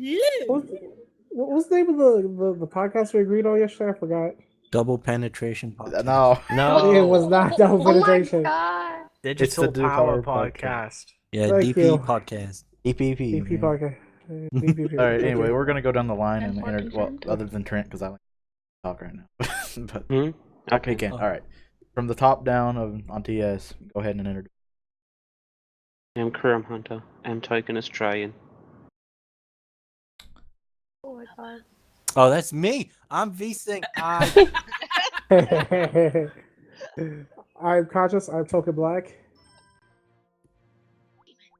What was the name of the podcast we agreed on yesterday? I forgot. Double penetration podcast. No. It was not double penetration. God. Digital It's the Power Power Podcast. Yeah, Thank DP you. podcast. DPP. DP podcast. DPP. All right. Anyway, we're gonna go down the line and Important well, Trent. other than Trent, because I like to talk right now. But Okay. okay. All right. From the top down on TS, go ahead and introduce. I'm KyuremHunter. I'm taking Australian. Oh my god. Oh, that's me. I'm Vsinghb. I'm Canchas. I'm Token Black.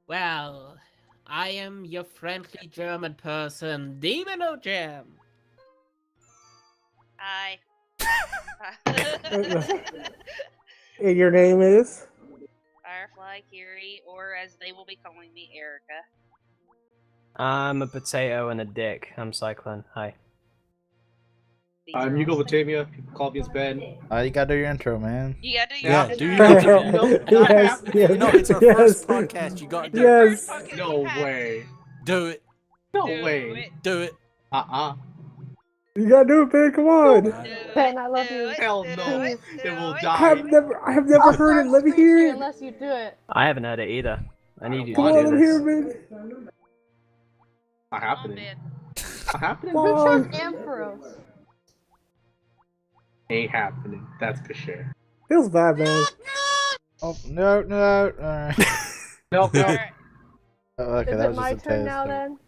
Well, I am your friendly German person, DemonOJM. Hi. And your name is? Fireflyacire, or as they will be calling me, Erica. I'm a potato and a dick. I'm Cyclone. Hi. These I'm are all ugoplatamia. People call me as Ben. You gotta do your intro, man. You gotta do your Yeah, intro. do your intro. Yes, yes, No, it's our yes. first podcast. You got to do it. Yes. No way. Do it. No Do way. it. Do it. You gotta do it, Ben. Come on. Do Ben, it, I love do you. it, Hell do no. it, It do will it. die. I have never heard it. Let me hear it. Unless you do it. I haven't heard it either. I need you Come to on, do let me hear this. it, Ben. Not Come on, happening. Ben. Not happening. Come Good on. shot, Amphros. Ain't happening. That's for sure. Feels bad, man. Oh no. All right. Nope. Alright, Okay, Is that it was my just a turn test. now then?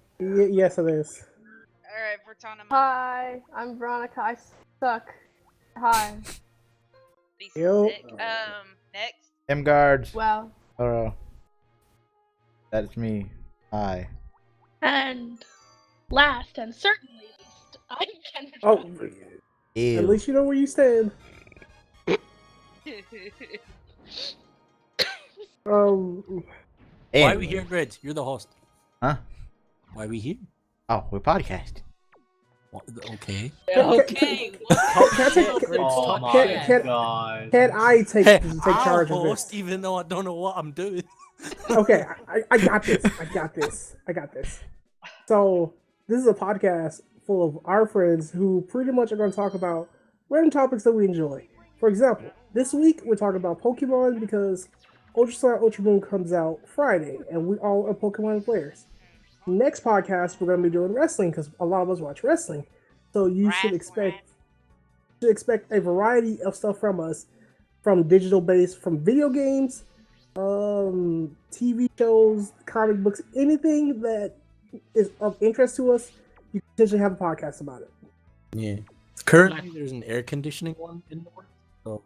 Yes, it is. alright, Vertana. Hi, I'm Veronica. I suck. Hi. Be Yo. sick. Next. M guards. Well, Hello. That's me. Hi. And last and certainly least, I'm Kendra. Oh, Ew. at least you know where you stand. Why are we here, Grid? You're the host. Huh? Why are we here? Oh, we're podcast. Okay. Okay. Can I take- Oh my Can- god. Can I take Hey, charge I'll of this? host even though I don't know what I'm doing. Okay, I got this. I got this. So this is a podcast full of our friends who pretty much are going to talk about random topics that we enjoy. For example, this week we're talking about Pokemon because Ultra Sun Ultra Moon comes out Friday, and we all are Pokemon players. Next podcast we're going to be doing wrestling because a lot of us watch wrestling, so you should expect a variety of stuff from us, from digital based, from video games, TV shows, comic books, anything that is of interest to us. You can potentially have a podcast about it. Yeah. Currently, there's an air conditioning one in the works. So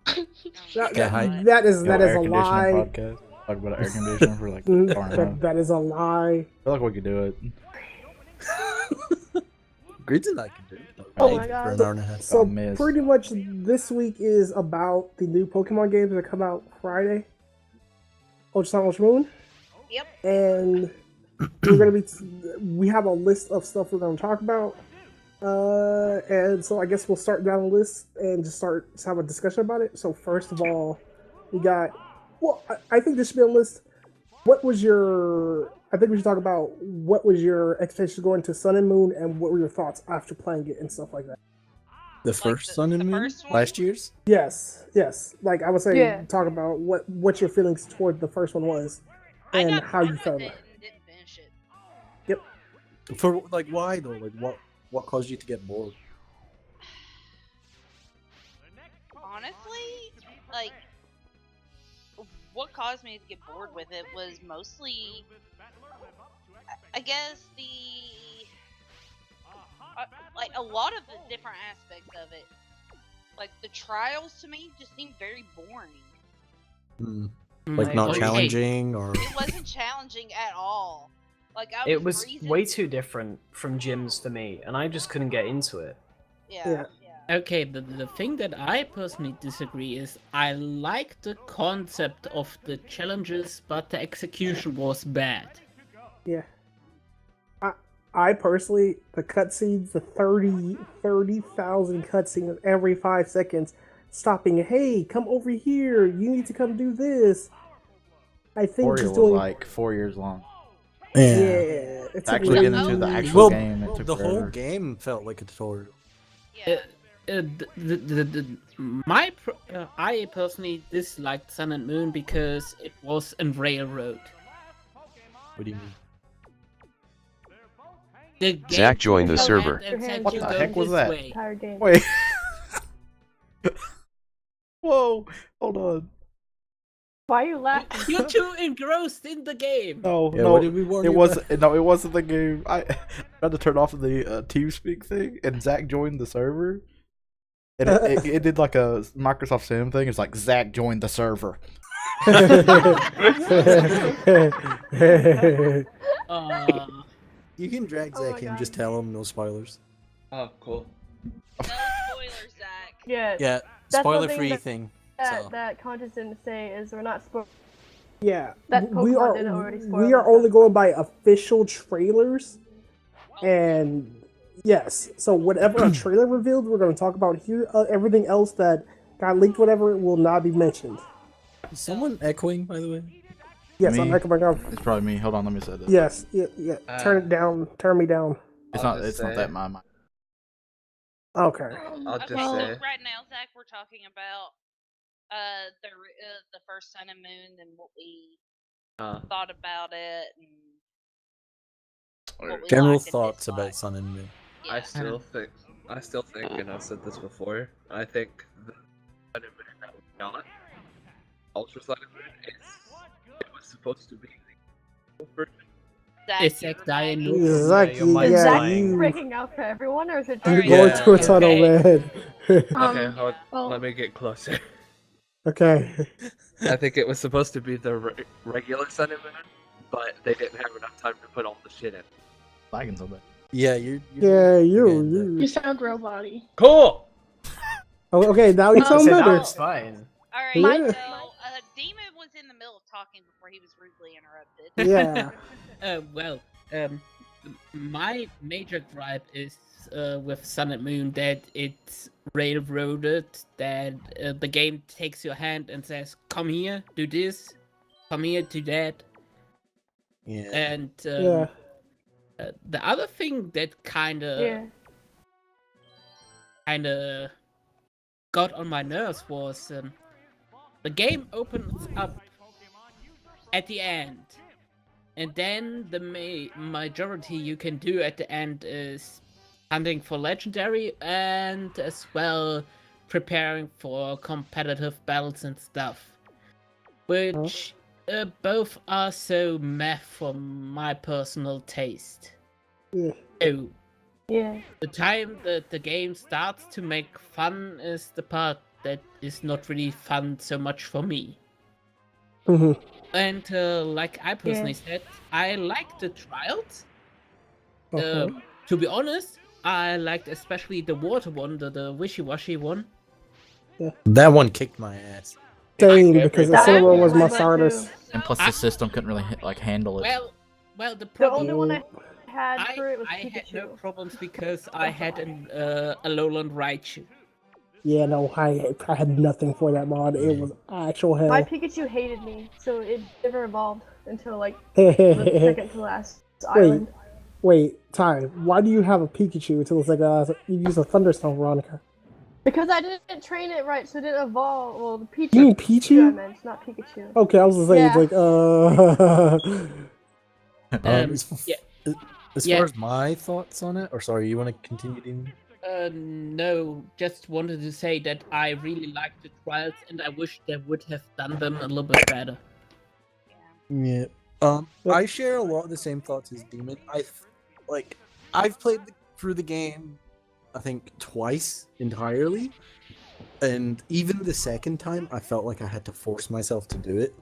That is Yo, a air conditioning lie. Podcast. Talk about air conditioning for like an hour and a half. That is a lie. I feel like we could do it. Grids and I can do it. Oh my For god. an hour and a half. So miss. pretty much this week is about the new Pokemon games that come out Friday. Ultra Sun Ultra Moon. Yep. And we have a list of stuff we're gonna talk about. And so I guess we'll start down the list and just have a discussion about it. So first of all, we got I think this should be on the list. I think we should talk about what was your expectations going to Sun and Moon, and what were your thoughts after playing it and stuff like that. The first Sun and the Moon? first one? Last year's? Yes. Like I would say, Yeah. talk about what your feelings toward the first one was, I and got how you bored felt with about it and didn't finish it. it. For like, why though? Like, what caused you to get bored? Honestly, like, what caused me to get bored with it was mostly, I guess, like a lot of the different aspects of it. Like the trials to me just seemed very boring. Like not Okay. challenging or It wasn't challenging at all. Like I was It was freezing. way too different from gyms for me, and I just couldn't get into it. Yeah. Okay, the thing that I personally disagree is I like the concept of the challenges, but the execution was bad. Yeah. I personally, the cutscenes, the 30,000 cutscenes every 5 seconds, stopping, hey, come over here, you need to come do this. I think Ori just was doing like 4 years long. It's Actually weird. getting into the actual game, it took the whole forever. game felt like a tutorial. Yeah. I personally disliked Sun and Moon because it was a railroad. What do you mean? Zach joined the server. What the heck was that? Entire game. Wait. Whoa, hold on. Why are you laughing? You're too engrossed in the game. No, Yeah, no, what did we warn it you wasn't. No, it wasn't the game. I had to turn off the TeamSpeak thing, and Zach joined the server. And it did like a Microsoft Sim thing. It's like Zach joined the server. You can drag Oh my Zach in, God. just tell him no spoilers. Oh, cool. No spoilers, Zach. Yeah, Yeah, That's one spoiler free thing thing. that, So. that Canchas didn't say is we're not spoiling. Yeah, That we Pokemon are didn't already spoil we are themselves. only going by official trailers, and yes, so whatever a trailer revealed, we're going to talk about here. Everything else that got leaked, whatever, will not be mentioned. Is someone echoing, by the way? Yes, I'm Me? echoing off. It's probably me. Hold on, let me say this. Yes, yeah. Turn it down. Turn me down. It's I'll not. just It's not say- that my mic. Okay. I'll just Okay, well, so say. right now, Zach, we're talking about the first Sun and Moon and what we thought about it and what we General liked and thoughts about disliked. Sun and Moon. I Yeah. still think, and I've said this before, I think the Sun and Moon that we got, Ultra Sun and Moon, it was supposed to be the version. Zach, It's you like remind me. dying. Zach, your mic's Is yeah, Zach lying. breaking out for everyone, or is it you're just going Yeah. to a tunnel, Okay. man. Okay, well, let me get closer. Okay. I think it was supposed to be the regular Sun and Moon, but they didn't have enough time to put all the shit in. Lagging so bad. Yeah, you're Yeah, getting you sound robot-y. Cool! Oh, okay, now you sound So better. that's fine. All right, Yeah. so Demon was in the middle of talking before he was rudely interrupted. Yeah. My major gripe is with Sun and Moon that it's railroaded, that the game takes your hand and says, come here, do this, come here, do that. Yeah. And Yeah. the other thing that kind of got on my nerves was the game opens up at the end, and then the majority you can do at the end is hunting for legendary and as well preparing for competitive battles and stuff, which both are so meh for my personal taste. Yeah. So Yeah. the time that the game starts to make fun is the part that is not really fun so much for me. hmm And like I personally said, I like the trials. Okay. To be honest, I liked especially the water one, the wishy-washy one. That one kicked my ass. Same, because the That silver one was one my too. hardest. And plus, the system couldn't really handle it. Well, the The problem only one I had for it was I had no Pikachu. problems because I had a lowland Raichu. Yeah, no, I had nothing for that mod. It was actual hell. My Pikachu hated me, so it never evolved until like the second to last island. Wait, time. Why do you have a Pikachu until it's like you use a Thunderstone, Veronica? Because I didn't train it right, so it didn't evolve. Well, the Pichu. You mean I Pichu? meant, not Pikachu. Okay, I was just saying, Yeah. As Yeah. far as my thoughts on it, or sorry, you want to continue, Dean? No, just wanted to say that I really liked the trials and I wish they would have done them a little bit better. Yeah. I share a lot of the same thoughts as Demon. I've played through the game, I think twice entirely, and even the second time, I felt like I had to force myself to do it.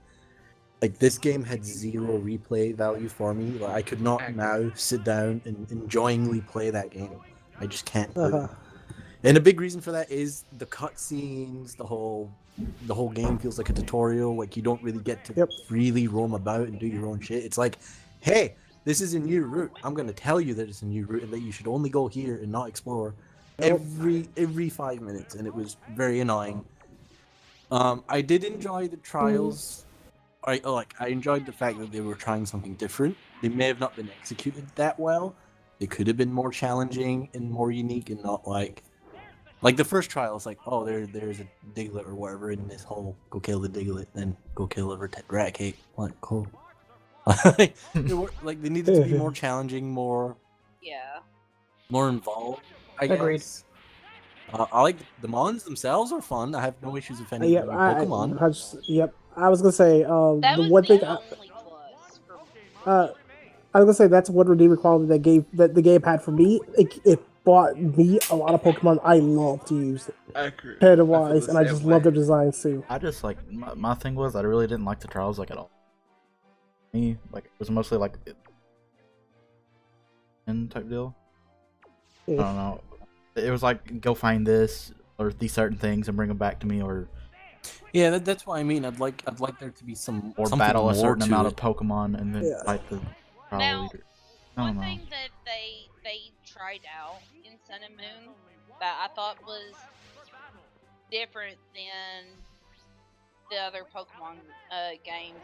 Like, this game had zero replay value for me. Like, I could not now sit down and enjoyingly play that game. I just can't do it. And a big reason for that is the cutscenes, the whole game feels like a tutorial. Like, you don't really get to freely roam about and do your own shit. It's like, hey, this is a new route. I'm going to tell you that it's a new route and that you should only go here and not explore every 5 minutes. And it was very annoying. I did enjoy the trials I enjoyed the fact that they were trying something different. They may have not been executed that well. They could have been more challenging and more unique, and not like the first trial is like, oh, there's a Diglett or whatever in this hole. Go kill the Diglett, then go kill a rat cake. Like, cool. They needed to be more challenging, more involved. I Agreed. guess. I like the mons themselves are fun. I have no issues with any Pokemon. I was gonna say the one thing. I was gonna say that's one redeeming quality that the game had for me. It bought me a lot of Pokemon I love to use competitive wise, and I just love their designs too. I just like my thing was I really didn't like the trials like at all. Me like it was mostly like type deal. I don't know. It was like go find this or these certain things and bring them back to me, or that's what I mean. I'd like there to be some or battle a certain amount of Pokemon and then fight the trial leader. One thing that they tried out in Sun and Moon that I thought was different than the other Pokemon games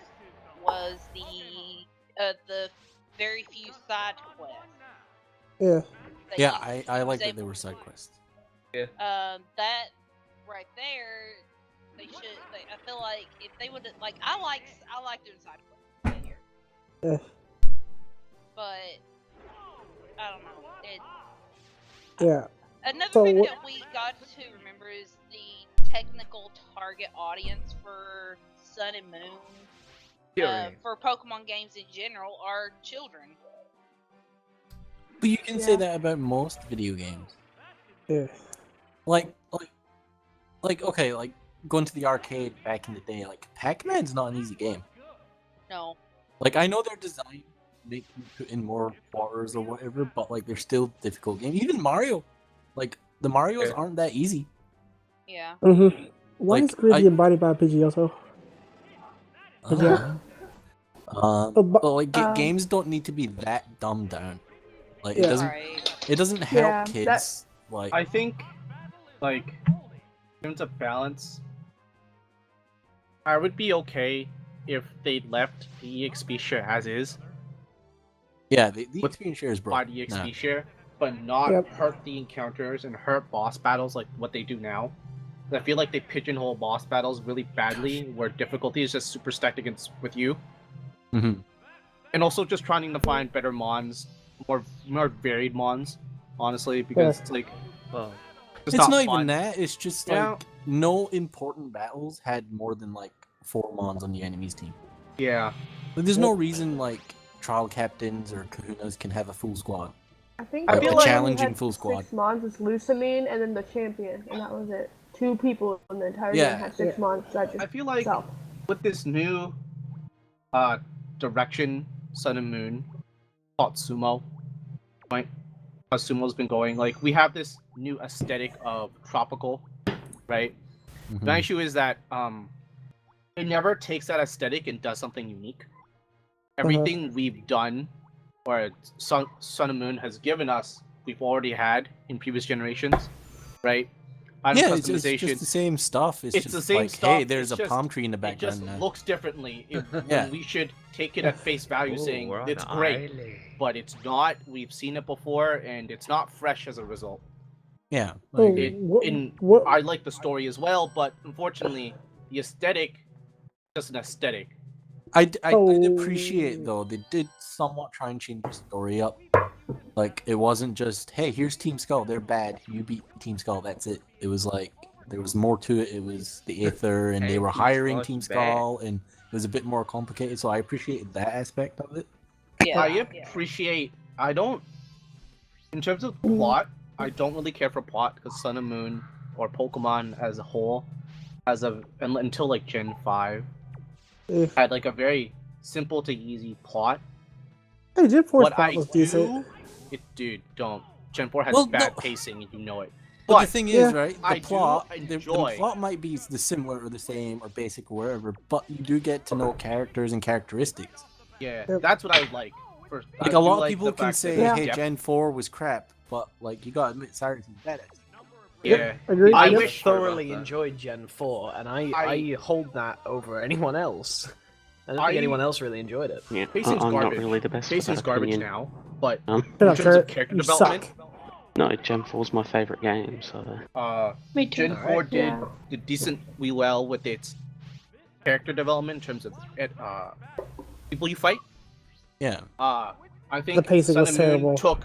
was the very few side quests. Yeah, I like that they were side quests. Yeah. That right there, I feel like if they would like, I like doing side quests right here. Yeah. But I don't know. Another So thing that we got to remember is the technical target audience for Sun and Moon, for Pokemon games in general, are children. But you can say that about most video games. Yeah. Like going to the arcade back in the day, like Pac-Man's not an easy game. No. Like I know they're designed to make you put in more waters or whatever, but like they're still difficult games. Even Mario, like the Marios aren't that easy. Yeah. Mm-hmm. Why is Griddy embodied by a Pidgeotto? Games don't need to be that dumbed down. Like it doesn't help kids. Like I think, like in terms of balance, I would be okay if they left the EXP share as is. Yeah, the EXP share is broken. By the EXP share, but not hurt the encounters and hurt boss battles like what they do now. I feel like they pigeonhole boss battles really badly, where difficulty is just super stacked against with you. Mm-hmm. And also just trying to find better mons, more varied mons, honestly, because it's like, it's not even that. It's just like no important battles had more than like 4 mons on the enemy's team. Yeah. But there's no reason like trial captains or kahunas can have a full squad. I think like, a challenging full squad. 6 mons is Lusamine and then the champion, and that was it. 2 people in the entire game had 6 mons. I feel like with this new direction, Sun and Moon, called Sumo, right? How Sumo's been going, like we have this new aesthetic of tropical, right? Mm-hmm. The issue is that it never takes that aesthetic and does something unique. Everything we've done, or Sun and Moon has given us, we've already had in previous generations, right? It's just the same stuff. It's just the same like, stuff. hey, there's a palm tree in the background. It just now. looks differently. We should take it at face value, saying it's great, but it's not. We've seen it before, and it's not fresh as a result. Yeah. I like the story as well, but unfortunately, the aesthetic is just an aesthetic. I'd appreciate though they did somewhat try and change the story up. Like it wasn't just, hey, here's Team Skull, they're bad, you beat Team Skull, that's it. It was like there was more to it. It was the Aether, and they were hiring Team Skull, and it was a bit more complicated. So I appreciated that aspect of it. Yeah, I appreciate. I don't. In terms of plot, I don't really care for plot because Sun and Moon or Pokemon as a whole, until like Gen 5, had like a very simple to easy plot. Hey, Gen 4's plot was decent. Dude, don't. Gen 4 has bad pacing, and you know it. But the thing is, right, the the plot might be the similar or the same or basic or whatever, but you do get to know characters and characteristics. Yeah, that's what I would like. Like a lot of people can say, hey, Gen 4 was crap, but like you gotta admit, Cyrus is better. Yeah, I thoroughly enjoyed Gen 4, and I hold that over anyone else. I don't think anyone else really enjoyed it. Yeah, Pacing's I'm garbage. not really the best. with Pacing's that garbage opinion. now, but Um, in terms of character You development, suck. No, Gen 4's my favourite game, so. Me too. Gen 4 did decently well with its character development in terms of people you fight. Yeah. I think The pacing Sun was and Moon terrible. took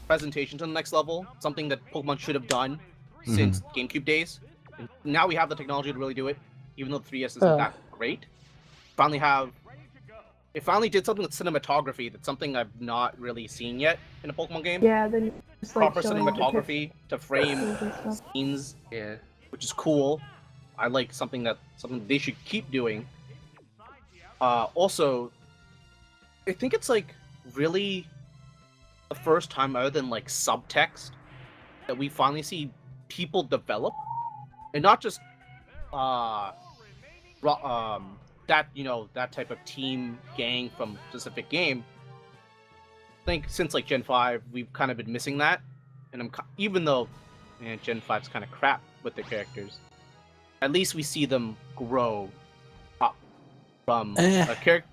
presentation to the next level, something that Pokemon should have done since GameCube days. And now we have the technology to really do it, even though the 3DS isn't that great. It finally did something with cinematography that's something I've not really seen yet in a Pokemon game. Yeah, then just like Proper showing the cinematography to frame pictures and stuff. scenes, Yeah. which is cool. I like something they should keep doing. Also, I think it's like really the first time other than like subtext that we finally see people develop, and not just that type of team gang from specific game. I think since like Gen 5, we've kind of been missing that, and even though Gen 5's kind of crap with their characters, at least we see them grow up from a character.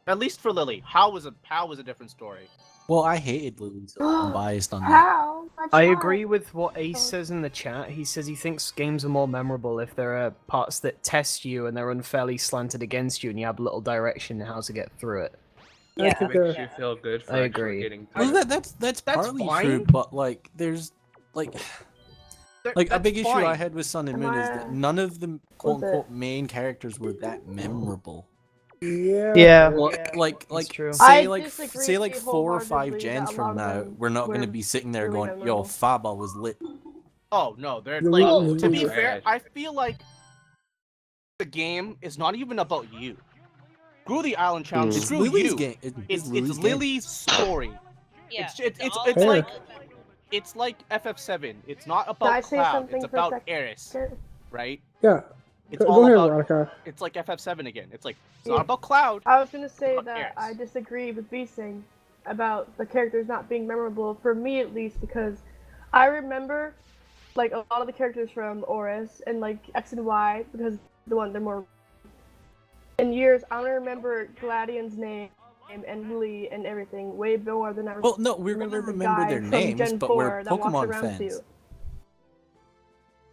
At least for Lily, How was a different story. Well, I hated Lily, so I'm biased on that. How? I agree with what Ace says in the chat. He says he thinks games are more memorable if there are parts that test you and they're unfairly slanted against you and you have a little direction in how to get through it. I think It makes you feel good for I actually agree. getting Well, through it. that's partly fine. true, but like, there's like a That's big issue fine. I had with Sun and Moon is that none of the quote unquote main characters were that memorable. Yeah. Like true. I say like disagree say with like you 4 or 5 wholeheartedly gens that a from lot of now, them we're not were gonna be sitting there really going, "Yo, memorable. Faba was lit." Oh no, they're The like Lily- to be Lily- fair, I feel like the game is not even about you. Screw the island challenge. It's Screw Lily's you. game. It's Lily's game. Lily's story. Yeah, It's all it's about like the- it's like FF7. It's not Can I about say Cloud. something It's for a about second? Eris, right? Yeah. It's Go all ahead, about. Veronica. It's like FF7 again. It's like it's Yeah. not about Cloud. I was gonna say About that Eris. I disagree with Vsing about the characters not being memorable, for me at least, because I remember like a lot of the characters from Oris and like X and Y, because they're more in years. I only remember Gladion's name and Lily and everything way more than I Well, no, we're gonna the remember guy their from names, Gen but 4 we're that walks Pokemon around fans. too.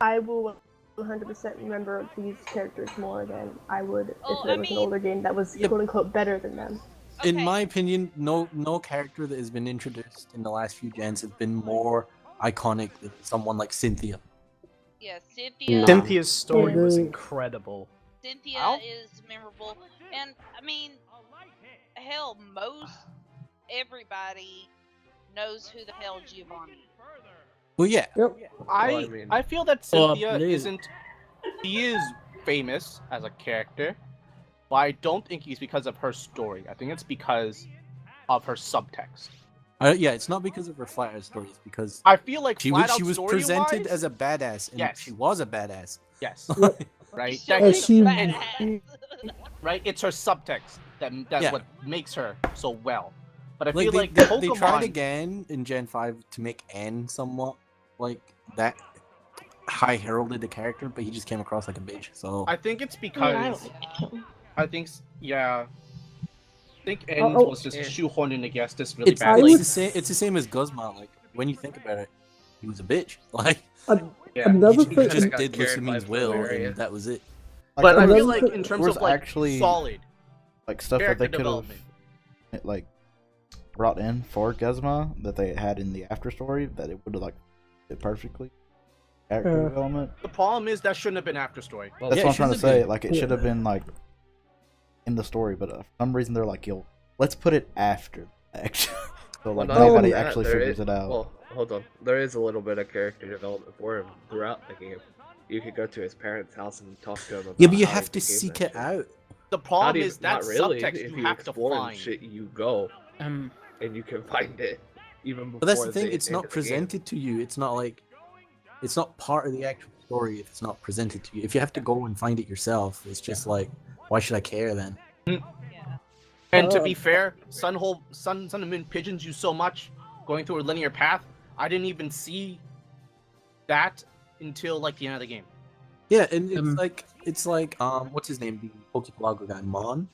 I will 100% remember these characters more than I would if Oh, there I was an mean- older game that was Yeah. quote unquote better than them. In Okay. my opinion, no character that has been introduced in the last few gens has been more iconic than someone like Cynthia. Yeah, Cynthia. No. Cynthia's story was Agree. incredible. Cynthia Ow. is memorable, and I mean, hell, most everybody knows who the hell Giovanni is. Well, yeah. Yep. I mean- feel that Oh, Cynthia please. isn't. He is famous as a character, but I don't think he's because of her story. I think it's because of her subtext. Yeah, it's not because of her flat out story. It's because I feel like she flat was out presented story-wise- as a badass, and Yes. she was a badass. Yes. right. She's That- she- badass. right. It's her subtext that's Yeah. what makes her so well. But I Like feel they, like they, Pokemon. they tried again in Gen 5 to make N somewhat like that high heralded a character, but he just came across like a bitch. So I think it's Yeah, I because don't like him. I think yeah. I think N Oh, was just yeah. shoehorned in against this really it's, badly. it's the same as Guzma. Like when you think about it, he was a bitch. Like Yeah. Another he thing. just got did carried by Lucime's will, Valeria. and that was it. But I Another feel like thing- in terms There was of like actually- solid Like stuff that character they could have development. like brought in for Guzma that they had in the after story that it would have like fit perfectly. Character development. The problem is that shouldn't have been after story. Well, That's yeah, what it I'm trying to shouldn't have say. been. Like it should have been like in the story, but for some reason they're like, "Yo, let's put it after the action." So like Well, not nobody even that, actually there figures is- it out. Well, hold on. There is a little bit of character development for him throughout the game. You could go to his parents' house and talk to him about Yeah, but you how have he to became seek that it shit. out. The Not problem even, is that not really. subtext If you have to explore and find. shit, you go Um, and you can find it even before. But that's the thing; the it's end not of the game. presented to you. It's not like it's not part of the actual story if it's not presented to you. If you have to go and find it yourself, it's just like, why should I care then? Yeah. And to be fair, Sun and Moon pigeons you so much going through a linear path. I didn't even see that until like the end of the game. Yeah, and it's Um, like what's his name? Pokeblogger guy, Mon.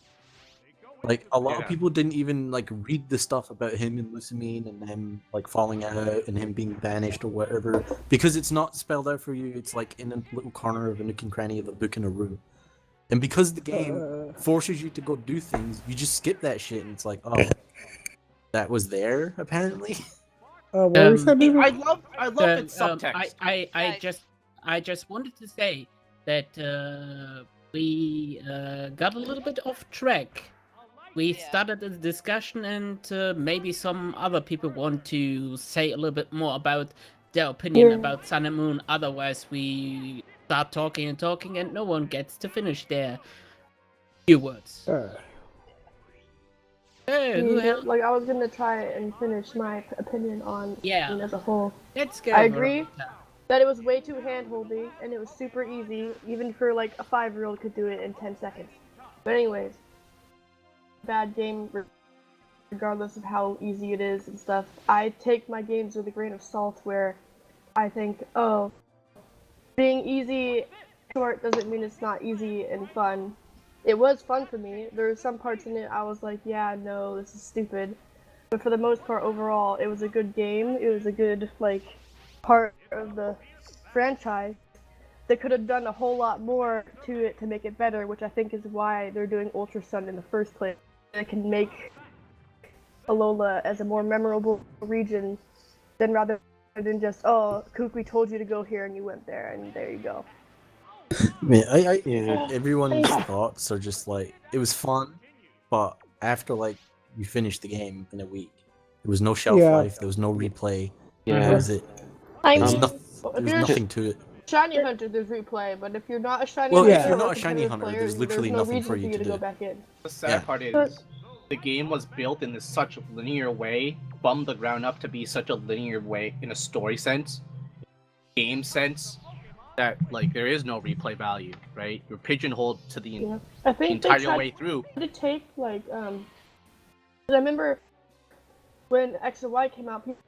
Like, a lot of people didn't even, like, read the stuff about him and Lucamine and them, like, falling out and him being banished or whatever. Because it's not spelled out for you, it's, like, in a little corner of a nook and cranny of a book in a room. And because the game forces you to go do things, you just skip that shit and it's like, oh, that was there, apparently? I love its subtext. I just wanted to say that we got a little bit off track. We started a discussion, and maybe some other people want to say a little bit more about their opinion about Sun and Moon. Otherwise, we start talking, and no one gets to finish their few words. Hey, like, I was gonna try and finish my opinion on Moon as a whole. Let's go. I agree that it was way too hand-holdy, and it was super easy, even for like a 5-year-old could do it in 10 seconds. But anyways, bad game regardless of how easy it is and stuff. I take my games with a grain of salt, where I think, oh, being easy short doesn't mean it's not easy and fun. It was fun for me. There were some parts in it I was like, yeah, no, this is stupid. But for the most part, overall, it was a good game. It was a good, like, part of the franchise. They could have done a whole lot more to it to make it better, which I think is why they're doing Ultra Sun in the first place. They can make Alola as a more memorable region than rather than just, oh, Kukui told you to go here and you went there and there you go. Man, everyone's thoughts are just like, it was fun, but after like you finished the game in a week, there was no shelf life, there was no replay. That was it. There's nothing to it. Shiny Hunter, there's replay, but if you're not a Shiny Hunter, if you're not a Shiny Hunter, there's literally nothing for you to do. Go back in. The sad part is, the game was built in such a linear way, from the ground up, to be such a linear way in a story sense, game sense, that like there is no replay value, right? You're pigeonholed to the entire way through. Did it take like I remember when X and Y came out, people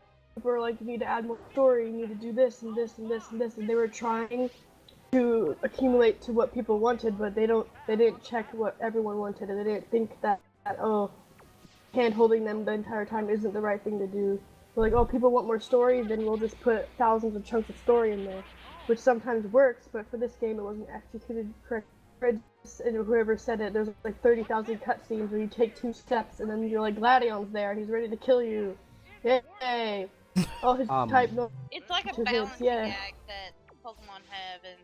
were like, you need to add more story, you need to do this and this and this and this, and they were trying to accumulate to what people wanted, but they didn't check what everyone wanted, and they didn't think that oh, hand holding them the entire time isn't the right thing to do. They're like, oh, people want more story, then we'll just put thousands of chunks of story in there, which sometimes works, but for this game it wasn't executed correctly. And whoever said it, there's like 30,000 cutscenes where you take 2 steps and then you're like, Gladion's there, he's ready to kill you. Yay! Oh, his type no. It's like a balancing act that Pokemon have, and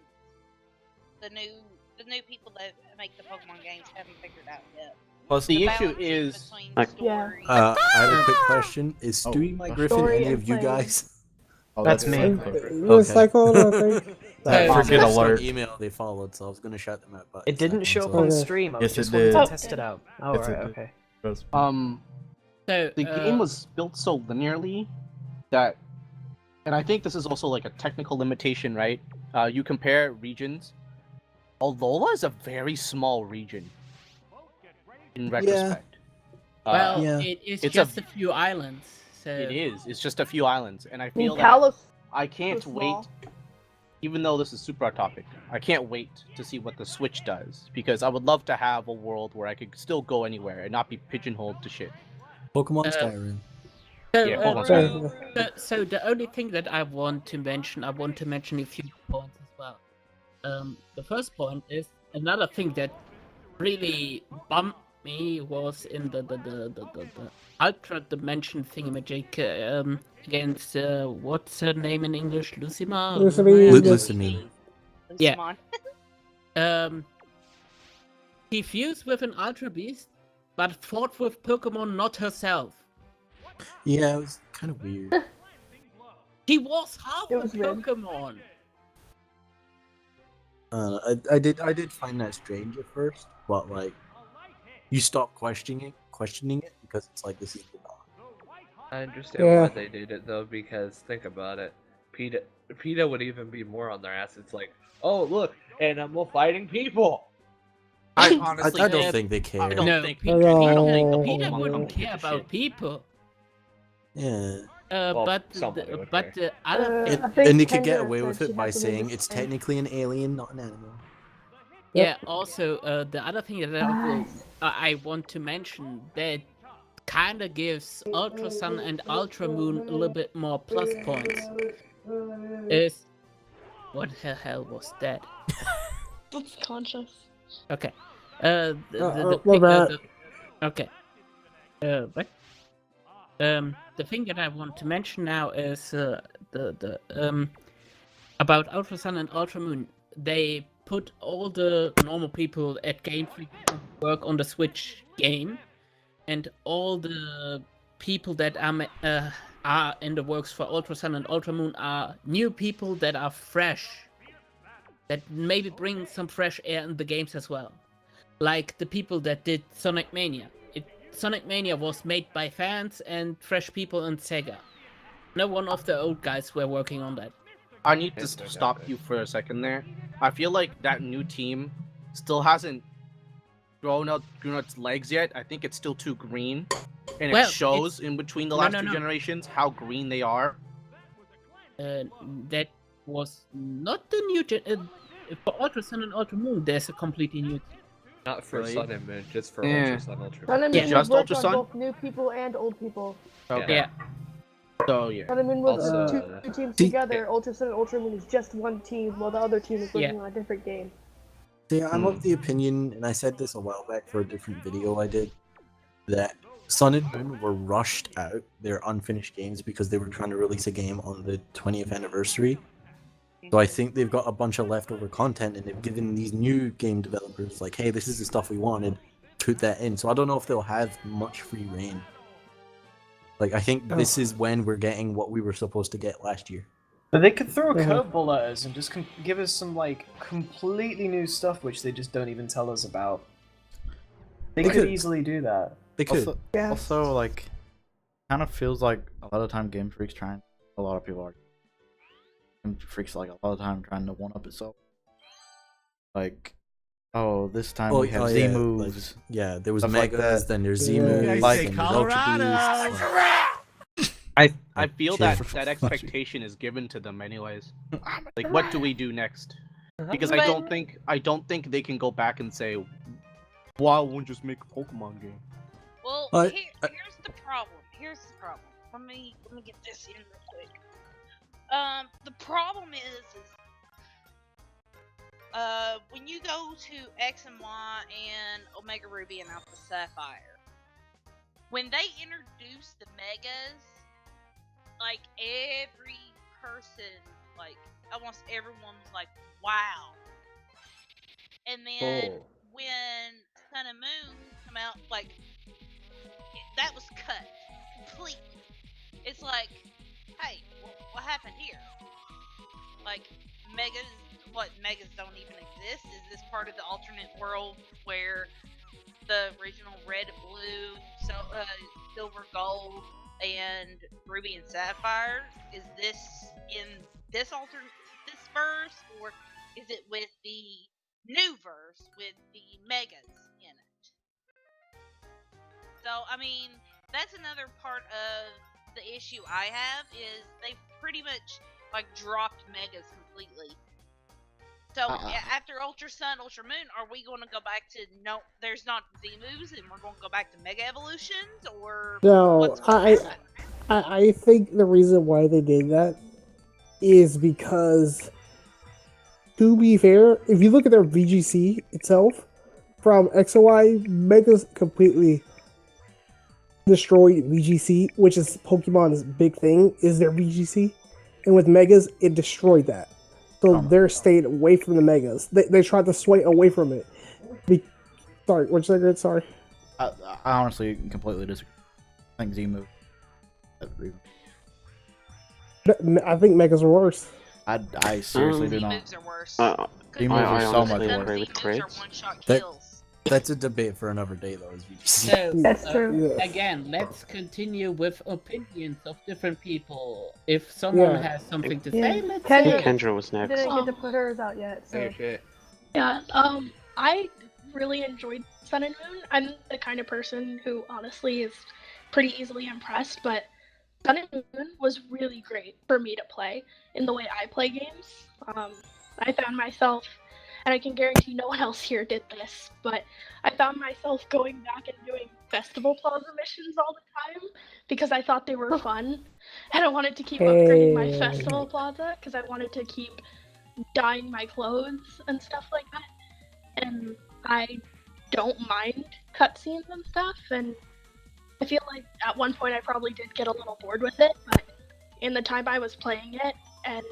the new people that make the Pokemon games haven't figured out yet. Well, the issue is, I have a quick question. Is Stewie my Griffin any of you guys? Oh, that's me. Cyclone, I think. Forget alert. Email they followed, so I was gonna shout them out. But it didn't show up on stream. I just wanted to test it out. Oh, right, okay. So the game was built so linearly that, and I think this is also like a technical limitation, right? You compare regions. Alola is a very small region in retrospect. It's just a few islands. So... It is. It's just a few islands, and I feel that I can't wait. Even though this is super off topic, I can't wait to see what the Switch does, because I would love to have a world where I could still go anywhere and not be pigeonholed to shit. Pokemon Skyrim. So the only thing that I want to mention a few points as well. The first point is another thing that really bumped me was in the Ultra Dimension thingamajig against what's her name in English? Lucamine. Yeah. He fused with an Ultra Beast, but fought with Pokemon not herself. Yeah, it was kind of weird. He was half a Pokemon. I did find that strange at first, but like, you stop questioning it because it's like, this is the dog. I understand why they did it though, because think about it, PETA would even be more on their ass. It's like, oh look, animal fighting people. I honestly, I don't think they care. I don't think PETA wouldn't care about people. Yeah. But the other and they could get away with it by saying it's technically an alien, not an animal. Yeah. Also, the other thing that I want to mention that kind of gives Ultra Sun and Ultra Moon a little bit more plus points is what the hell was that? That's Canchas. Okay. Okay. What? The thing that I want to mention now is about Ultra Sun and Ultra Moon. They put all the normal people at Game Freak to work on the Switch game, and all the people that are in the works for Ultra Sun and Ultra Moon are new people that are fresh, that maybe bring some fresh air in the games as well. Like the people that did Sonic Mania. Sonic Mania was made by fans and fresh people in Sega. No one of the old guys were working on that. I need to stop you for a second there. I feel like that new team still hasn't grown its legs yet. I think it's still too green, and it shows in between the last two generations how green they are. That was not the new for Ultra Sun and Ultra Moon. There's a completely new team. Not for Sun and Moon, just for Ultra Sun, Ultra Sun Moon. and Moon just worked Ultra on Sun? both new people and old people. Okay. Yeah. So yeah. Sun and Moon was Also, two teams together. Ultra Sun and Ultra Moon is just one team, while the other team is working on a different game. See, I'm of the opinion, and I said this a while back for a different video I did, that Sun and Moon were rushed out their unfinished games because they were trying to release a game on the 20th anniversary. So I think they've got a bunch of leftover content, and they've given these new game developers, like, hey, this is the stuff we wanted, put that in. So I don't know if they'll have much free reign. Like, I think this is when we're getting what we were supposed to get last year. But they could throw a curveball at us and just give us some, like, completely new stuff which they just don't even tell us about. They could easily do that. They could. Also, like, kind of feels like a lot of time Game Freak's trying. A lot of people are. Game Freak's like a lot of time trying to one up itself. Like, oh, this time we have Z moves. Like, there was stuff Megas, like then there's Z moves, like then there's Ultra Boosts. I feel that expectation is given to them anyways. Like, what do we do next? Because I don't think they can go back and say, "Why won't just make a Pokemon game?" Well, here's the problem. Let me get this in real quick. The problem is when you go to X and Y and Omega Ruby and Alpha Sapphire, when they introduce the Megas, like every person, like almost everyone was like, "Wow!" And then when Sun and Moon come out, like that was cut completely. It's like, hey, what happened here? Like, Megas don't even exist? Is this part of the alternate world where the original red, blue, silver, gold, and ruby and sapphire, is this in this verse, or is it with the new verse with the Megas in it? So, I mean, that's another part of the issue I have, is they pretty much like dropped Megas completely. So after Ultra Sun, Ultra Moon, are we going to go back to there's not Z moves and we're going to go back to Mega Evolutions, or no? I think the reason why they did that is because, to be fair, if you look at their VGC itself, from X and Y, Megas completely destroyed VGC, which is Pokemon's big thing, is their VGC. And with Megas, it destroyed that. So they're staying away from the Megas. They tried to sway away from it. Sorry, what'd you say, Grid? Sorry. I honestly completely disagree. I think Z move. I think Megas are worse. I seriously do not. Z moves are worse. Z moves are so much worse. That's a debate for another day, though. As we just see. That's true. Again, let's continue with opinions of different people. If someone has something to say, let's say it. Kendra was next. Didn't get to put hers out yet. So. Yeah. I really enjoyed Sun and Moon. I'm the kind of person who honestly is pretty easily impressed, but Sun and Moon was really great for me to play in the way I play games. I found myself and I can guarantee no one else here did this, but I found myself going back and doing Festival Plaza missions all the time because I thought they were fun, and I wanted to keep upgrading my Festival Plaza because I wanted to keep dyeing my clothes and stuff like that. And I don't mind cutscenes and stuff, and I feel like at one point I probably did get a little bored with it, but in the time I was playing it, and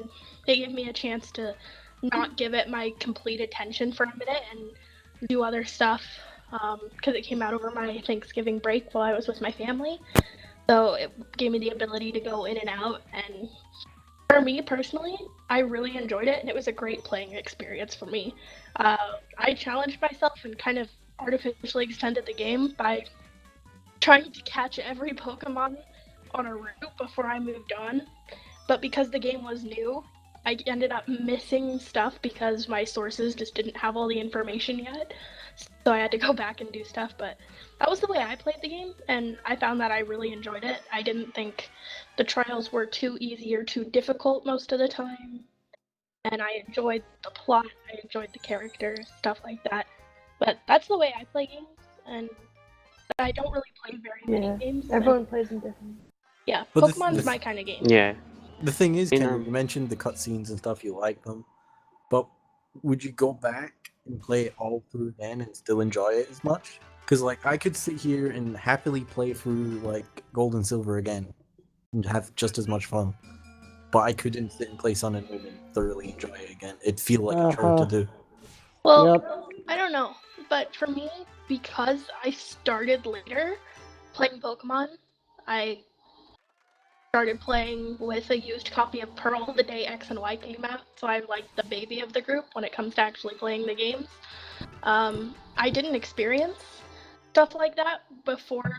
it gave me a chance to not give it my complete attention for a minute and do other stuff, because it came out over my Thanksgiving break while I was with my family. So it gave me the ability to go in and out, and for me personally, I really enjoyed it, and it was a great playing experience for me. I challenged myself and kind of artificially extended the game by trying to catch every Pokemon on a route before I moved on, but because the game was new, I ended up missing stuff because my sources just didn't have all the information yet, so I had to go back and do stuff. But that was the way I played the game, and I found that I really enjoyed it. I didn't think the trials were too easy or too difficult most of the time, and I enjoyed the plot, I enjoyed the characters, stuff like that. But that's the way I play games, and I don't really play very many games. Everyone plays them different. Yeah, But Pokemon's my kind of game. Yeah. The thing is, You Kendra, know- you mentioned the cutscenes and stuff, you like them, but would you go back and play it all through again and still enjoy it as much? Because, like, I could sit here and happily play through, like, Gold and Silver again and have just as much fun, but I couldn't sit and play Sun and Moon and thoroughly enjoy it again. It'd feel like a chore to do. Well, I don't know, but for me, because I started later playing Pokemon, I started playing with a used copy of Pearl the day X and Y came out, so I'm like the baby of the group when it comes to actually playing the games. I didn't experience stuff like that before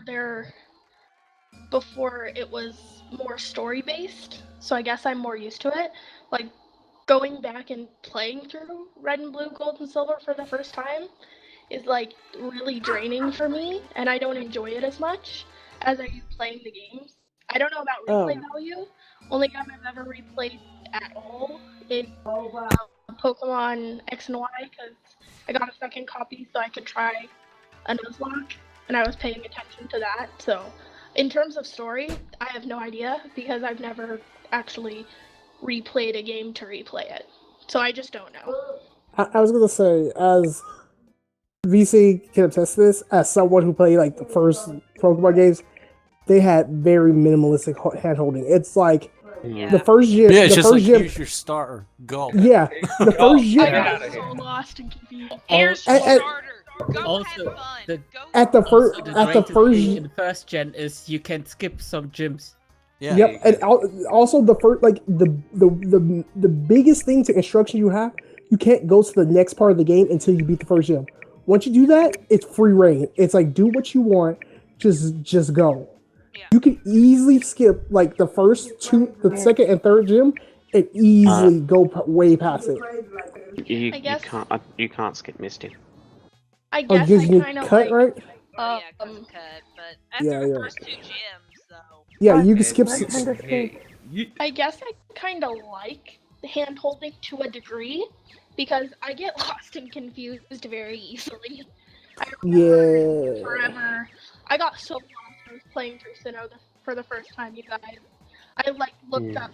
it was more story based, so I guess I'm more used to it. Like going back and playing through Red and Blue, Gold and Silver for the first time is like really draining for me, and I don't enjoy it as much as I do playing the games. I don't know about replay value. Only game I've ever replayed at all is Pokemon X and Y, because I got a second copy so I could try a Nuzlocke, and I was paying attention to that. So in terms of story, I have no idea because I've never actually replayed a game to replay it. So I just don't know. I was gonna say, as VC can attest to this, as someone who played like the first Pokemon games, they had very minimalistic hand holding. It's like the first gym. Yeah, it's the just first like, gym, here's your starter, go. Yeah, the first gym. I got so lost and confused. Here's And- and- starter. Go Also, have fun. the, Go At the first, the at the greatest first, thing in first gen is you can skip some gyms. Yeah. Yep, and also the first, like the biggest thing to instruction you have, you can't go to the next part of the game until you beat the first gym. Once you do that, it's free reign. It's like do what you want, just go. You can easily skip like the first two, the second and third gym, and easily go way past it. You, I guess- you can't skip Misty. I guess because I you kind of cut, like. right? yeah, cut, but after Yeah, the yeah. first two gyms, though. Yeah, you can skip. I guess I kind of like the hand holding to a degree because I get lost and confused very easily. I remember forever. I got so lost when I was playing through Sinnoh for the first time, you guys. I like looked up.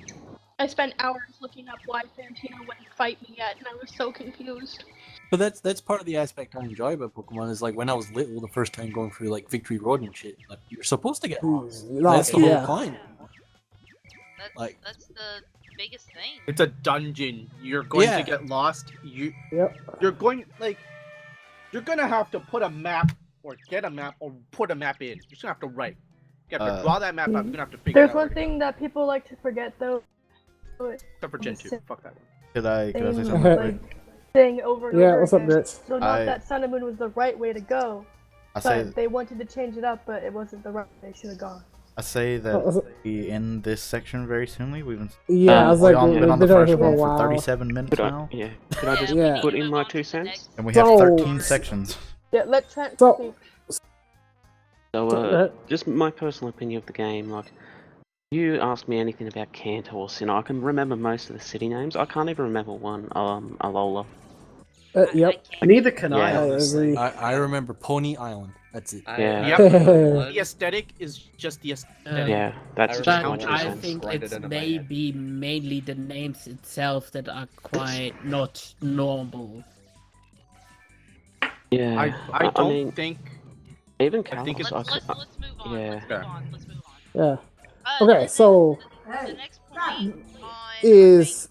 I spent hours looking up why Santino wouldn't fight me yet, and I was so confused. But that's part of the aspect I enjoy about Pokemon is like when I was little, the first time going through like Victory Road and shit, like you're supposed to get lost. That's the whole point. That's the biggest thing. It's a dungeon. You're going Yeah. to get lost. You're going you're gonna have to put a map or get a map or put a map in. You're just gonna have to write. You have to draw that map out. You're gonna have to figure There's it out. one thing that people like to forget though. Except for Gen 2. Fuck that one. Could I say Same, something real like, quick? thing over and Yeah, over what's up, again. Gritz? So not that Sun and Moon was the right way to go, I but say they wanted to change it up, but it wasn't the right way they should have gone. I say that we end this section very soonly. We've been Yeah, I was like, we've been on the we've been first here for a one for while. 37 minutes Could I, now, yeah. Could I just Yeah. put in my 2 cents? and we have So- 13 sections. Yeah, let Trent So- speak. So, just my personal opinion of the game, like, you asked me anything about Kanto or Sinnoh, I can remember most of the city names. I can't even remember one, Alola. Yep. I need the Kanai Yeah. on this thing. I remember Pony Island. That's it. Yeah. The aesthetic is just the aesthetic. Yeah, that's But just what I it is. think Grinded it's into my head. maybe mainly the names itself that are quite not normal. Yeah. I don't mean, think. even I think it's Let's move on. Yeah. Let's move on. Yeah. Okay, so The next point on is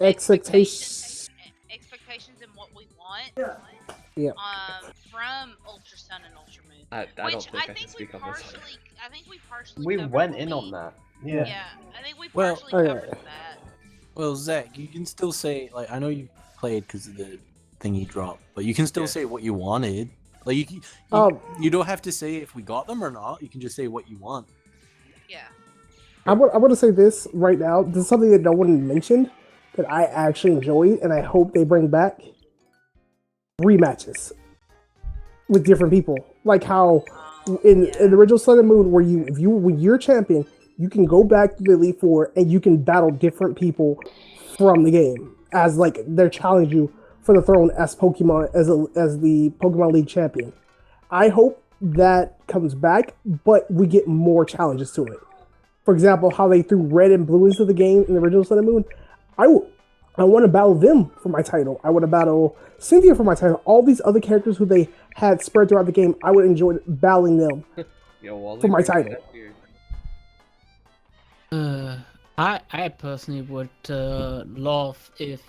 expectations. expectations and what we want. Yeah. From Ultra Sun and Ultra Moon. I don't Which think I I can think we speak on this. partially. I think we partially. We covered went what in we- on that. Yeah. Yeah. I think we Well, partially okay. covered that. Well, Zach, you can still say like I know you played because of the thing you dropped, but you can still say what you wanted. Like you don't have to say if we got them or not. You can just say what you want. Yeah. I want to say this right now. This is something that no one mentioned that I actually enjoyed, and I hope they bring back rematches with different people. Like how in the original Sun and Moon, where when you're champion, you can go back to the Elite Four and you can battle different people from the game as like they're challenging you for the throne as Pokemon as the Pokemon League champion. I hope that comes back, but we get more challenges to it. For example, how they threw Red and Blue into the game in the original Sun and Moon. I want to battle them for my title. I want to battle Cynthia for my title. All these other characters who they had spread throughout the game, I would enjoy battling them for my title. I personally would love if,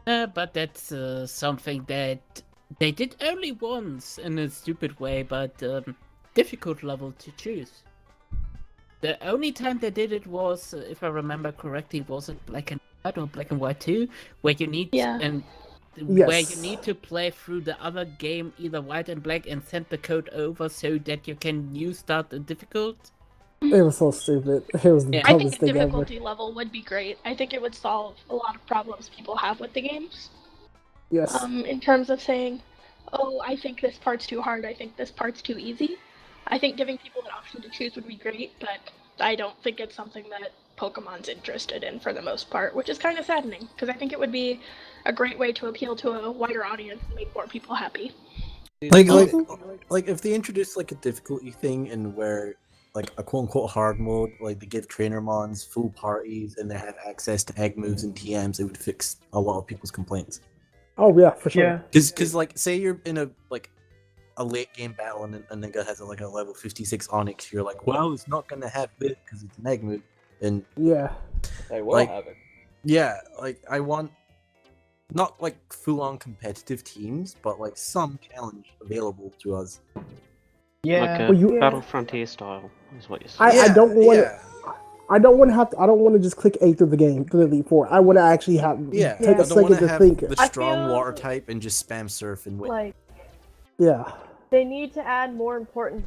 but that's something that they did only once in a stupid way, but difficult level to choose. The only time they did it was, if I remember correctly, was it Black and White or Black and White 2, where you need where you need to play through the other game, either White and Black, and send the code over so that you can start the difficult. It was so stupid. It was the I think dumbest the thing ever. difficulty level would be great. I think it would solve a lot of problems people have with the games. Yes. In terms of saying, oh, I think this part's too hard, I think this part's too easy. I think giving people an option to choose would be great, but I don't think it's something that Pokemon's interested in for the most part, which is kind of saddening, because I think it would be a great way to appeal to a wider audience and make more people happy. Like if they introduced like a difficulty thing and where like a quote unquote hard mode, like they give trainer mons full parties and they have access to egg moves and TMs, it would fix a lot of people's complaints. Oh yeah, for sure. Yeah. Because like say you're in a late game battle and a nigga has a level 56 Onyx, you're like, well, it's not gonna have this because it's an egg move, and yeah, They will have it. Yeah, like I want not like full on competitive teams, but like some challenge available to us. Like a Well, Battle Frontier style is what you're saying. I don't want to. I don't want to have to. I don't want to just click A through the game through the Elite Four. I want to actually have take I a don't want second to to have think. the strong water type and just spam surf and win. Like, Yeah. they need to add more important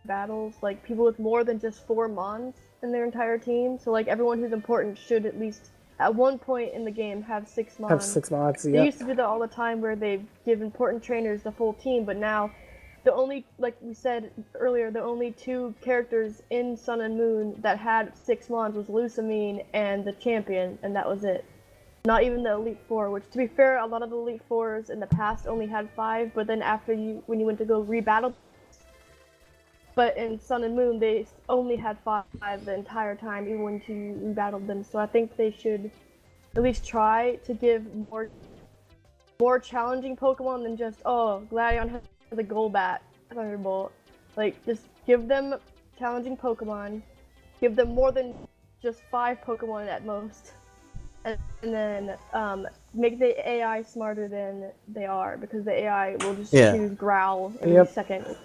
battles, like people with more than just 4 mons in their entire team. So like everyone who's important should at least at one point in the game have 6 mons. Have 6 mods. They Yeah. used to do that all the time where they give important trainers the full team, but now the only, like we said earlier, the only 2 characters in Sun and Moon that had 6 mons was Lusamine and the champion, and that was it. Not even the Elite Four, which to be fair, a lot of the Elite Fours in the past only had 5, but then when you went to go rebattle, but in Sun and Moon they only had 5 the entire time, even when you rebattled them. So I think they should at least try to give more challenging Pokemon than just, oh, Gladion has the Golbat Thunderbolt. Like, just give them challenging Pokemon, give them more than just 5 Pokemon at most. And then make the AI smarter than they are, because the AI will just choose Growl in a second.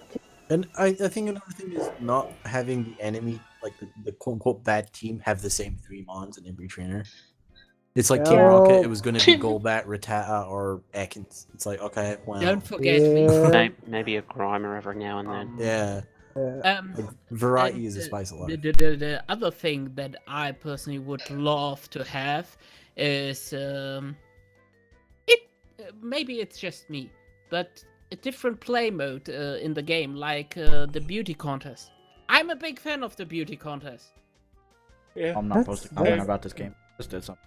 And I think another thing is not having the enemy, like the quote unquote bad team, have the same 3 mons in every trainer. It's like Team Rocket, it was going to be Golbat, Rattata, or Ekans. It's like, okay, well. Don't forget Maybe a Grimer every now and then. Yeah. Like, variety is a spice of life. The other thing that I personally would love to have is maybe it's just me, but a different play mode in the game, like the beauty contest. I'm a big fan of the beauty contest. Yeah. I'm not supposed to comment about this game. Just did something.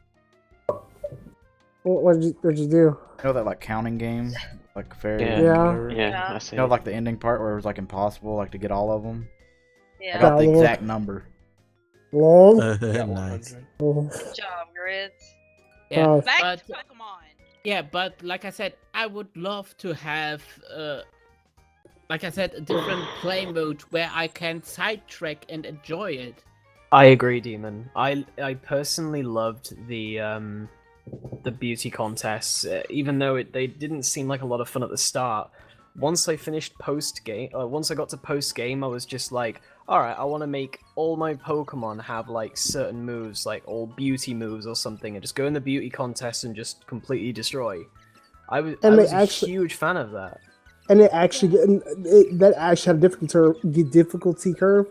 What'd you do? You know that like counting game, like fairy. Yeah. Yeah, I see. You know, like the ending part where it was like impossible, like to get all of them. Yeah. I got the Yeah. exact number. Lol. Nice. Good job, Grids. Yeah, Back but to Pokemon. yeah, but like I said, I would love to have, like I said, a different play mode where I can sidetrack and enjoy it. I agree, Demon. I personally loved the beauty contests, even though they didn't seem like a lot of fun at the start. Once I finished once I got to post game, I was just like, all right, I want to make all my Pokemon have like certain moves, like all beauty moves or something, and just go in the beauty contest and just completely destroy. I was a huge fan of that. And that actually had a difficulty curve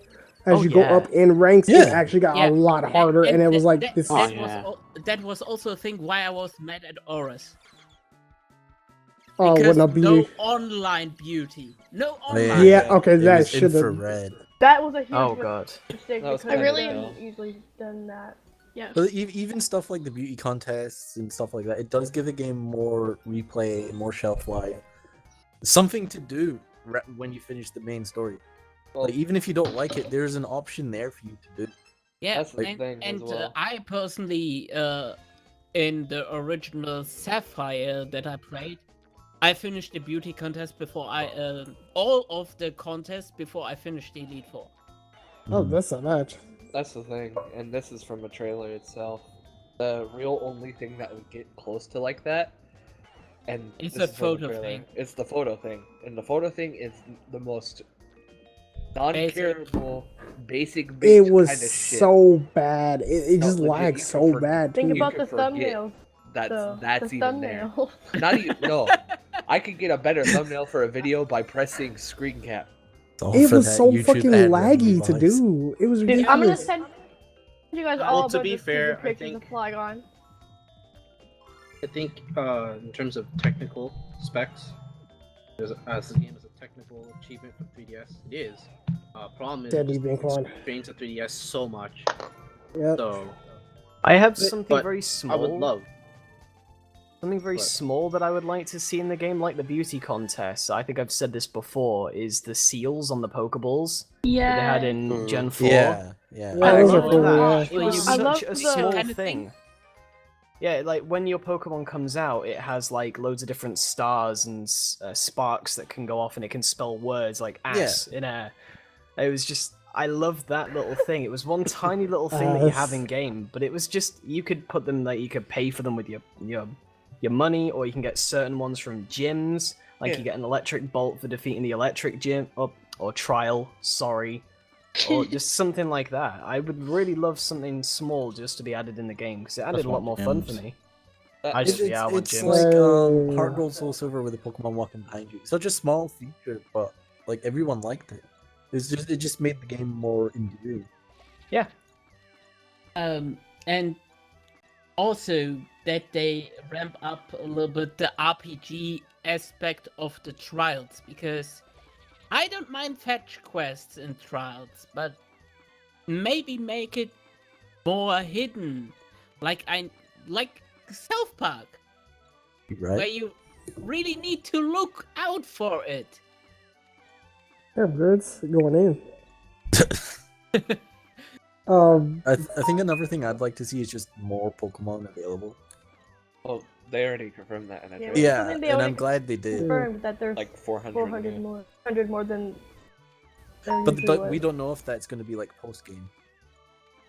as you go up in ranks. It actually got a lot harder, and it was like this. That was also a thing why I was mad at Oris. Oh, Because no no online beauty. No online. Yeah, okay, that should have. infrared. That was a huge God. mistake. I because really have easily done that. Yeah. But even stuff like the beauty contests and stuff like that, it does give the game more replay, more shelf life, something to do when you finish the main story. Like even if you don't like it, there's an option there for you to do. Yeah, That's the thing as well. I personally, in the original Sapphire that I played, I finished the beauty contest before all of the contests before I finished the Elite Four. Oh, that's not much. That's the thing, and this is from a trailer itself. The real only thing that would get close to like that, and It's this a is from the photo trailer, thing. It's the photo thing, and the photo thing is the most non-careable, basic It was kind of shit. so bad. It just legit, lagged you so can bad. Think too. about the could forget thumbnails. That's the even there. thumbnail. Not even no. I could get a better thumbnail for a video by pressing screen cap. It was so fucking laggy to do. It was ridiculous. I'm gonna send you guys all Well, a to bunch be of fair, stupid pictures of Flygon. I think in terms of technical specs, as the game is a technical achievement for 3DS, it is. Problem is, Deadly being fun. strains of 3DS so much. Yep. So I have something but very small. I would love. Something very small that I would like to see in the game, like the beauty contest. I think I've said this before, is the seals on the Pokeballs that they had in Gen 4. Yeah. I those are love cool, that. yeah. It was I such love a the- small kind of thing. Yeah, like when your Pokemon comes out, it has like loads of different stars and sparks that can go off, and it can spell words like ass in air. It was just, I loved that little thing. It was one tiny little thing that you have in game, but it was just, you could put them, like you could pay for them with your money, or you can get certain ones from gyms. Like you get an electric bolt for defeating the electric gym, or trial, or just something like that. I would really love something small just to be added in the game, because it added a lot more fun for me. I want It's gyms. like Heart Gold Soul Silver with a Pokemon walking behind you. Such a small feature, but like everyone liked it. It just made the game more endearing. Yeah. And also that they ramp up a little bit the RPG aspect of the trials, because I don't mind fetch quests in trials, but maybe make it more hidden, like South Park, Right? where you really need to look out for it. Yeah, Grids going in. I think another thing I'd like to see is just more Pokemon available. Well, they already confirmed that in a trailer. Yeah, I think they and already I'm glad they did. confirmed that there's Like 400 400 more, 100 more than. there But usually we was. don't know if that's going to be like post game.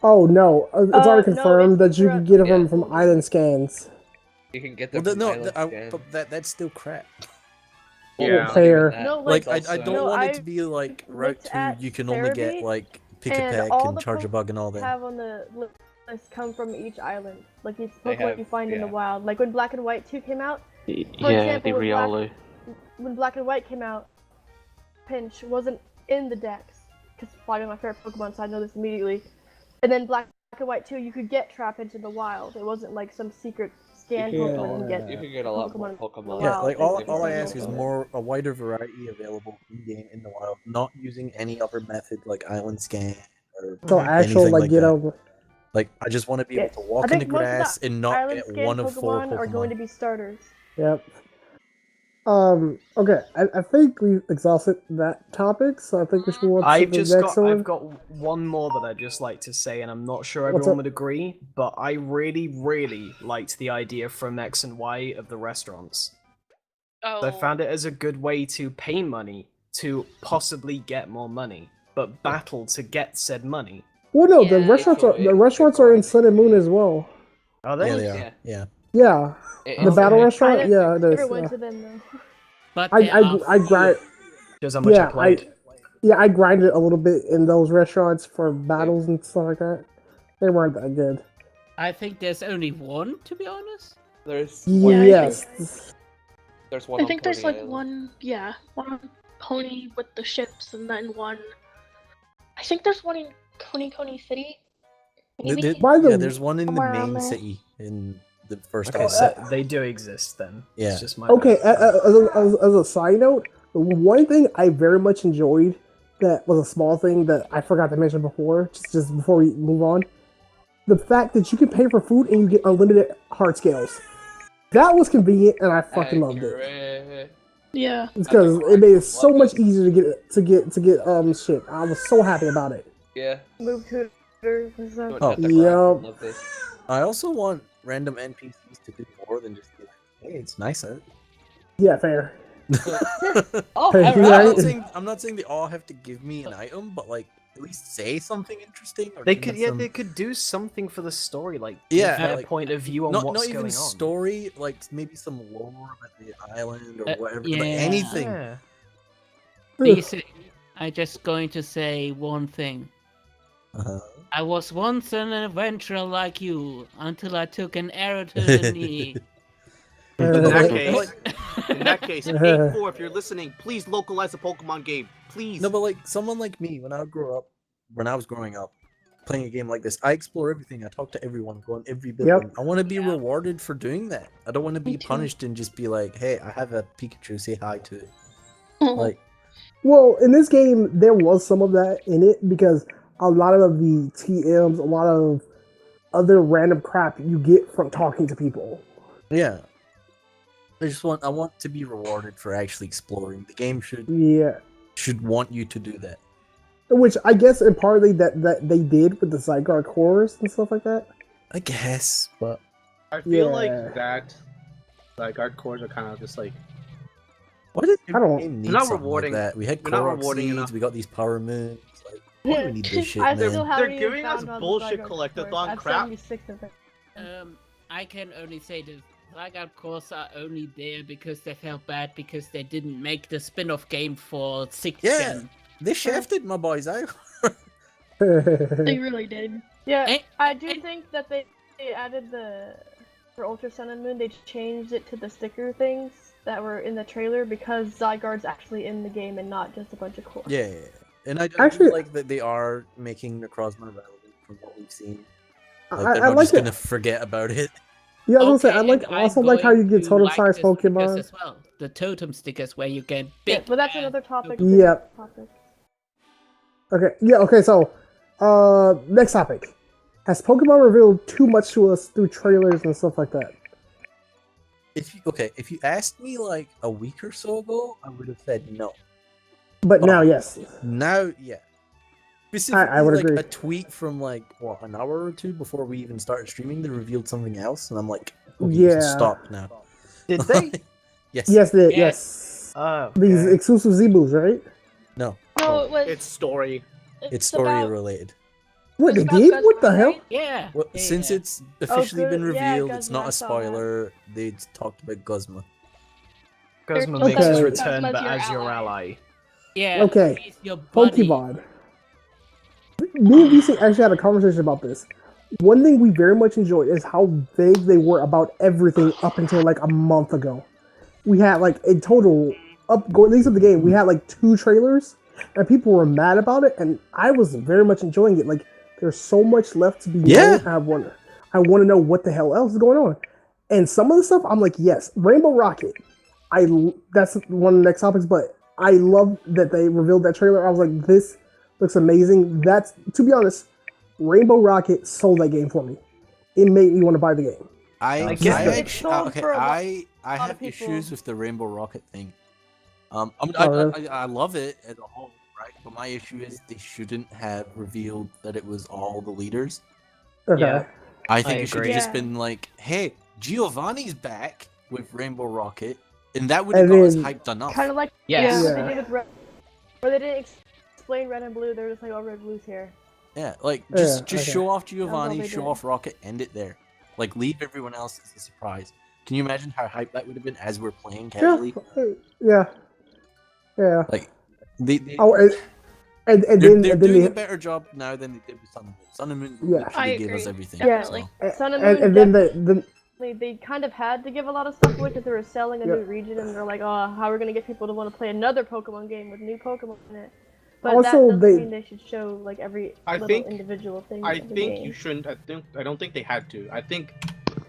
Oh no, it's already no, confirmed it's that you can get them from island scans. You can get Well, them but that's still crap. Yeah. Fair. No, Like like, I don't no, want it I to be like Route looked 2. at You can only get Cerebi, like Pick a and Peck all and the Charge a Bug and all that. have on the list come from each island. Like each They Pokemon have- you find in the yeah. wild. Like when Black and White 2 came out. For Yeah, example, the Riolu. when Black and White came out, Pinch wasn't in the Dex. Because Flygon my favorite Pokemon, so I know this immediately. And then Black and White 2, you could get Trapinch in the wild. It wasn't like some secret scan Pokemon you get. You can get a lot more in the Pokemon. Yeah, wild like than all I in ask is the a wider variety available in game in the wild, not using any other method like island scan or So actual anything like like get that. over. Like, I just want to be able to I walk in the think most of grass and not island get scan one of 4 Pokemon are going to Pokemon. be starters. Yep. Okay, I think we've exhausted that topic, so I think we should move on to the next one. I've got one more that I'd just like to say, and I'm not sure What's everyone up? would agree, but I really, really liked the idea from X and Y of the restaurants. Oh. I found it as a good way to pay money to possibly get more money, but battle to get said money. Well, no, the restaurants are in Sun and Moon as well. Are they? Yeah, they are. Yeah. Yeah. The battle restaurant, yeah, it is. Never went Yeah. to them though. But I grind. Shows how much I played. I grinded a little bit in those restaurants for battles and stuff like that. They weren't that good. I think there's only one, to be honest. There's Yes. There's one. I on think there's Pony like Island. one on Pony with the ships, and then one. I think there's one in Coney City. Maybe? There's one in the Somewhere around main there. city in the first Okay, island. so they do exist then. Yeah. It's just my Okay, as a side note, one thing I very much enjoyed that was a small thing that I forgot to mention before, just before we move on, the fact that you can pay for food and you get unlimited heart scales. That was convenient, and I fucking loved it. Yeah. It's because it made it so much easier to get shit. I was so happy about it. Yeah. Move tutors and stuff. Oh, Yep. I also want random NPCs to do more than just be like, hey, it's nice out. Yeah, fair. I'm not saying they all have to give me an item, but like at least say something interesting. Or They give could, me yeah, some- they could do something for the story, like Yeah, give their like, point of view on not what's even going on. story, like maybe some lore about the island or whatever, yeah. like anything. Yeah. Basic. I'm just going to say one thing. Uh-huh. I was once an adventurer like you until I took an arrow to the knee. In that case, Uh-huh. 8-4, if you're listening, please localize the Pokemon game. Please. No, but like someone like me, when I was growing up, playing a game like this, I explore everything. I talk to everyone, go on every building. I want to be rewarded for doing that. I don't want to be punished and just be like, "Hey, I have a Pikachu. Say hi to it." Like, Well, in this game, there was some of that in it because a lot of the TMs, a lot of other random crap you get from talking to people. yeah. I want to be rewarded for actually exploring. The game should want you to do that. Which I guess in partly that they did with the Zygarde cores and stuff like that. I guess, but I feel Yeah. like that, like our cores are kind of just like. why did I don't- game need They're not something rewarding. like that? We had They're not Korok rewarding seeds, enough. we got these power moons. Like, why do we need this shit, I man? still haven't They're even giving us found all the bullshit Zygarde collectathon cores. I have crap. 76 of them. I can only say that Blackout cores are only there because they felt bad because they didn't make the spin-off game for 6th Yeah, gen. they shafted my boys out. They really did. Yeah, I do think that they added for Ultra Sun and Moon, they changed it to the sticker things that were in the trailer because Zygarde's actually in the game and not just a bunch of cores. Yeah, and I Actually- do like that they are making Necrozma relevant from what we've seen. Like, I they're not like just it. gonna forget about it. Yeah, I was Okay, gonna say, and I also I'm like how you going get to totem like size the stickers Pokemon. as well. The totem stickers where you get Yeah, big. but that's another topic. Yep. Topic. Okay, yeah, okay, so next topic. Has Pokemon revealed too much to us through trailers and stuff like that? If you asked me like a week or so ago, I would have said no. But now, yes. Now, yeah. Specifically, I would like agree. a tweet from like an hour or two before we even started streaming, they revealed something else, and I'm like, okay, you can Yeah. stop now. Did they? Yes. Yes, yes. Oh, These okay. exclusive Zebus, right? No. No, it was. It's story. It's story about- related. What, they about did? Guzma, What the hell? right? Yeah. Well, yeah, since yeah. it's officially good. been Yeah, revealed, it's Guzma, not I a saw that. spoiler. They talked about Guzma. Guzma Okay. makes his Okay. return, Guzma's but your as your ally. ally. Yeah. Okay. He's your buddy. Pokemon. Me and VC actually had a conversation about this. One thing we very much enjoyed is how vague they were about everything up until like a month ago. We had like a total at least of the game, we had like 2 trailers, and people were mad about it, and I was very much enjoying it. Like, there's so much left to be known. I want to know what the hell else is going on. And some of the stuff, I'm like, yes, Rainbow Rocket. That's one of the next topics, but I love that they revealed that trailer. I was like, this looks amazing. That's, to be honest, Rainbow Rocket sold that game for me. It made me want to buy the game. I have issues with the Rainbow Rocket thing. I love it as a whole, right? But my issue is they shouldn't have revealed that it was all the leaders. Okay. Yeah, I think it should have just been like, hey, Giovanni's back with Rainbow Rocket, and that would have got us hyped enough. Kind of like what they did with Red, where they didn't explain Red and Blue. They were just like, "Oh, Red, Blue's here." Yeah, like just show off Giovanni, show off Rocket, end it there. Like leave everyone else as a surprise. Can you imagine how hyped that would have been as we're playing casually? Yeah. Like they're doing a better job now than they did with Sun and Moon. Sun and Moon literally gave us everything. Definitely. So. Sun and Moon, then they kind of had to give a lot of stuff away because they were selling a new region, and they're like, oh, how are we gonna get people to want to play another Pokemon game with new Pokemon in it? But also, that doesn't mean they should show like every individual thing. I think you shouldn't. I don't think they had to. I think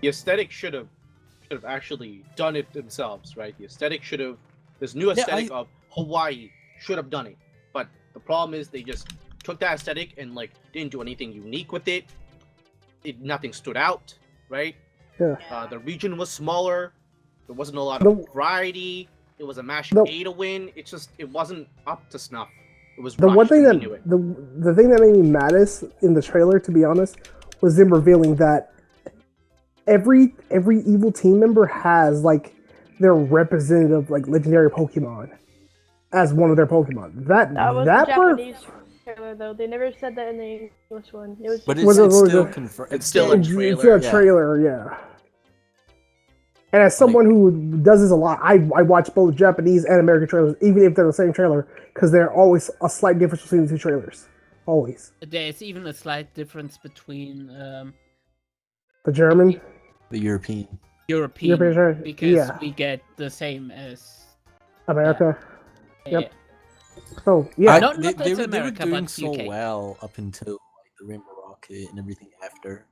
the aesthetic should have actually done it themselves, right? The aesthetic should have. This new aesthetic of Hawaii should have done it, but the problem is they just took that aesthetic and like didn't do anything unique with it. Nothing stood out, right? Yeah. The region was smaller. There wasn't a lot of variety. It was a mash A to win. It wasn't up to snuff. It was the one thing that it. the thing that made me maddest in the trailer, to be honest, was them revealing that every evil team member has like their representative like legendary Pokemon as one of their Pokemon. That was that the part. Japanese trailer though. They never said that in the English one. It was. But it's still confirmed. It's still a trailer. It's still a trailer, yeah. And as someone who does this a lot, I watch both Japanese and American trailers, even if they're the same trailer, because there's always a slight difference between the two trailers. Always. There's even a slight difference between the German, the European trailer, because we get the same as America. Yeah. Yep. So yeah, they were America, doing but so UK. well up until like the Rainbow Rocket and everything after.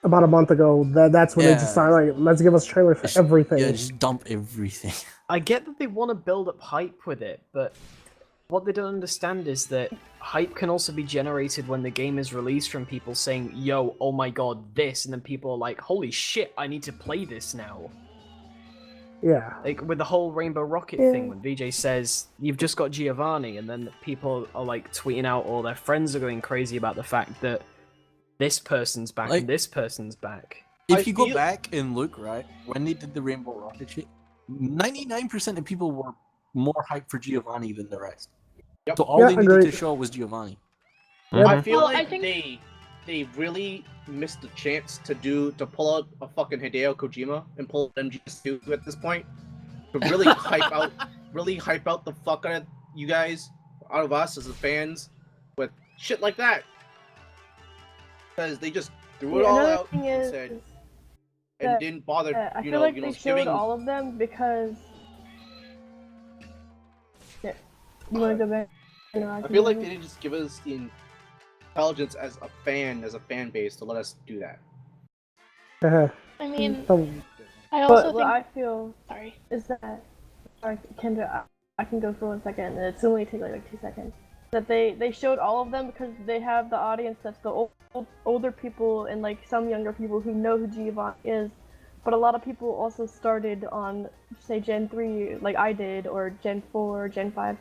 About a month ago, that's when they just started like, let's give us trailers for everything. Yeah, just dump everything. I get that they want to build up hype with it, but what they don't understand is that hype can also be generated when the game is released from people saying, yo, oh my god, this, and then people are like, holy shit, I need to play this now. Yeah. Like, with the whole Rainbow Rocket thing, when VJ says, you've just got Giovanni, and then people are, like, tweeting out, or their friends are going crazy about the fact that this person's back and this person's back. If you go back and look, right, when they did the Rainbow Rocket shit, 99% of people were more hyped for Giovanni than the rest. Yep. So all they needed to show was Giovanni. I feel like they really missed the chance to pull out a fucking Hideo Kojima and pull MGS2 at this point. To really hype out the fuck out of you guys, out of us as the fans, with shit like that. Because they just threw it all out and said, and didn't bother. I feel like they showed all of them because. Yeah, you want to go back? I feel like they didn't just give us the intelligence as a fan base to let us do that. I mean, I But also what think. I feel is that, sorry, Kendra, I can go for 1 second. It's only take like 2 seconds. That they showed all of them because they have the audience that's the older people and like some younger people who know who Giovanni is, but a lot of people also started on say Gen 3 like I did, or Gen 4, Gen 5.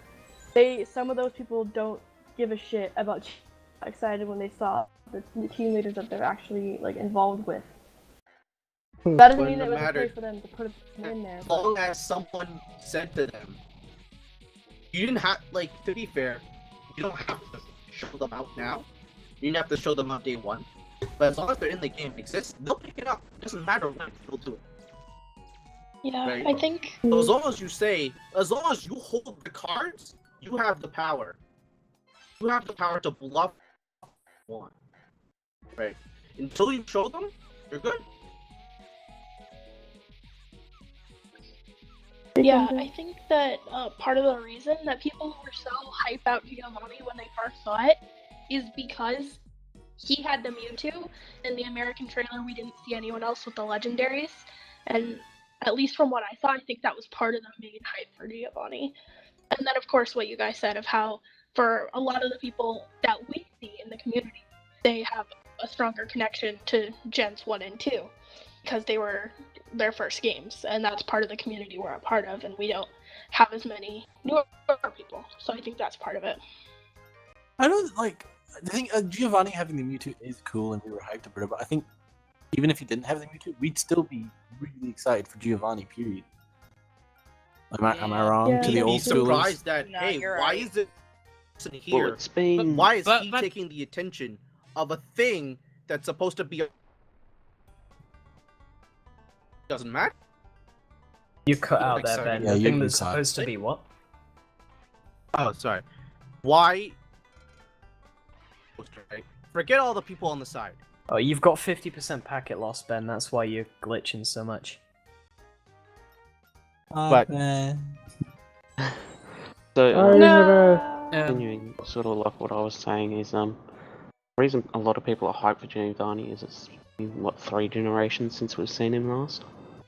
Some of those people don't give a shit about excited when they saw the team leaders that they're actually like involved with. That doesn't mean it was okay for them to put it in there. As long as someone said to them, you didn't have, like, to be fair, you don't have to show them out now. You didn't have to show them out day one. But as long as they're in the game and exist, they'll pick it up. It doesn't matter when they'll do it. Yeah, Right? I think. So as long as you say, as long as you hold the cards, you have the power. You have the power to bluff one. Right? Until you show them, you're good. Yeah, I think that part of the reason that people were so hype out Giovanni when they first saw it is because he had the Mewtwo. In the American trailer, we didn't see anyone else with the legendaries, and at least from what I saw, I think that was part of the main hype for Giovanni. And then, of course, what you guys said of how, for a lot of the people that we see in the community, they have a stronger connection to Gens 1 and 2 because they were their first games, and that's part of the community we're a part of, and we don't have as many newer people, so I think that's part of it. I don't like. I think Giovanni having the Mewtwo is cool, and we were hyped about it. But I think even if he didn't have the Mewtwo, we'd still be really excited for Giovanni. Period. Am I wrong? To the old schoolers? Surprised that No, hey, you're why right. is it here? Well, it's been... Why is But- he but- taking the attention of a thing that's supposed to be? Doesn't matter. You cut out there, Excited. Ben. Yeah, The you thing can that's cut. supposed to be what? Oh, sorry. Why? Forget all the people on the side. Oh, you've got 50% packet loss, Ben. That's why you're glitching so much. But- So, No. continuing sort of like what I was saying is, the reason a lot of people are hyped for Giovanni is it's been, what, 3 generations since we've seen him last?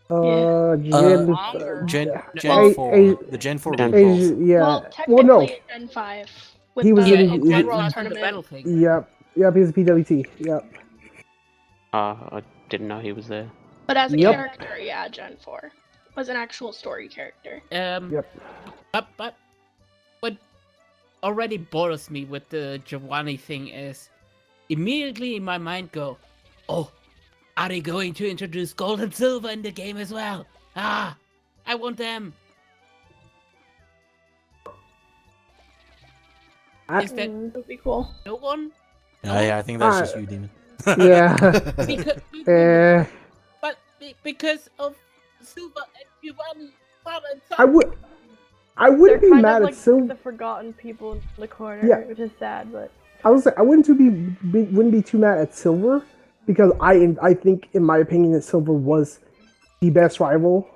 Longer. Gen Well, 4. The Gen 4. Gen release. 4. Yeah. Well, Well, technically no. it's Gen 5. With He was the in- World he- World the Tournament. battle thing. Yep, he's a PWT. Yep. I didn't know he was there. But as a Yep. character, yeah, Gen 4 was an actual story character. Yep. But what already bothers me with the Giovanni thing is immediately in my mind go, oh, are they going to introduce gold and silver in the game as well? Ah, I want them. Is that That would be cool. no one? Yeah, I think that's just you, Demon. Yeah. Because, because of Silver and Giovanni, father and son. I wouldn't They're be kind mad of at like Silver. the forgotten people in the corner, Yeah. which is sad, but I was I wouldn't wouldn't be too mad at Silver because I think in my opinion that Silver was the best rival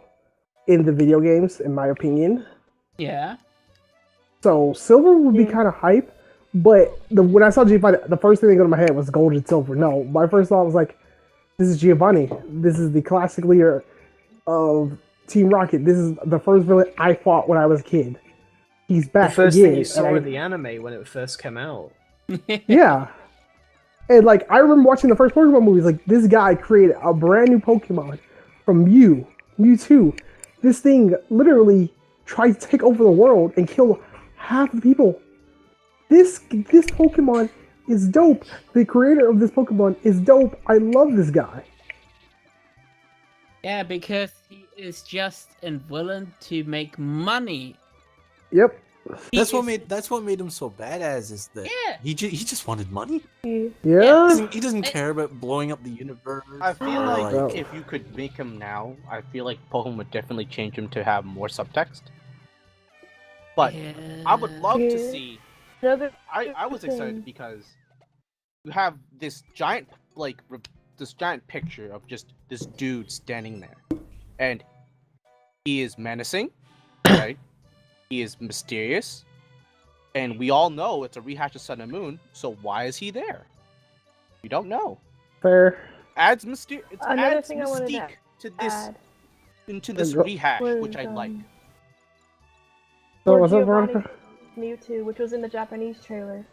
in the video games in my opinion. Yeah. So Silver would be kind of hype, but when I saw Giovanni, the first thing that got in my head was Gold and Silver. No, my first thought was like, this is Giovanni. This is the classic leader of Team Rocket. This is the first villain I fought when I was a kid. He's The back first again. thing you saw and I- in the anime when it first came out. Yeah. And like I remember watching the first Pokemon movies, like this guy created a brand new Pokemon from Mewtwo. This thing literally tried to take over the world and kill half the people. This Pokemon is dope. The creator of this Pokemon is dope. I love this guy. Yeah, because he is just willing to make money. Yep. That's what made him so badass. Is that Yeah. he just wanted money. Yeah. He doesn't care about blowing up the universe. I feel or, like if you could make him now, I feel like Pokemon would definitely change him to have more subtext. But I would love to see. I was excited because you have this giant this giant picture of just this dude standing there, and he is menacing, right? He is mysterious, and we all know it's a rehash of Sun and Moon. So why is he there? We don't know. Fair. Adds Another adds thing I wanted to mystique to this add into this was, rehash, which I like. So for what's up, Giovanni's Veronica? Mewtwo, which was in the Japanese trailer.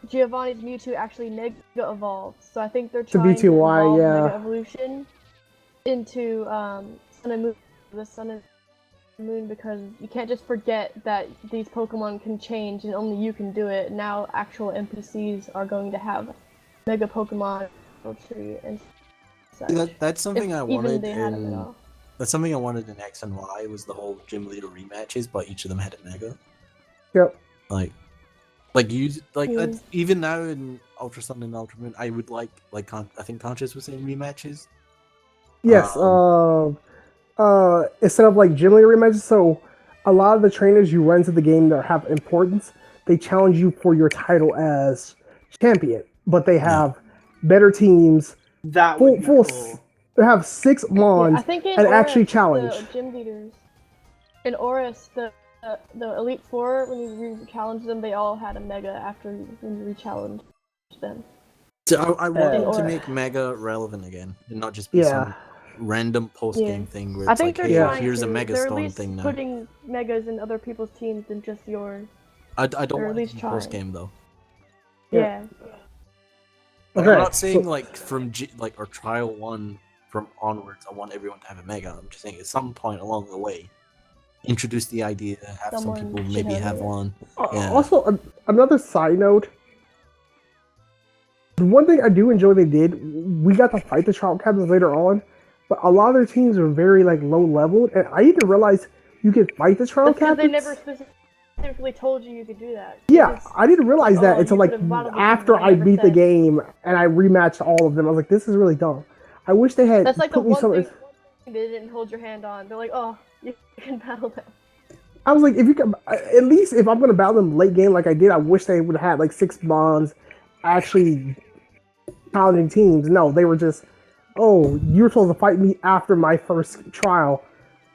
Giovanni's Mewtwo actually Mega evolved, so I think they're trying to V2Y, evolve yeah. Mega Evolution into Sun and Moon, the Sun and Moon, because you can't just forget that these Pokemon can change and only you can do it. Now actual NPCs are going to have Mega Pokemon tree and such. That's something If I even wanted they had it at in. all. That's something I wanted in X and Y was the whole gym leader rematches, but each of them had a mega. Yep. That's, even now in Ultra Sun and Ultra Moon, I would like I think Canchas was saying rematches. Yes. Instead of like gym leader rematches, so a lot of the trainers you run to the game that have importance, they challenge you for your title as champion, but they have better teams. That would be cool. They have 6 Mons I think in and Oris, actually challenge. the gym leaders. In Oris, the Elite Four, when you re-challenged them, they all had a Mega after when you re-challenged them. So I want them to Or- make mega relevant again, and not just be some random post-game thing where I it's think like, they're hey, trying here's a to. Mega They're at Stone least thing now. putting Megas in other people's teams than just yours. I don't or at want least it trying. post-game though. Yeah. Like, Okay, I'm not saying so- like from or trial 1 from onwards, I want everyone to have a mega. I'm just saying at some point along the way, introduce the idea, have some Someone people should maybe have have it. one. Yeah. Also, another side note. The one thing I do enjoy they did, we got to fight the trial captains later on, but a lot of their teams are very like low leveled, and I didn't realize you could fight the trial That's because they captains. never specifically told you could do that. Yeah, I didn't realize that oh, until you like could've bottled the after people, I never beat the said. game and I rematched all of them. I was like, this is really dumb. I wish they had That's like the put me one some. thing they didn't hold your hand on. They're like, oh, you can battle them. I was like, if you can, at least if I'm gonna battle them late game like I did, I wish they would have had like 6 bonds, actually challenging teams. No, they were just, oh, you were supposed to fight me after my first trial.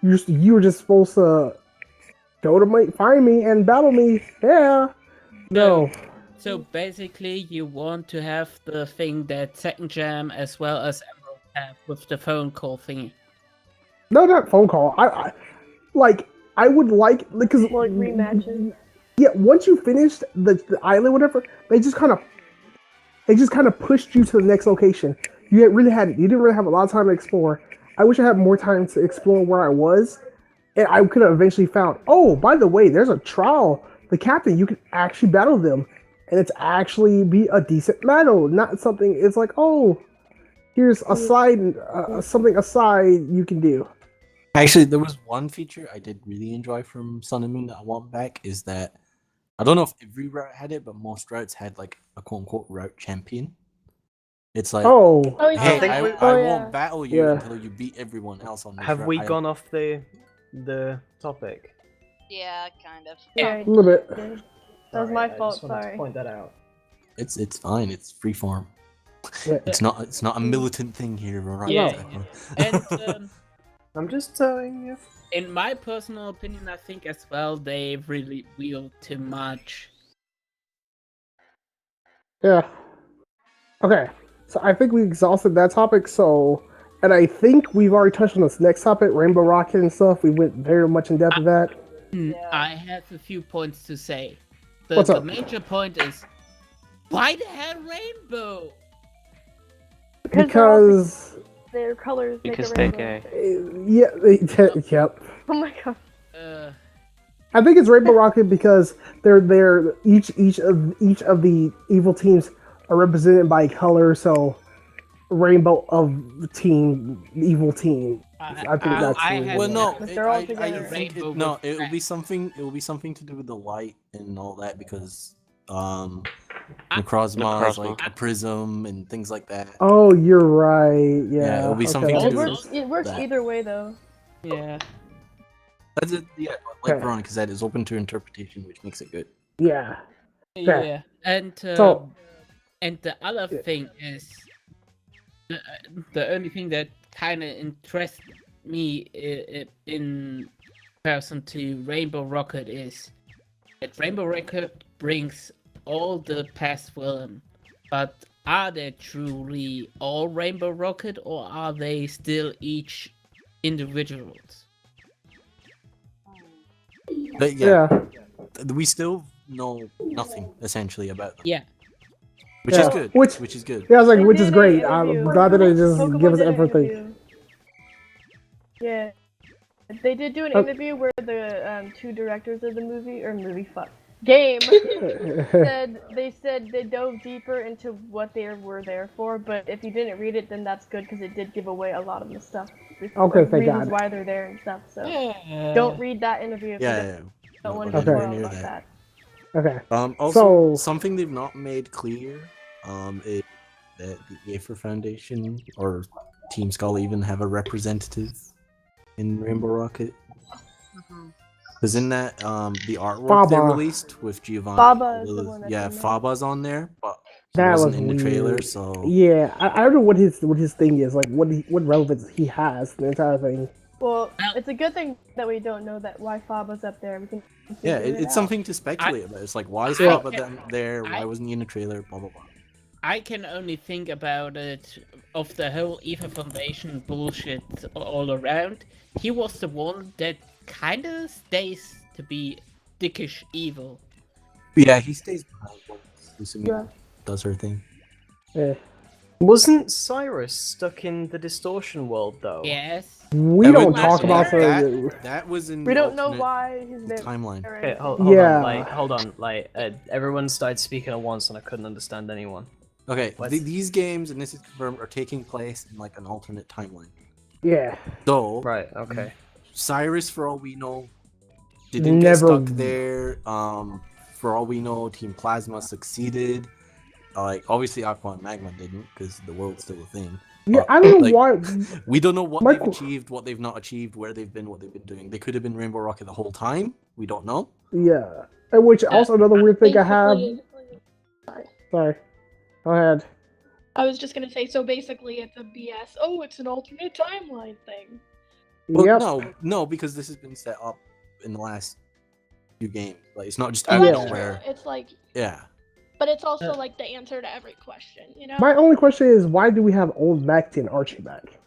You were just supposed to go to find me and battle me. Yeah. No. So basically, you want to have the thing that Vsinghb as well as Emerald have with the phone call thingy. No, not phone call. I would like because Like rematches. yeah, once you finished the island, whatever, they just kind of pushed you to the next location. You didn't really have a lot of time to explore. I wish I had more time to explore where I was, and I could have eventually found. Oh, by the way, there's a trial. The captain, you can actually battle them, and it's actually be a decent battle, not something. It's like, oh, here's a side, something aside you can do. Actually, there was one feature I did really enjoy from Sun and Moon that I want back is that I don't know if every route had it, but most routes had like a quote unquote route champion. It's like, Oh, hey, yeah. I Yeah. won't battle you Yeah. until you beat everyone else on this Have route. we gone off the topic? Yeah, kind of. Yeah, a little bit. that was Sorry, my I fault. just wanted to Sorry. point that out. It's fine. It's freeform. Yeah. It's not a militant thing here, right? Yeah. And I'm just telling you. in my personal opinion, I think as well they really wheeled too much. Yeah. Okay. So I think we exhausted that topic. And I think we've already touched on this next topic, Rainbow Rocket and stuff. We went very much in depth with that. I have a few points to say. What's The up? major point is, why the hell rainbow? Because their colors Because make they're a rainbow. gay. Yep. Oh my god. I think it's Rainbow Rocket because they're each of the evil teams are represented by color. So Rainbow of evil team. I think that's I the have Well, no, But they're all I together. think Rainbow no, with it will be red. something. It will be something to do with the light and all that because Necrozma is like a prism and things like that. Oh, you're right. Yeah. it'll be okay, something that to It do makes with sense. works. It works that. either way though. Yeah. That's it. Yeah, like Okay. Veronica said, it's open to interpretation, which makes it good. Yeah. Yeah. And So- and the other thing is the only thing that kind of interests me in comparison to Rainbow Rocket is that Rainbow Rocket brings all the past villain, but are they truly all Rainbow Rocket or are they still each individuals? But yeah, we still know nothing essentially about them. Yeah. Which is good. Which is good. Yeah, I was like, They which is did great. an I'm interview. glad that they just Pokemon give us did an everything. interview. Yeah. They did do an Oh. interview where the 2 directors of the game said they dove deeper into what they were there for, but if you didn't read it, then that's good because it did give away a lot of the stuff. Okay, like, thank reasons God. why they're there and stuff. So Yeah. don't read that interview if you Yeah. don't want We're to nowhere spoil near about that. Okay. Also, something they've not made clear, is that the Aether Foundation or Team Skull even have a representative in Rainbow Rocket. Because in that, the artwork they Faba. released with Giovanni, Faba is the one that's yeah, in there. Faba's on there, but he That wasn't was in the trailer, weird. so Yeah, I don't know what his thing is, like what relevance he has to the entire thing. Well, it's a good thing that we don't know that why Faba's up there. We can yeah, figure it it's out. something to speculate about. It's like, why is I Faba can- there? Why I- wasn't he in the trailer? Blah blah blah. I can only think about it of the whole Aether Foundation bullshit all around. He was the one that kind of stays to be dickish evil. Yeah, he stays behind. Yeah. does her thing. Yeah. Wasn't Cyrus stuck in the distortion world though? Yes. We don't talk about her. That was in. We the don't know alternate why his name. timeline. Okay, hold on. Everyone started speaking at once, and I couldn't understand anyone. Okay, What? these games, and this is confirmed, are taking place in like an alternate timeline. Yeah. So Right. Okay. Cyrus, for all we know, didn't get Never- stuck there. For all we know, Team Plasma succeeded. Like obviously, Aqua and Magma didn't, because the world's still a thing. Yeah, But, I don't know like, why. We don't know what My they've qu- achieved, what they've not achieved, where they've been, what they've been doing. They could have been Rainbow Rocket the whole time. We don't know. Yeah. And which also another weird thing I have. Basically- Sorry. Go ahead. I was just gonna say, so basically it's a BS. Oh, it's an alternate timeline thing. Well, Yep. no, because this has been set up in the last few games. Like it's not just Oh, out of that's nowhere. true. It's like, Yeah. but it's also like the answer to every question, you know? My only question is, why do we have old Mech and Archie back?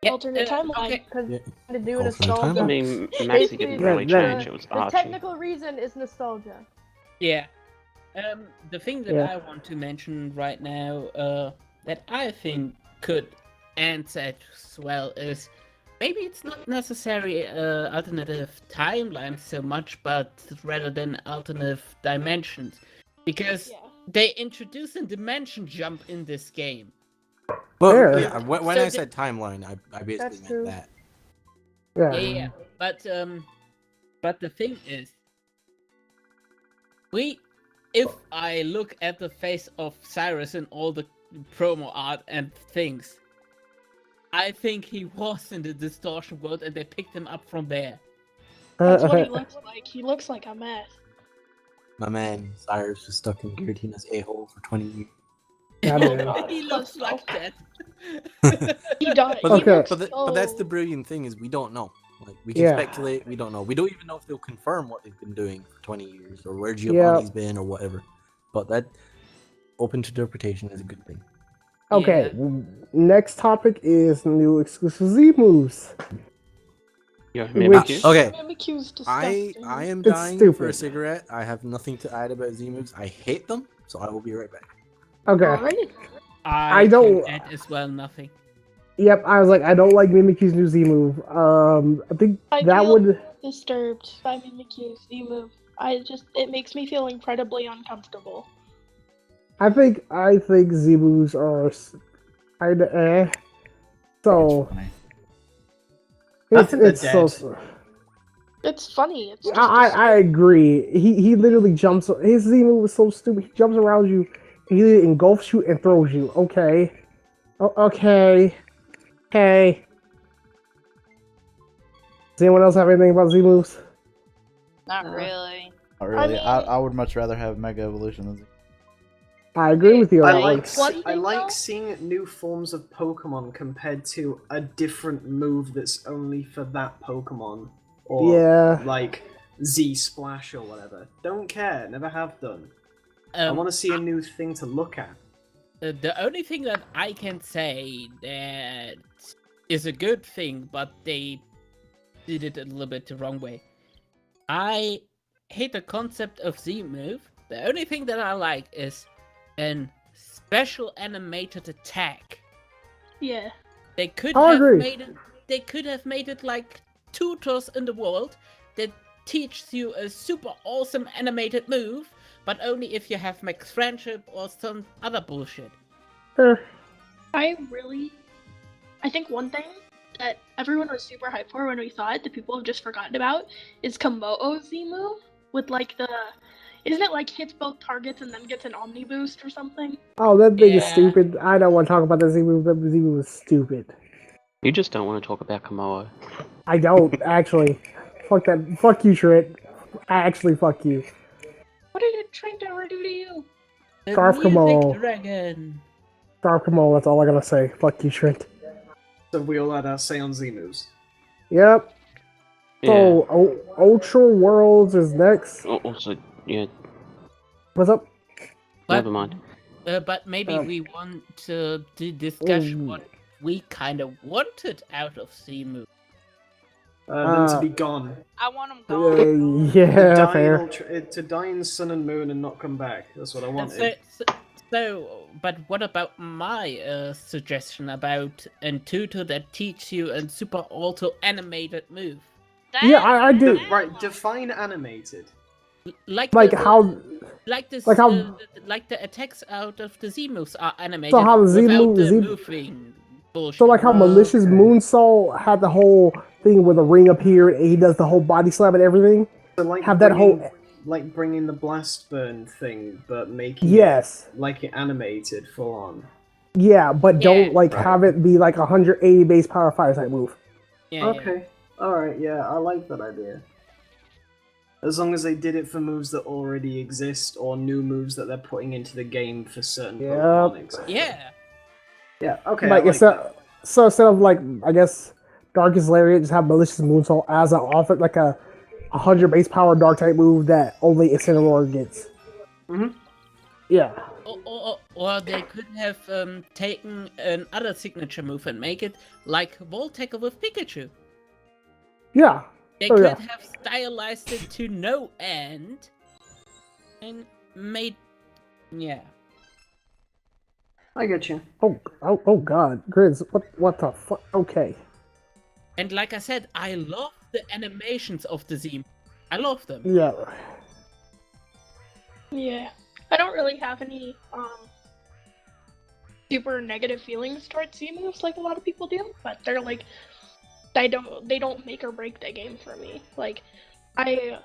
Alternate timeline. Because Yeah. to do Alternate nostalgia. I mean, Maxi didn't Yeah, really yeah. change. It was The Archie. technical reason is nostalgia. Yeah. The thing that Yeah. I want to mention right now, that I think could answer it as well is maybe it's not necessarily alternative timelines so much, but rather than alternative dimensions, because Yeah. they introduce a dimension jump in this game. But Fair. yeah, when So I the- said timeline, I basically That's meant true. that. Yeah. Yeah, but the thing is, if I look at the face of Cyrus in all the promo art and things, I think he was in the distortion world and they picked him up from there. That's what he looks like. He looks like a mess. My man Cyrus was stuck in Guillotina's a-hole for 20 years. Yeah, man. He looks like that. He does. But, He Okay. looks but that's the so- brilliant thing is we don't know. Like we can Yeah. speculate, we don't know. We don't even know if they'll confirm what they've been doing for 20 years or where Giovanni's been or whatever. But that open to interpretation is a good thing. Okay. Next topic is new exclusive Z moves. Yo, Which- Mimikyu? Okay. Mimikyu's I disgusting. am It's dying for a stupid. cigarette. I have nothing to add about Z moves. I hate them, so I will be right back. Okay. Alright. I don't- can add as well nothing. Yep, I was like, I don't like Mimikyu's new Z move. I think I that feel would. disturbed by Mimikyu's Z move. It makes me feel incredibly uncomfortable. I think Z moves are kind of eh. So Funny. it's think they're it's so. dead. It's funny. It's just I agree. He literally jumps. His Z move is so stupid. He jumps around you. He literally engulfs you and throws you. Okay. Okay. Okay. Does anyone else have anything about Z moves? Not really. Not really. mean- I would much rather have Mega Evolution than. I agree with you. I Like, like one I thing, like though? seeing new forms of Pokemon compared to a different move that's only for that Pokemon, or Yeah. like Z Splash or whatever. Don't care, never have done. I want to see a new thing to look at. The only thing that I can say that is a good thing, but they did it a little bit the wrong way. I hate the concept of Z move. The only thing that I like is an special animated attack. yeah. They could I have agree. made it. They could have made it like tutors in the world that teaches you a super awesome animated move, but only if you have max friendship or some other bullshit. I think one thing that everyone was super hyped for when we saw it, that people have just forgotten about, is Komodo's Z move with like the. Isn't it like hits both targets and then gets an Omni boost or something? Oh, that thing is Yeah. stupid. I don't want to talk about that Z move. That Z move is stupid. You just don't want to talk about Komodo. I don't actually. Fuck that. Fuck you, Trent. Actually, fuck you. What did Trent ever do to you? The Scarf music Kamo. dragon. Stop, come on. That's all I gotta say. Fuck you, Trent. So we all had our say on Z moves. Yep. Yeah. So, Ultra Worlds is next. Also, yeah, What's up? never mind. But maybe we want to discuss what we kind of wanted out of Z move. Than to be gone. I want them gone. Yeah, fair. To die in Sun and Moon and not come back. That's what I wanted. But what about my suggestion about a tutor that teach you a super auto animated move? Yeah, I do. Right, define animated. Like Like the, how, like this, like how, like the attacks out of the Z moves are animated. so how the Z without move, the Z, moving bullshit. so like how Malicious Moonsault had the whole thing where the ring appeared and he does the whole body slam and everything. So like have that whole, like bringing the blast burn thing, but making yes, it like it animated full on. yeah, but don't like Right. have it be like 180 base power fire type move. Okay. Alright, yeah, I like that idea. As long as they did it for moves that already exist or new moves that they're putting into the game for certain Pokemon. Yeah. Yeah, okay. Like I like instead, so instead of like I guess Darkest Lariat, just have Malicious Moonsault as an offer like a 100 base power dark type move that only Incineroar gets. Yeah. Or they could have taken another signature move and make it like Volt Tackle with Pikachu. Yeah. They Oh, could yeah. have stylized it to no end and made, yeah. I get you. Oh God, Gridz, what the fuck? Okay. And like I said, I love the animations of the Z. I love them. Yeah. Yeah. I don't really have any super negative feelings towards Z moves like a lot of people do, but they're like they don't make or break the game for me. Like I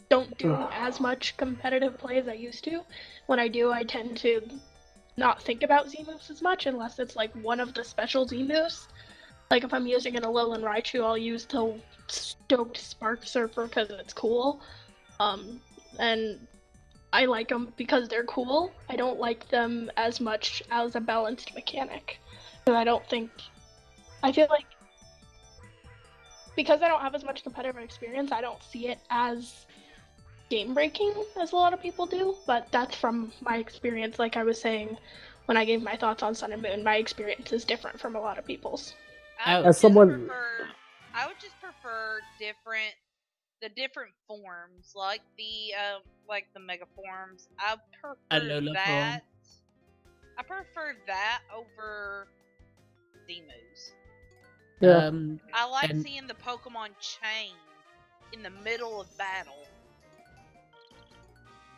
don't do as much competitive play as I used to. When I do, I tend to not think about Z moves as much unless it's like one of the special Z moves. Like if I'm using an Alolan Raichu, I'll use the Stoked Spark Surfer because it's cool. And I like them because they're cool. I don't like them as much as a balanced mechanic. Because I feel like because I don't have as much competitive experience, I don't see it as game breaking as a lot of people do, but that's from my experience. Like I was saying when I gave my thoughts on Sun and Moon, my experience is different from a lot of people's. I would As someone, just prefer the different forms, like the mega forms. I prefer that. I prefer that over Z moves. Yeah. I like seeing the Pokemon chain in the middle of battle.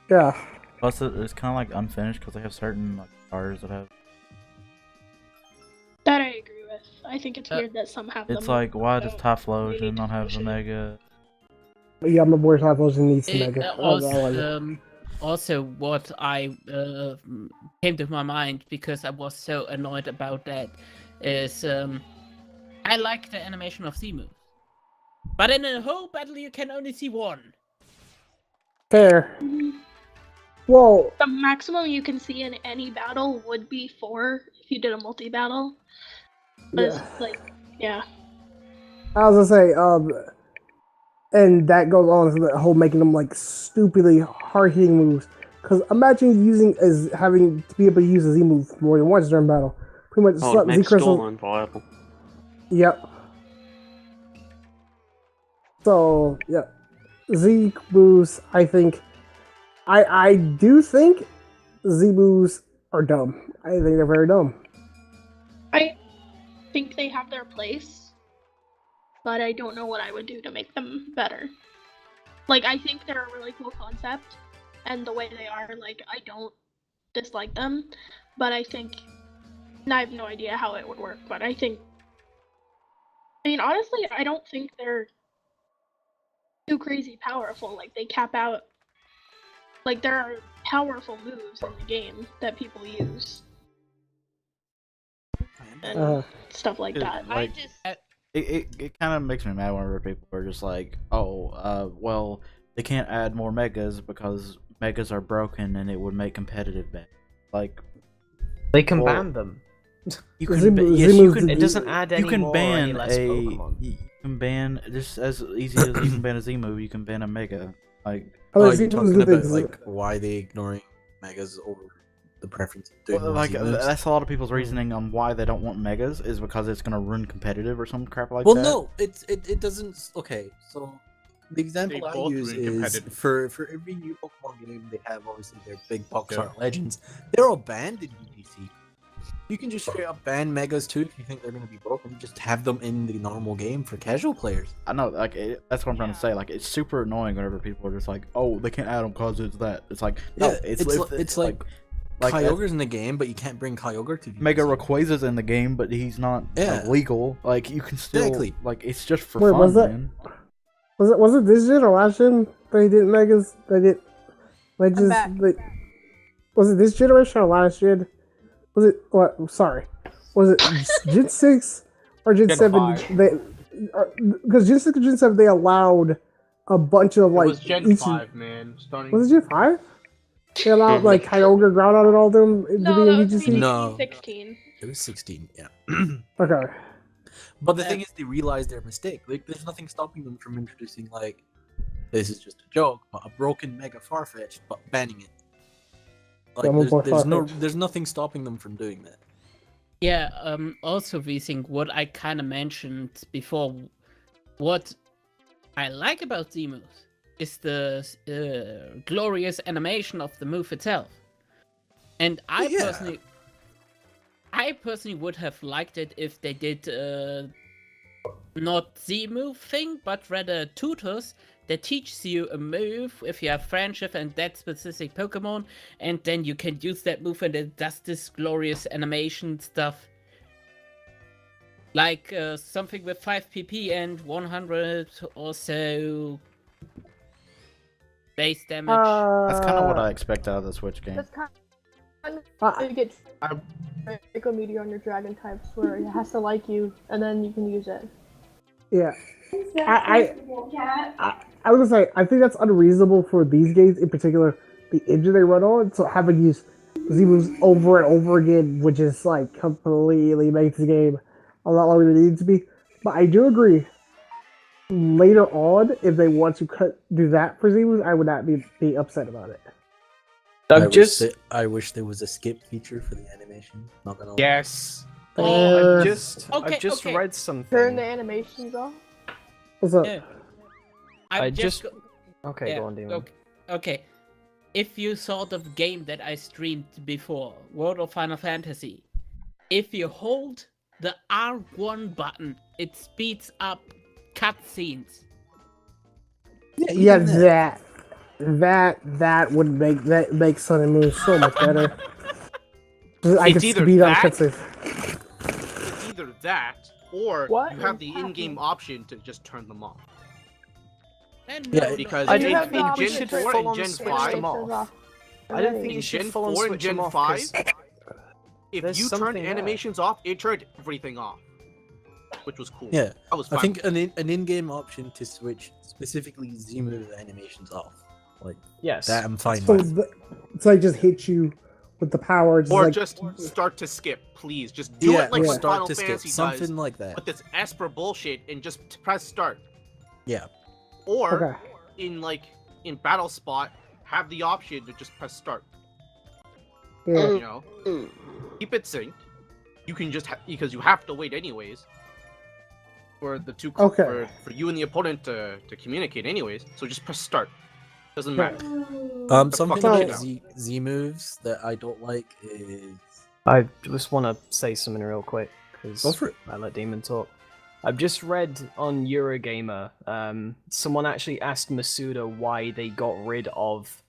Yeah. Plus, it's kind of like unfinished because they have certain like stars that have. That I agree with. I think it's weird that some have them. It's like, why does Typhlosion not have a Mega? Yeah, my boy Typhlosion needs the Mega. Also, what I came to my mind because I was so annoyed about that is I like the animation of Z moves, but in a whole battle you can only see one. Fair. Well, the maximum you can see in any battle would be 4 if you did a multi-battle. But yeah. It's like, yeah. I was gonna say, and that goes on to the whole making them like stupidly hard-hitting moves. Because imagine having to be able to use a Z move more than once during battle. Pretty much it makes Stolen viable. Yep. So yeah, Z moves. I think, I do think Z moves are dumb. I think they're very dumb. I think they have their place, but I don't know what I would do to make them better. Like, I think they're a really cool concept, and the way they are, like, I don't dislike them, but I think, and I have no idea how it would work, but I mean, honestly, I don't think they're too crazy powerful. Like, they cap out, like, there are powerful moves in the game that people use. And stuff like that. Like, it kind of makes me mad whenever people are just like, oh, well, they can't add more megas because megas are broken and it would make competitive bad. Like, they can ban them. You can, yes, you can. It doesn't add any you can more ban or any less Pokemon. You can ban just as easy as you can ban a Z move. You can ban a Mega. Like, you're talking about like why they ignoring Megas over the preference. Of doing Well, more like Z-moves. that's a lot of people's reasoning on why they don't want megas is because it's gonna ruin competitive or some crap like Well, that. no, it doesn't. Okay, so the example They I both use ruin is competitive. for every new Pokemon game, they have obviously their big box art legends. They're all banned in UGC. You can just straight up ban megas too if you think they're going to be broken. Just have them in the normal game for casual players. I know, like that's what I'm trying to say. Like it's super annoying whenever people are just like, "Oh, they can't add them because it's that." It's like, no, Yeah, it's like Kyogre's in the game, but you can't bring Kyogre to Mega Rayquaza's in the game, but he's not legal. Like you can still Exactly. like it's just for Wait, fun, was that- man. Was it this gen or last gen they did Megas? They did Legends. Was it this generation or last gen? Was it what? Sorry, was it Gen 6 or Gen 7? 5. Because Gen 6 and Gen 7 they allowed a bunch of like. It was Gen 5, man. Starting. Was it Gen 5? They allowed like Kyogre, Groudon, and all them to No, be that in was VGC. No. 16. It was 16, yeah. Okay. But the thing is, they realized their mistake. Like, there's nothing stopping them from introducing like, this is just a joke, but a broken Mega Farfetch'd, but banning it. Like, there's nothing stopping them from doing that. Yeah, also Vsinghb, what I kind of mentioned before, what I like about Z-moves is the glorious animation of the move itself. And I personally would have liked it if they did not Z-move thing, but rather tutors that teaches you a move if you have friendship and that specific Pokemon, and then you can use that move and it does this glorious animation stuff. Like something with 5 PP and 100 or so base damage. That's kind of what I expect out of the Switch game. That's kind of you get Echo Meteor on your Dragon types where it has to like you, and then you can use it. Yeah. I was gonna say, I think that's unreasonable for these games, in particular, the engine they run on. So having used Z-moves over and over again, which is like completely makes the game a lot longer than it needs to be. But I do agree. Later on, if they want to do that for Z-moves, I would not be upset about it. I wish there was a skip feature for the animation. Not gonna lie. Yes. I've just Okay. read something. Turn the animations off. What's up? Yeah. I just okay, Yeah, go on, Demon. Okay. If you saw the game that I streamed before, World of Final Fantasy, if you hold the R1 button, it speeds up cutscenes. Yeah, that would make Sun and Moon so much better. I could either speed up that- cutscenes. It's either that, or What you have is the in-game option to just turn them off. And Yeah, Because I in, don't in think you Gen should 4 full on and Gen switch 5, them off. I don't think in you should Gen full on 4 and switch Gen them off. 5, 'cause if there's you turned something there. animations off, it turned everything off, which was cool. Yeah, I was I fine. think an in-game option to switch specifically Z-move animations off. Like, Yes. that I'm fine So with. I just hit you with the power. Or like, just start to skip, please. Just do it like what start Final to skip, Fantasy something does like that. with this Esper bullshit and just press start. Yeah. Or Okay. in Battle Spot, have the option to just press start. Yeah. You know, keep it synced. You can just because you have to wait anyways for the two Okay. for you and the opponent to communicate anyways. So just press start. Doesn't matter. Something fuck about is Z moves that I don't like is I just want to say something real quick Go because for it. I let Demon talk. I've just read on Eurogamer, someone actually asked Masuda why they got rid of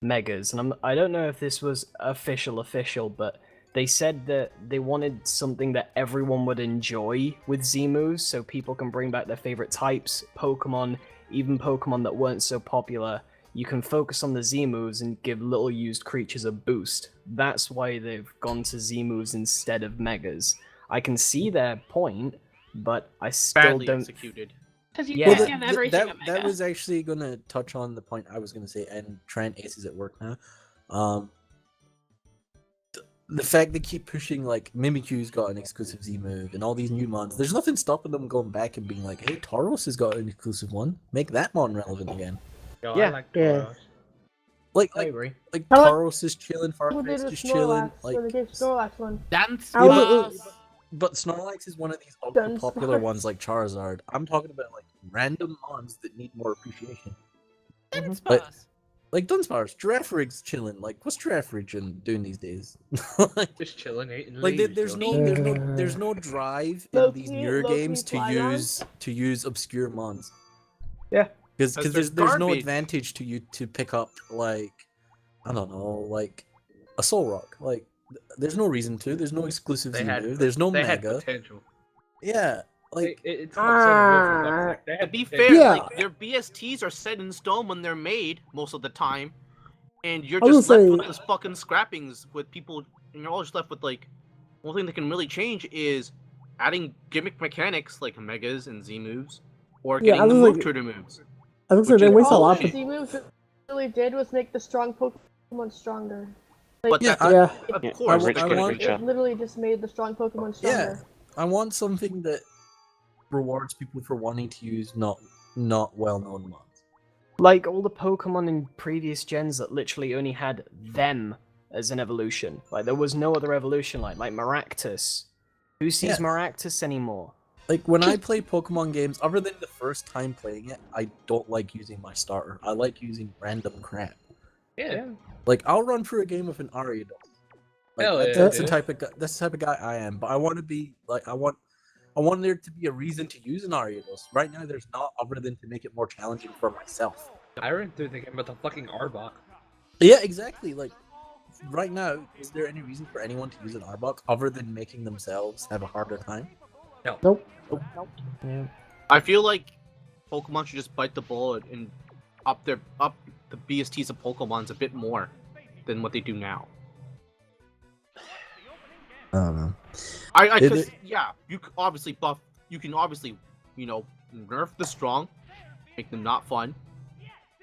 Megas, and I don't know if this was official, but they said that they wanted something that everyone would enjoy with Z-moves, so people can bring back their favorite types, Pokemon, even Pokemon that weren't so popular. You can focus on the Z-moves and give little used creatures a boost. That's why they've gone to Z-moves instead of Megas. I can see their point, but I still Badly don't. executed. Because you Yeah. can't give everything a that mega. was actually gonna touch on the point I was gonna say, and Trent Ace is at work now. The fact they keep pushing like Mimikyu's got an exclusive Z move and all these new mons, there's nothing stopping them going back and being like, hey, Tauros has got an exclusive one. Make that mon relevant again. Yeah. Yeah. Like agree. like How Tauros is chilling, Who did Farfetch'd the is chilling. Snorlax Like, when they gave Snorlax one? Dance I was- Spas. but Snorlax is one of these ultra Dunsparce. popular ones like Charizard. I'm talking about like random mons that need more appreciation. Dance Like- Spas. Like Dunsparce, Giraffrig's chilling. Like, what's Giraffrig doing these days? Like, Just chilling, eating like leaves, there's doing there's no drive in Low-key- these newer low-key games to Flygon. use obscure mons. Yeah. Because Because there's no garbage. advantage to you to pick up like, I don't know, like a Soul Rock. Like there's no reason to. There's no exclusive They Z had move. There's no they had mega. potential. Yeah, like It's called Son of Moon for fuck's sake. They To had be potential. fair, Yeah. like their BSTs are set in stone when they're made most of the time, and you're I was just gonna left say- with this fucking scrappings with people, and you're all just left with like, one thing that can really change is adding gimmick mechanics like megas and Z moves, or Yeah, getting I the was move like- tutor moves. I was Which gonna say, they is waste a All lot. the Of, Z moves really did was make the strong Pokemon stronger. But yeah, that's, yeah. of Yeah, course, rich I like, kid want- creature. It literally just made the strong Pokemon stronger. I want something that rewards people for wanting to use not well-known mons. Like all the Pokemon in previous gens that literally only had them as an evolution. Like there was no other evolution like Maractus. Who sees Yeah. Maractus anymore? Like when I play Pokemon games, other than the first time playing it, I don't like using my starter. I like using random crap. Yeah. Like I'll run through a game with an Ariados. Like, Hell yeah, that's the dude. that's the type of guy I am. But I want to be like I want there to be a reason to use an Ariados. Right now, there's not, other than to make it more challenging for myself. I ran through the game with a fucking Arbok. Yeah, exactly. Like right now, is there any reason for anyone to use an Arbok other than making themselves have a harder time? Nope. Yeah. I feel like Pokemon should just bite the bullet and up the BSTs of Pokemons a bit more than what they do now. I don't know. Because Did it- yeah, you can obviously buff. You can obviously, nerf the strong, make them not fun,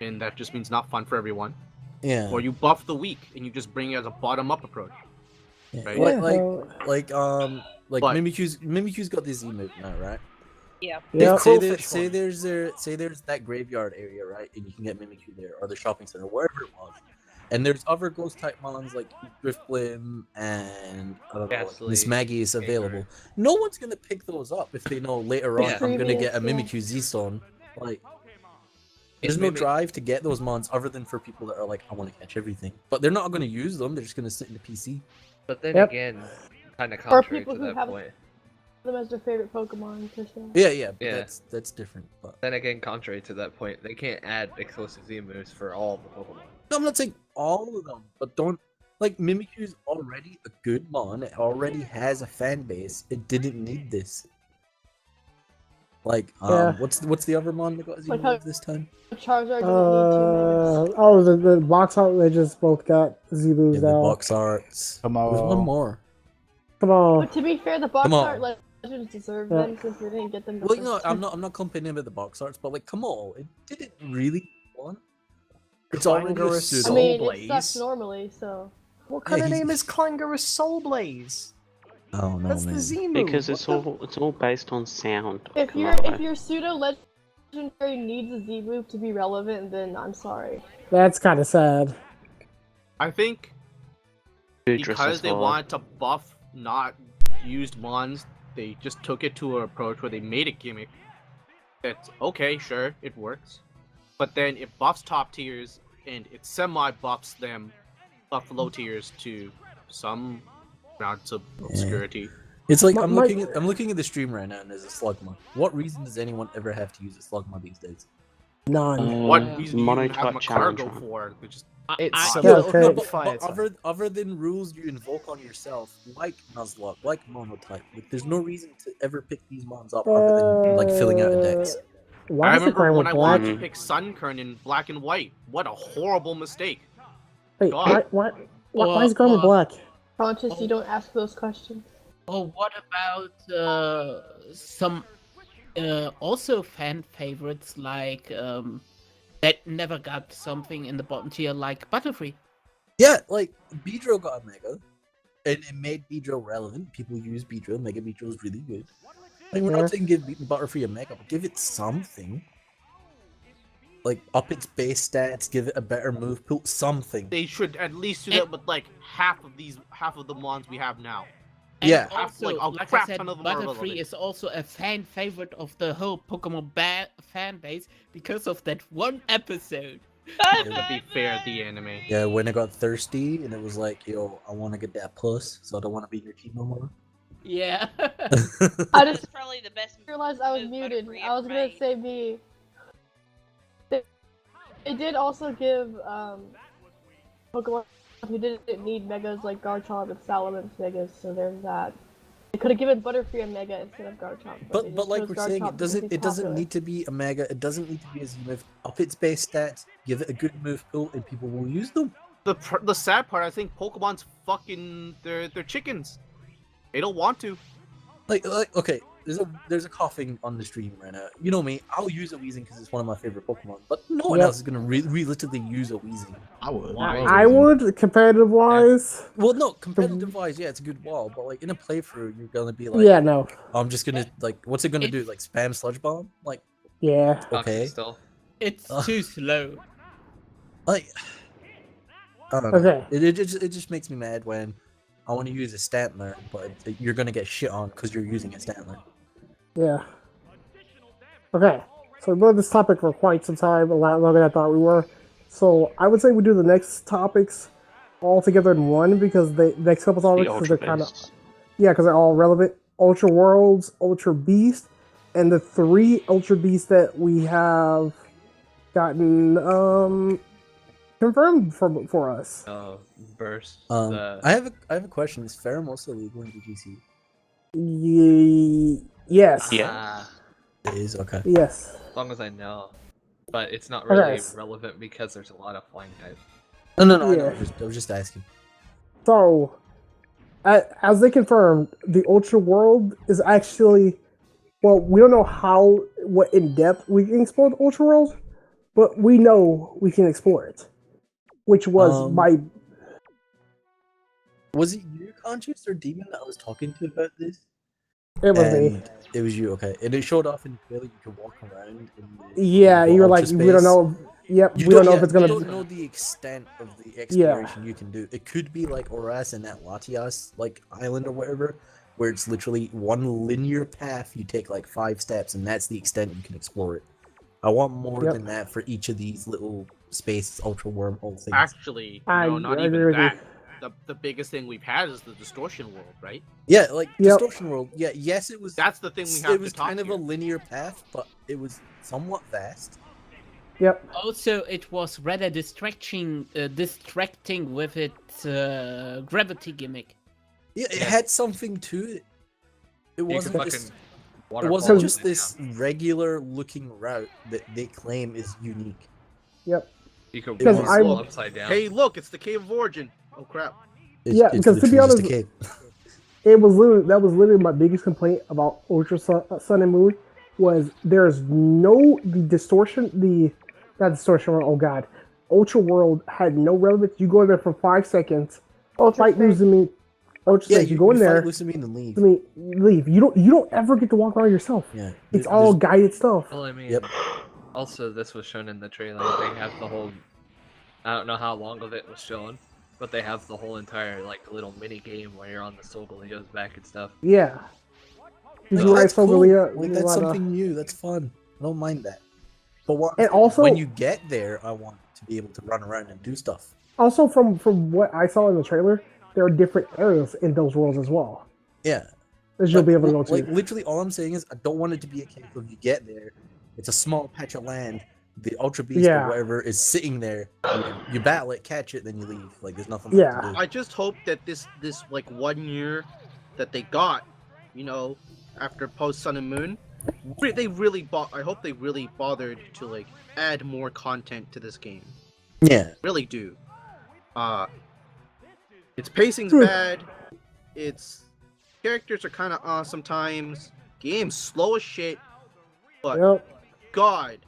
and that just means not fun for everyone. Yeah. Or you buff the weak and you just bring it as a bottom-up approach. Yeah. Right. Like But- Mimikyu's got this emote now, right? Yeah. Yeah. Say there's that graveyard area, right, and you can get Mimikyu there, or the shopping center, wherever it was. And there's other ghost type mons like Driftblim and I don't know, Ghastly, Miss Maggie is available. No one's gonna pick those up if they know later on Yeah. I'm gonna get a Previous, Mimikyu Z-Stone. Like, It's there's no Mimic- drive to get those mons other than for people that are like, I want to catch everything. But they're not gonna use them. They're just gonna sit in the PC. But then Yep. again, kind of Or contrary people to who that have point. them as their favorite Pokemon per se. Yeah, but Yeah. that's different. But Then again, contrary to that point, they can't add exclusive Z moves for all the Pokemon. no, I'm not saying all of them, but don't like Mimikyu's already a good mon. It already has a fan base. It didn't need this. Like, Yeah. what's the other mon that got Z Like how- move this time? Charizard didn't need 2 oh, the box art, they just both got Z Yeah, moves the now. box arts. Come There's one on. more. Come megas. on. But to be fair, the box Come on. art legends deserve Yeah. them since they didn't get them. the Well, you know, first I'm time. not complaining about the box arts, but like, come on, it didn't really want. It's already a Clangorous I pseudo. mean, Soul it sucks Blaze. normally, so. What kind Yeah, of he's- name is Clangorous Soul Blaze? Oh no, That's man. the Z move. Because it's What the- all based on sound. If Kamado. your pseudo legendary needs a Z move to be relevant, then I'm sorry. That's kind of sad. I think Boudreaux because as they well. wanted to buff not used mons, they just took it to an approach where they made a gimmick. That's okay, sure, it works. But then it buffs top tiers and it semi-buffs them, buff low tiers to some amounts of obscurity. It's like My- I'm my- looking at the stream right now, and there's a Slugma. What reason does anyone ever have to use a Slugma these days? None. What Uh, reason do you even have Monotype challenge Macargo run. for? They're just It's a Yeah, little okay. bit But fire type. other than rules you invoke on yourself, like Nuzlocke, like Monotype, like, there's no reason to ever pick these mons up other than like filling out a dex. Why I does it remember climb when with I black? wanted to pick Sunkern in black and white. What a horrible mistake. Wait, God. why is it going with black? Conscious, you don't ask those questions. Or what about some also fan favorites like that never got something in the bottom tier like Butterfree? Yeah, like Beedrill got a Mega, and it made Beedrill relevant. People use Beedrill. Mega Beedrill is really good. Like, we're Yeah. not saying give Butterfree a Mega, but give it something. like up its base stats, give it a better move pool, something. They should at least do that with like half of the mons we have now. And Yeah. also, Like, a like I crap said, ton of them are Butterfree relevant. is also a fan favorite of the whole Pokemon fan base because of that one episode. To be fair, the anime. Yeah, when I got thirsty and it was like, yo, I want to get that plus, so I don't want to be in your team no more. Yeah. I That's just probably the best. realized I was move muted. Butterfree I was ever gonna made. say me. They did also give Pokemon who didn't need megas like Garchomp and Salamence megas, so there's that. They could have given Butterfree a mega instead of Garchomp. they But just like chose we're saying, Garchomp it because doesn't he's it doesn't popular. need to be a mega. It doesn't need to be a Z-move. Up its base stats, give it a good move pool, and people will use them. The sad part, I think Pokemon's fucking they're chickens. They don't want to. Like okay, there's a coughing on the stream right now. You know me, I'll use a Weezing because it's one of my favorite Pokemon, but no one Yep. else is gonna realistically use a Weezing. I would. I would, competitive wise. Well, no, competitive wise, yeah, it's a good wall, but like in a playthrough, you're gonna be like, Yeah, no. I'm just gonna like, what's it gonna do? Like spam Sludge Bomb? Like, Yeah. okay, Still. It's too slow. like, I don't know. Okay. It just makes me mad when I want to use a stat learn, but you're gonna get shit on because you're using a stat learn. Yeah. Okay. So we've been on this topic for quite some time, a lot longer than I thought we were. So I would say we do the next topics all together in one because the next couple topics, because they're kind of, yeah, because they're all relevant. Ultra Worlds, Ultra Beast, and the 3 Ultra Beasts that we have gotten confirmed for us. Oh, burst. I have a question. Is Pheromosa legal in DGC? Yes. Yeah. It is okay. Yes. As long as I know. But it's not really Okay. relevant because there's a lot of flying types. No. I Yeah. was just asking. So, as they confirmed, the Ultra World is actually, well, we don't know what in depth we can explore the Ultra World, but we know we can explore it, which was by. Was it you, Canchas, or Demon, that I was talking to about this? It was me. And it was you, okay. And it showed off in the trailer you can walk around. Yeah, you were like, we don't know. Yep, we don't know if it's gonna. You don't know the extent of the exploration you can do. It could be like Oras and that Latias like island or whatever, where it's literally one linear path. You take like 5 steps, and that's the extent you can explore it. I want more than that for each of these little space ultra wormhole things. Actually, no, not I agree even with you. that. The biggest thing we've had is the distortion world, right? Yeah, like Distortion World. Yeah, yes, it was. That's the thing we have It was to talk kind of here. a linear path, but it was somewhat vast. Yep. Also, it was rather distracting with its gravity gimmick. Yeah, it had something to it. It wasn't fucking just. It waterfall wasn't it just down. this regular looking route that they claim is unique. Yep. You could Because walk I'm- upside down. Hey, look, it's the Cave of Origin. Oh crap. Yeah, because to be literally just honest, a cave. that was literally my biggest complaint about Ultra Sun and Moon was there's no not distortion. Oh god, Ultra World had no relevance. You go in there for 5 seconds, fight Luzamine. Ultra Yeah, Sun, you go in there. fight Lusamine and leave. Leave. You don't ever get to walk around yourself. Yeah, It's all guided stuff. Well, I mean, Yep. also this was shown in the trailer. They have the whole. I don't know how long of it was shown, but they have the whole entire like little mini game where you're on the Sogol and he goes back and stuff. Yeah. You Like, can ride that's cool. Sogalia, Like, you that's ride, something new. That's fun. I don't mind that. But And also- when you get there, I want to be able to run around and do stuff. Also, from what I saw in the trailer, there are different areas in those worlds as well Yeah. that you'll be able to go to. Like literally, all I'm saying is I don't want it to be a case of you get there, it's a small patch of land, the Ultra Beast Yeah. or whatever is sitting there. You battle it, catch it, then you leave. Like there's nothing left to do. I just hope that this like 1 year that they got, you know, after post Sun and Moon, they really I hope they really bothered to like add more content to this game. Yeah. Really do. Its pacing's bad. Its characters are kind of sometimes. Game's slow as shit. But God,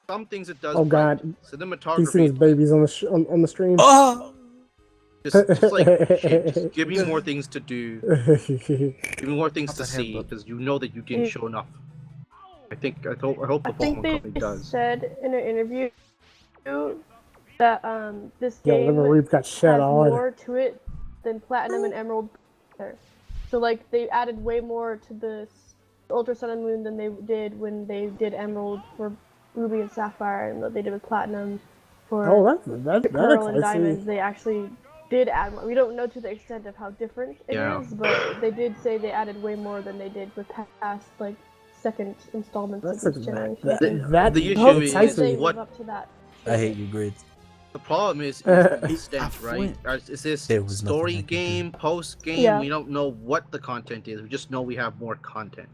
some things it does. Oh right. god, these Cinematography. things babies on the stream. Oh! Just like shit, just give me more things to do. Give me more things to see because you know that you didn't show enough. I hope the Pokemon they company does. said in an interview that this Yeah, game Liver Reef got shut has on. more to it than Platinum and Emerald. So like they added way more to the Ultra Sun and Moon than they did when they did Emerald for Ruby and Sapphire, and what they did with Platinum for Pearl and Diamond. They actually did add more. We don't know to the extent of how different it is, but they did say they added way more than they did with past like second installments of this generation. The issue is what up to that. I hate you, Grids. the problem is the extent, right? Is this story game, post game? Yeah. We don't know what the content is. We just know we have more content.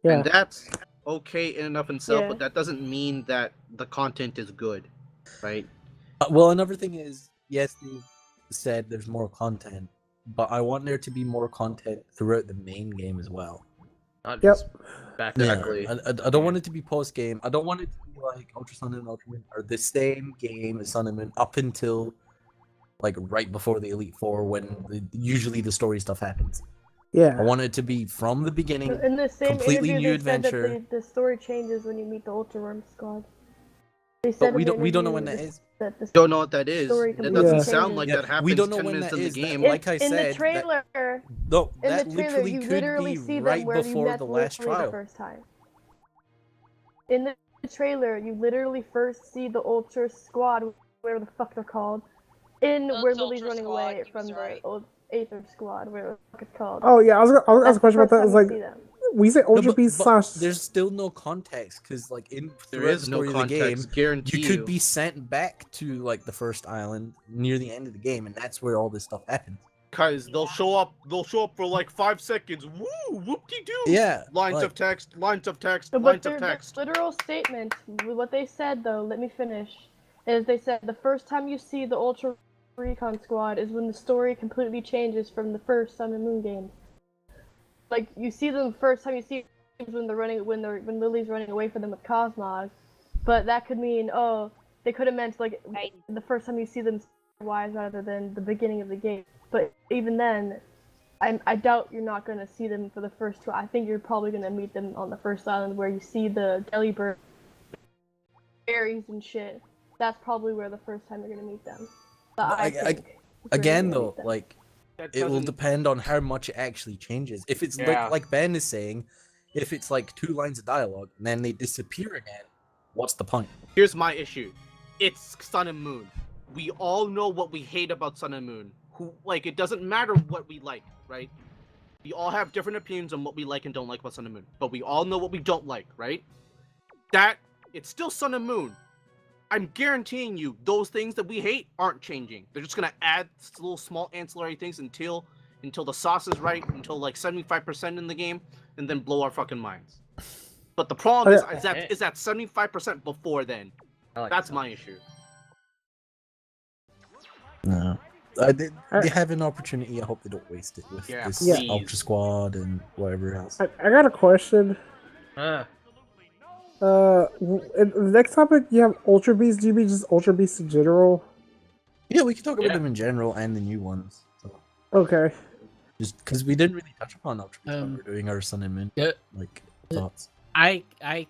Yeah. And that's okay in and of itself, Yeah. but that doesn't mean that the content is good, right? Well, another thing is, yes, they said there's more content, but I want there to be more content throughout the main game as well. Not just back Exactly. I don't want it to be post game. I don't want it to be like Ultra Sun and Ultra Moon are the same game as Sun and Moon up until like right before the Elite Four, when usually the story stuff happens. Yeah. I want it to be from the beginning. In the same completely interview, new they said adventure. that the story changes when you meet the Ultra Worm Squad. They said But we in the don't know when interview that is. that the Don't know what that is. story It completely doesn't changes. sound like that happens we don't know 10 when minutes that in the is. game. Like I in said, the trailer, no, in that the trailer, literally you could literally be see right them where you before met the last Lily the trial. first time. In the trailer, you literally first see the Ultra Squad, whatever the fuck they're called, where Lily's running away from the old Aether Squad, whatever the fuck it's called. Oh yeah, I was gonna ask a question about that. It's like See them. we say Ultra Beast slash. There's still no context because, like, There throughout is the no story of the game, context, guarantee you could you. be sent back to like the first island near the end of the game, and that's where all this stuff happens. Because they'll show up for like 5 seconds. Woo! Whoop-de-doo! Yeah, Lines like- of text, lines of text, But lines their of text. literal statement, what they said though, let me finish, is they said the first time you see the Ultra Recon Squad is when the story completely changes from the first Sun and Moon game. Like you see them first time you see them when when Lily's running away from them with Cosmog, but that could mean they could have meant like the first time you see them wise rather than the beginning of the game. But even then, I doubt you're not gonna see them for the first two. I think you're probably gonna meet them on the first island where you see the Delibird berries and shit. That's probably where the first time you're gonna meet them. But I think again though, them. like That it will doesn't- depend on how much it actually changes. If it's Yeah. like Ben is saying, if it's like 2 lines of dialogue and then they disappear again, what's the point? Here's my issue. It's Sun and Moon. We all know what we hate about Sun and Moon. It doesn't matter what we like, right? We all have different opinions on what we like and don't like about Sun and Moon. But we all know what we don't like, right? It's still Sun and Moon. I'm guaranteeing you, those things that we hate aren't changing. They're just gonna add little small ancillary things until the sauce is right, until like 75% in the game, and then blow our fucking minds. But the problem is that 75% before then. That's my issue. No. They have an opportunity. I hope they don't waste it with this Yeah. Ultra Squad and whatever else. I got a question. In the next topic, you have Ultra Beast. Do you mean just Ultra Beast in general? Yeah, we can talk about them in general and the new ones. So. Okay. Just because we didn't really touch upon Ultra Beast when we were doing our Sun and Moon thoughts. I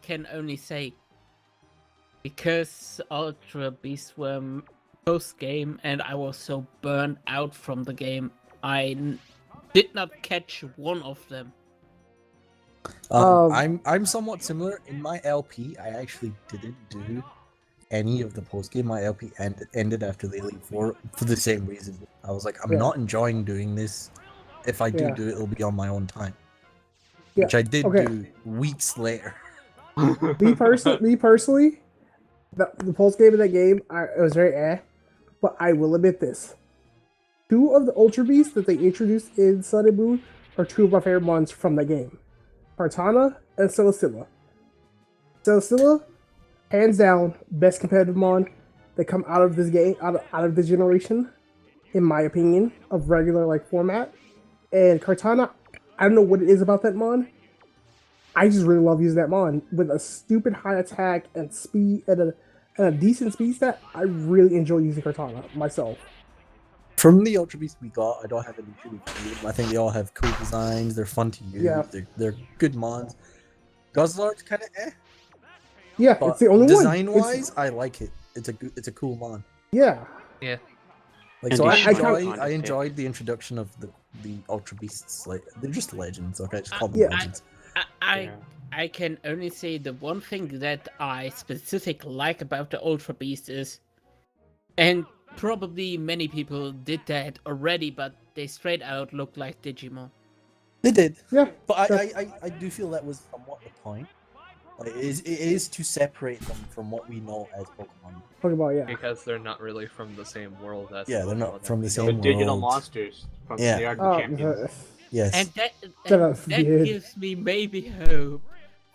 can only say, because Ultra Beasts were post game and I was so burned out from the game, I did not catch one of them. I'm somewhat similar. In my LP, I actually didn't do any of the post game. My LP ended after the Elite Four for the same reason. I was like, I'm not enjoying doing this. If I do it, it'll be on my own time. Yeah. Which I did Okay. do weeks later. me personally, the post game of that game, it was very but I will admit this. 2 of the Ultra Beasts that they introduced in Sun and Moon are 2 of my favorite mons from the game. Kartana and Celesteela. Celesteela, hands down, best competitive mon that come out of this game, out of this generation, in my opinion, of regular format. And Kartana, I don't know what it is about that mon. I just really love using that mon with a stupid high attack and speed and a decent speed stat. I really enjoy using Kartana myself. From the Ultra Beasts we got, I don't have any issue with them. I think they all have cool designs. They're fun to use. Yeah. They're good mons. Guzzlord's kind of eh. Yeah, But it's the only design-wise, I like it. It's a cool mon. Yeah. Yeah. Like, so I enjoyed the introduction of the Ultra Beasts. Like, they're just legends. Okay, just call them legends. I can only say the one thing that I specifically like about the Ultra Beast is, and probably many people did that already, but they straight out look like Digimon. They did. Yeah. But I do feel that was somewhat the point. Like, it is to separate them from what we know as Pokemon. Pokemon, yeah. Because they're not really from the same world as Yeah, they're not from the same They're world. digital monsters. They are the champions. Yes. And that dude. gives me maybe hope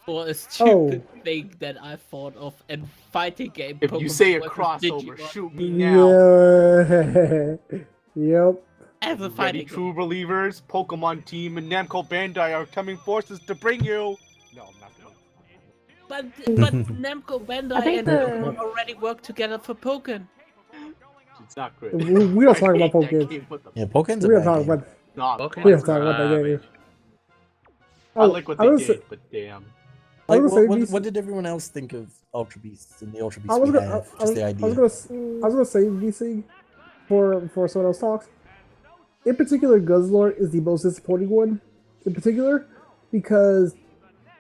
for a stupid thing that I thought of and fighting game. If Pokemon you say a versus crossover, Digimon. shoot me now. Yep. As a Ready, fighting true believers, Pokemon Team and Namco Bandai are coming forces to bring you. No, I'm not gonna. But Namco Bandai think and the- Pokemon already work together for Pokken. It's not good. We don't talk about Pokemon. Yeah, Pokemon's a We don't bad talk game. about. Nah, We don't talk about that game. I like what I they was- did, but damn. I Like, was gonna say what did everyone else think of Ultra Beasts and the Ultra Beasts I was we gonna, have? I Just was, the I idea. was gonna say VC before someone else talks. In particular, Guzzlord is the most disappointing one. In particular, because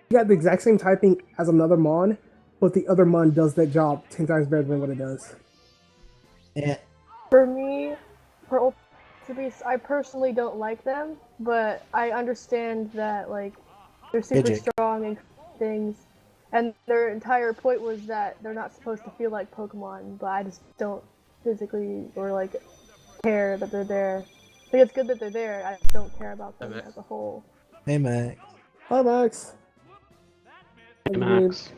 you got the exact same typing as another Mon, but the other Mon does that job 10 times better than what it does. Yeah. For me, for Ultra Beasts, I personally don't like them, but I understand that like they're super Fidget. strong and things, and their entire point was that they're not supposed to feel like Pokemon. But I just don't physically or like care that they're there. I think it's good that they're there. I just don't care about them as a whole. Hey, Max. Hi, Max. Hey, Max.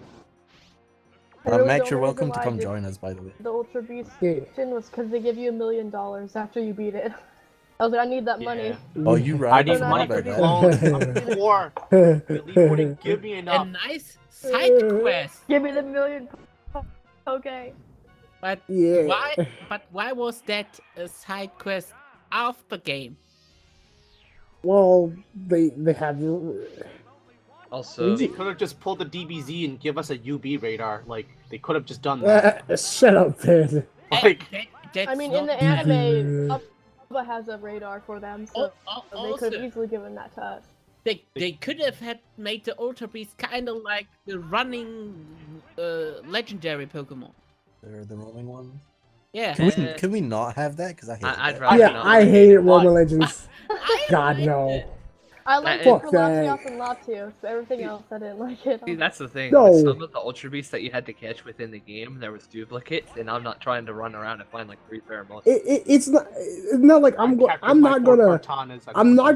Really, Max, the you're only welcome reason to why come I did join us, by the way. The Ultra Beast Yeah. edition was because they give you $1 million after you beat it. I was like, I need that money. Oh, you right. I need forgot money about for these that. loans. I'm poor. The league wouldn't give me A enough. nice side quest. Give me the $1 million. Okay. But Yeah. why was that a side quest after game? Well, they have. Also, They could have just pulled the DBZ and give us a UB radar. Like, they could have just done that. Shut up, man. Like, I mean, in the anime, Bubba has a radar for them, so they could also- have easily given that to us. They could have had made the Ultra Beast kind of like the running legendary Pokemon. They're the roaming ones. Yeah. Can we not have that? Because I hate I'd that. rather Yeah, not. I hated Roman Legends. God, no. I liked it Fuck for that. Latios and Latios, but everything else I didn't like it. See, that's the thing. No. With some of the Ultra Beasts that you had to catch within the game, there was duplicates, and I'm not trying to run around and find like 3 pheromones. It's not like I'm not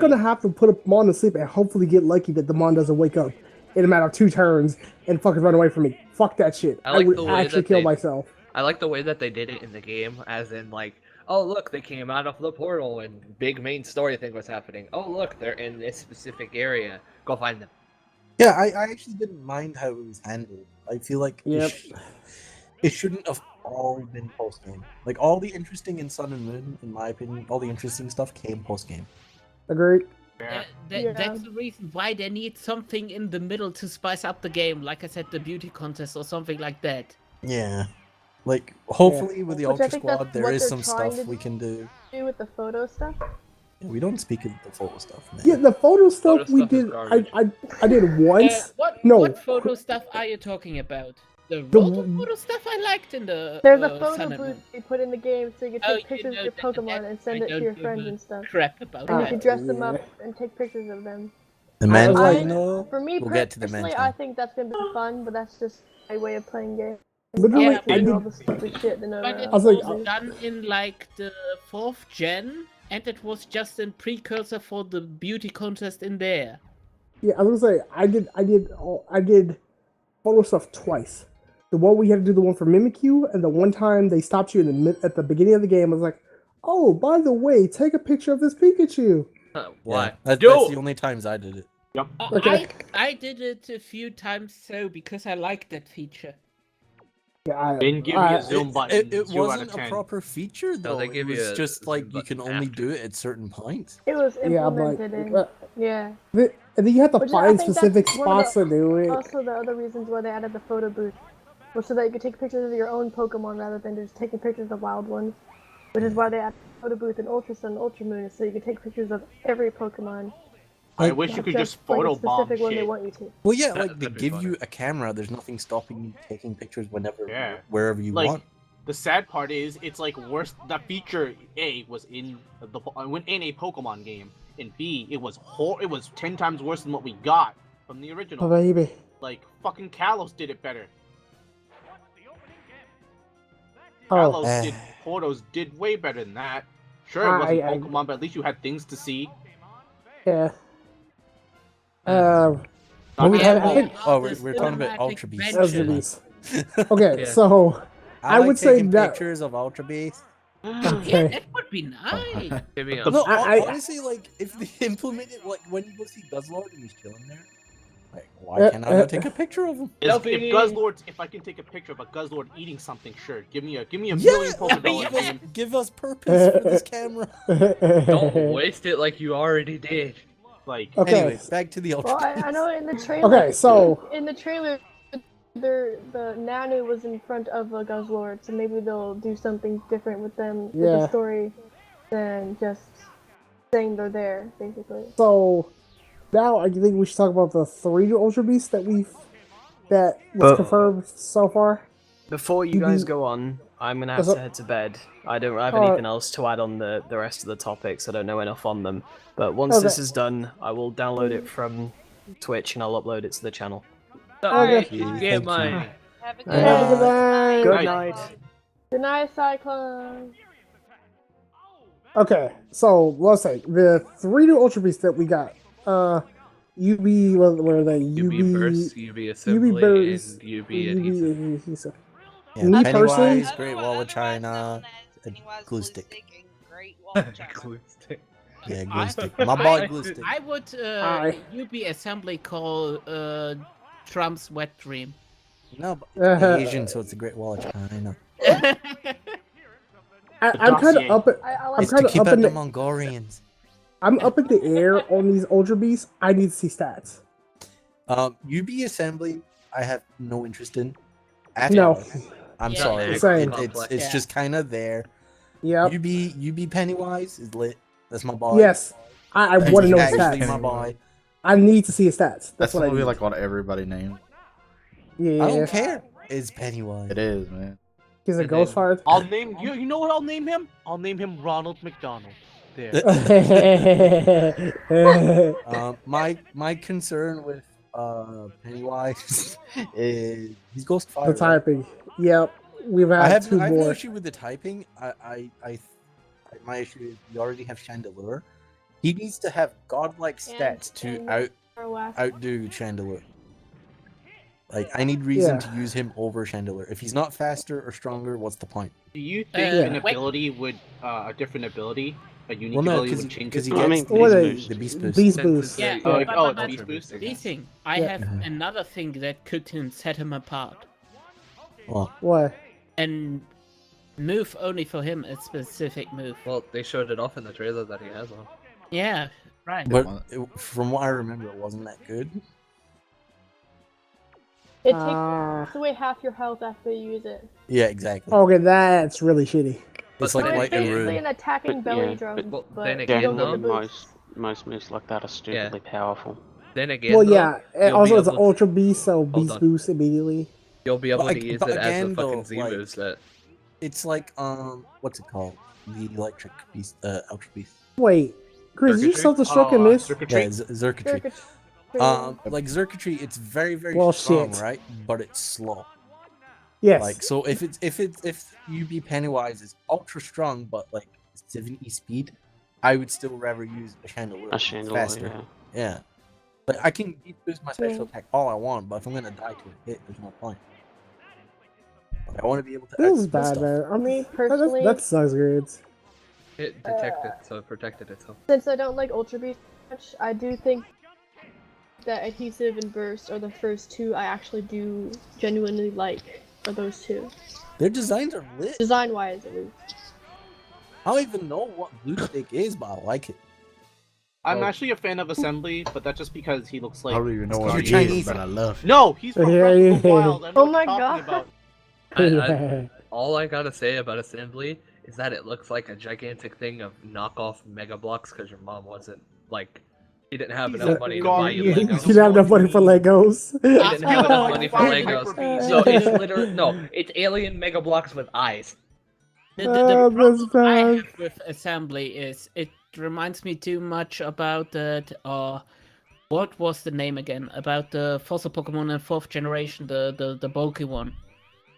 gonna have to put a Mon to sleep and hopefully get lucky that the Mon doesn't wake up in a matter of 2 turns and fucking run away from me. Fuck that shit. I like I would the way actually that kill they- myself. I like the way that they did it in the game, as in like, oh look, they came out of the portal and big main story thing was happening. Oh look, they're in this specific area. Go find them. Yeah, I actually didn't mind how it was handled. I feel like Yep. it shouldn't have all been post game. Like all the interesting in Sun and Moon, in my opinion, all the interesting stuff came post game. Agreed. That's the reason why they need something in the middle to spice up the game. Like I said, the beauty contest or something like that. Yeah. Like hopefully with the Which I Ultra think that's Squad there what is they're some trying stuff to we can do. Do with the photo stuff. Yeah, we don't speak of the photo stuff, man. Yeah, the photo stuff we stuff is did. garbage. I did once. What photo stuff are you talking about? The roto photo stuff I liked in the There's a Sun photo and booth Moon. they put in the game so you can Oh, take pictures know of your that- Pokemon that and send I it to don't your give friends a and stuff. crap about And you that. can dress them up and take pictures of them. The man I- For me we'll get to the personally, mental. I think that's gonna be fun, but that's just my way of playing games. Literally, I like to I do did- all the stupid shit that no But one it else was like- does. done in like the 4th gen, and it was just a precursor for the beauty contest in there. Yeah, I was gonna say I did photo stuff twice. The one we had to do the one for Mimikyu, and the one time they stopped you at the beginning of the game. I was like, oh, by the way, take a picture of this Pikachu. Why? Yeah, that's Yo! the only times I did it. Okay. I did it a few times so because I liked that feature. Yeah, Didn't give me a zoom button. It 0 out of wasn't a 10. proper feature though. they It give you was a just like zoom you can button only after. do it at certain points. It was Yeah, I'm like, implemented in. Yeah. and then you have to Which I find think specific that's one of spots to do it. Also, the other reasons why they added the photo booth was so that you could take pictures of your own Pokemon rather than just taking pictures of wild ones. Which is why they added the photo booth in Ultra Sun and Ultra Moon, so you can take pictures of every Pokemon. I wish you could just photobomb specific one they shit. want you to. Well, yeah, like they That'd be give funny. you a camera. There's nothing stopping you taking pictures whenever, Yeah. wherever you Like, want. the sad part is, it's like worse. That feature A was in a Pokemon game, and B it was 10 times worse than what we got from the original. Oh, baby. Like fucking Kalos did it better. Oh, Kalos Portos did way better than that. Sure, it wasn't I- Pokemon, but at least you had things to see. yeah. Not we just had- Pokemon. I think- Oh, we're talking about automatic Ultra Beast. Ultra Beast. Okay, Yeah. so I would like say taking that- pictures of Ultra Beast. Yeah, okay. that would be nice. Give me a No, I- honestly, like if they implemented, like when you go see Guzzlord and he's chilling there, like why can't I go take a picture of him? If Guzzlord, if I can take a picture of a Guzzlord eating something, sure. Give me a Yeah, million Pokeballs. give us, give us purpose for this camera. Don't waste it like you already did. Like, Okay. Anyway, back to the Ultra Well, Beast. I know in the trailer. Okay, so In the trailer, the Nanu was in front of a Guzzlord, so maybe they'll do something different with them with Yeah. the story than just saying they're there, basically. so now I think we should talk about the 3 new Ultra Beasts that was confirmed so far. Before you guys go on, I'm gonna have What's to up? head to bed. I don't have Alright. anything else to add on the rest of the topics. I don't know enough on them. But once this Okay. is done, I will download it from Twitch and I'll upload it to the channel. Alright, Thank get you. mine. Have a good Have a good night. night. Good night. Good night, Cyclone. Okay, so let's say the 3 new Ultra Beasts that we got. UB, what were they? UB Burst, UB Assembly, Burst, and UB Adhesive. Adhesive. Yeah, Me Pennywise, personally- Great Wall of China, a glue stick. Glue stick. Yeah, glue stick. My boy glue stick. I would Aye. UB assembly call Trump's wet dream. No, but it's Asian, so it's the Great Wall of China. I'm kind of dossier. up. I'm It's to kind of keep up out in the the. Mongolians. I'm up in the air on these Ultra Beasts. I need to see stats. UB Assembly, I have no interest in. No. I'm Yeah, sorry. same. It's Yeah. just kind of there. Yep. UB Pennywise is lit. That's my boy. Yes. I want to know his Actually, my stats. boy. I need to see his stats. That's That's what I gonna be need. like what everybody named. Yeah. I don't care. It's Pennywise. It is, man. He's a And ghost then- fire. I'll name you. You know what I'll name him? I'll name him Ronald McDonald. There. My concern with Pennywise is he's ghost fire. The right? typing. Yep. We've I had have 2 no more. issue with the typing. My issue is we already have Chandelure. He needs to have godlike stats to outdo Chandelure. Like I need reason Yeah. to use him over Chandelure. If he's not faster or stronger, what's the point? Do you think Yeah. an ability would, a different ability, a unique Well, no, ability would change because it? he I gets mean, What Beast a- Boost. the beast boost. Beast Since boost. Yeah, Oh, but, oh, but, Beast but Boost. this thing, I Yeah. have another thing that could set him apart. Oh, What? And move only for him a specific move. Well, they showed it off in the trailer that he has on. Yeah, right. but from what I remember, it wasn't that good. It Uh, takes away half your health after you use it. Yeah, exactly. Okay, that's really shitty. It's But like So light it's and basically rude. an attacking But, belly yeah, drum, but but then you again, don't get Generally, the boost. most moves like that are stupidly powerful. Then again, Well, though, yeah. And you'll also, be it's an able- Ultra Beast, so Hold Beast on. boost immediately. You'll be able But to use but it as again, the fucking though, Z like- moveset. It's like what's it called? The electric beast, Ultra Beast. Wait, Grizz, did you Circuitry? self-destruct in this? Yeah, Zerkatry. Like Zerkatry, it's very Well, strong, shit. right? But it's slow. Yes. Like so, if UB Pennywise is ultra strong but like 70 speed, I would still rather use a Chandelure. A It's Chandelure, faster. yeah. Yeah. Like I can boost my special Yeah. attack all I want, but if I'm gonna die to a hit, there's no point. Like, I want to be able to. This is outdo bad, stuff. man. I mean, Me personally, that sucks, Grids. It detected, so it protected itself. since I don't like Ultra Beast much, I do think that Adhesive and Burst are the first 2 I actually do genuinely like. are those two. Their designs are lit. Design wise, at least. I don't even know what Blue Stick is, but I like it. I'm actually a fan of Assembly, but that's just because he looks like. I don't even know what You're he Chinese. is, but I love. No, he's from Breath of the Wild. I know Oh what my you're talking god. about. All I gotta say about Assembly is that it looks like a gigantic thing of knockoff Mega Blocks because your mom wasn't like, he didn't have He's enough a money to god. buy you You Legos. didn't have enough money for Legos. He didn't have enough money for Fire Legos. Hyper Beast. So it's literally no, it's alien Mega Blocks with eyes. The that's problem I bad. have with Assembly is it reminds me too much about that. What was the name again? About the fossil Pokemon in 4th generation, the bulky one.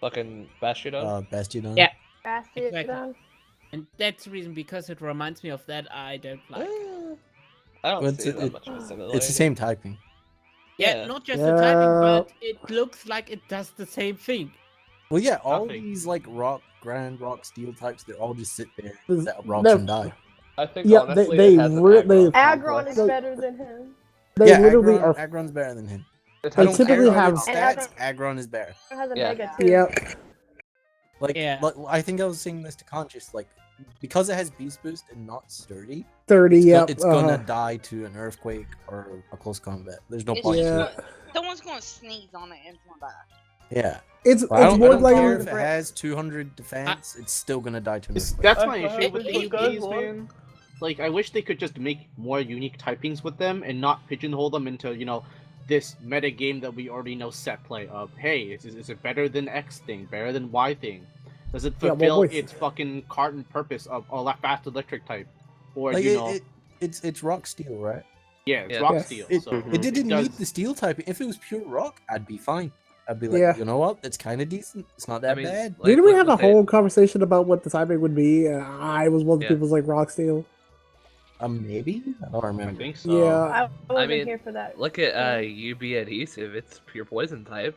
Fucking Bastiodon. Bastiodon. Yeah, Bastion. exactly. And that's the reason, because it reminds me of that. I don't like. I don't Well, see that much of a similarity. It's the same typing. Yeah, not just the typing, but it looks like it does the same thing. Well, yeah, all Nothing. these like Grand Rock Steel types, they all just sit there, There's- set up rocks no. and die. I think Yeah, honestly they it has an really- Aggron is So- better than him. They Yeah, literally Aggron, are. Aggron's better than him. It They has typically an have- Stats, Aggron is better. It has a Yeah. mega too. Yep. Like, Yeah. I think I was saying this to Canchas, like, because it has Beast Boost and not Sturdy, 30. Yep. it's gonna die to an earthquake or a close combat. There's no It's point. just Yeah. gonna- someone's gonna sneeze on it and it's gonna die. Yeah. It's But I it's don't, more I don't like care if it has 200 defense, it's still gonna die to an earthquake. That's my issue with It- these it- games, man. Like, I wish they could just make more unique typings with them and not pigeonhole them into, you know, this meta game that we already know set play of, hey, is it better than X thing, better than Y thing? Does it Yeah, well, fulfill boys- its fucking carton purpose of a fast electric type? Or, Like, you know, it's rock steel, right? yeah, it's Yeah. rock Yes. steel. It, so it didn't does- need the steel typing. If it was pure rock, I'd be fine. I'd be like, Yeah. you know what? It's kind of decent. It's not that I mean, bad. like, Didn't we look have a what they- whole conversation about what the typing would be? I was one of the Yeah. people's like rock steel. Maybe? I don't I remember. think so. Yeah. I wasn't mean, here for that. Look at UB adhesive. It's pure poison type.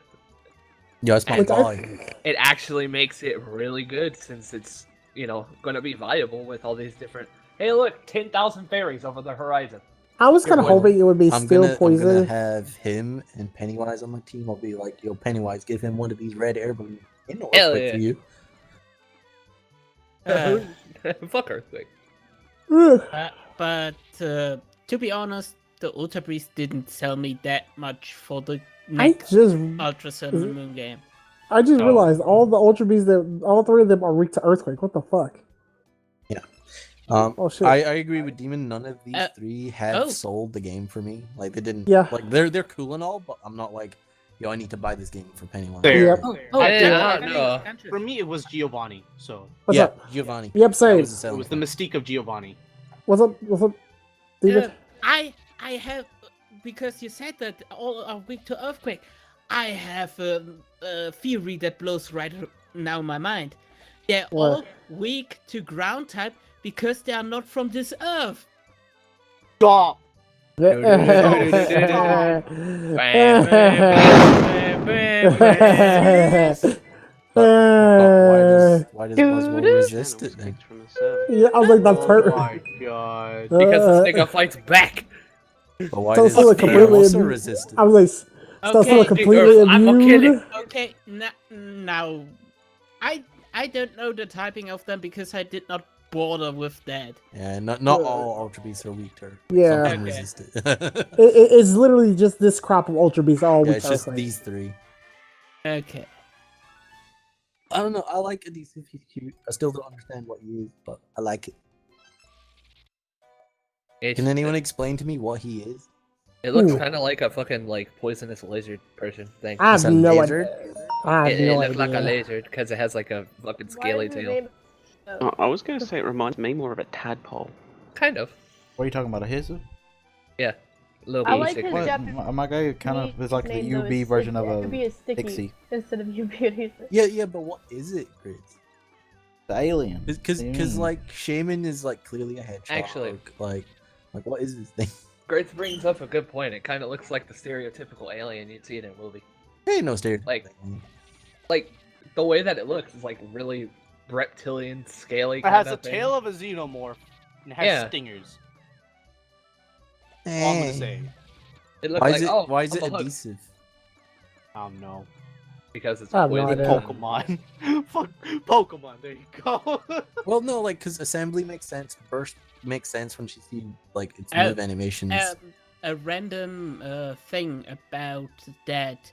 Yeah, it's my Which volume. It actually makes it really good since it's, you know, going to be viable with all these different. Hey, look, 10,000 fairies over the horizon. I was kind of poison. hoping it would be I'm still gonna poison. have him and Pennywise on my team. I'll be like, yo, Pennywise, give him one of these red air balloons. In the Hell earthquake yeah. for you. Fuck Earthquake. Ugh. But to be honest, the Ultra Beast didn't sell me that much for the I next just Ultra Sun and Moon game. I just Oh. realized all the Ultra Bees that all three of them are weak to earthquake. What the fuck? Oh shit. I agree with Demon. None of these three have oh. sold the game for me. Like they didn't. Yeah. Like they're cool and all, but I'm not like, yo, I need to buy this game for Pennywise. Fair. Yep. Oh, I yeah, don't know. For me, it was Giovanni. So What's yeah, up? Giovanni. Yep, That same. was the it selling was the point. mystique of Giovanni. What's up? What's up? David? I have, because you said that all are weak to earthquake. I have a theory that blows right now in my mind. They're What? all weak to ground type because they are not from this earth. Stop! Why does Buzzwole resist it then? Yeah, I was like, that's Oh perfect. my god. Because this nigga fights back. But why So does still a Spear completely also immune- resist it? I was like, still Okay, completely I'm okay immune. Okay, now, I don't know the typing of them because I did not bother with that. Yeah, not all Ultra Beasts are weak to Earthquake. Yeah. Some can Okay. resist it. It's literally just this crop of Ultra Beasts all Yeah, weak it's to just earthquake. these three. Okay. I don't know. I like Adhesive. He's cute. I still don't understand what he is, but I like it. Can anyone explain to me what he is? It looks Ooh. kind of like a fucking like poisonous lizard person thing. I It's have a no lizard? idea. I have It no looks like a idea. lizard because it has like a fucking scaly tail. I was going to say it reminds me more of a tadpole. Kind of. What are you talking about? A Hisu? Yeah. Little I bee like stick his thing. Japanese My guy kind of is like the name, though, UB is version sticky. of It could be a a sticky Pixie. instead of UB adhesive. Yeah, but what is it, Gridz? The alien. Because like Shaman is like clearly a hedgehog. Actually- like what is this thing? Grace brings up a good point. It kind of looks like the stereotypical alien you'd see in a movie. Hey, no stereotype. Like the way that it looks is like really reptilian, scaly. It has kinda the thing. tail of a xenomorph and it has Yeah. stingers. All I'm gonna say. It looks Why like is it? oh, Why is it oh, look. adhesive? No. Because it's I have no quiz. idea. Pokemon. Fuck Pokemon. There you go. Well, no, like because assembly makes sense. Burst makes sense when she sees like its move animations. A random thing about that.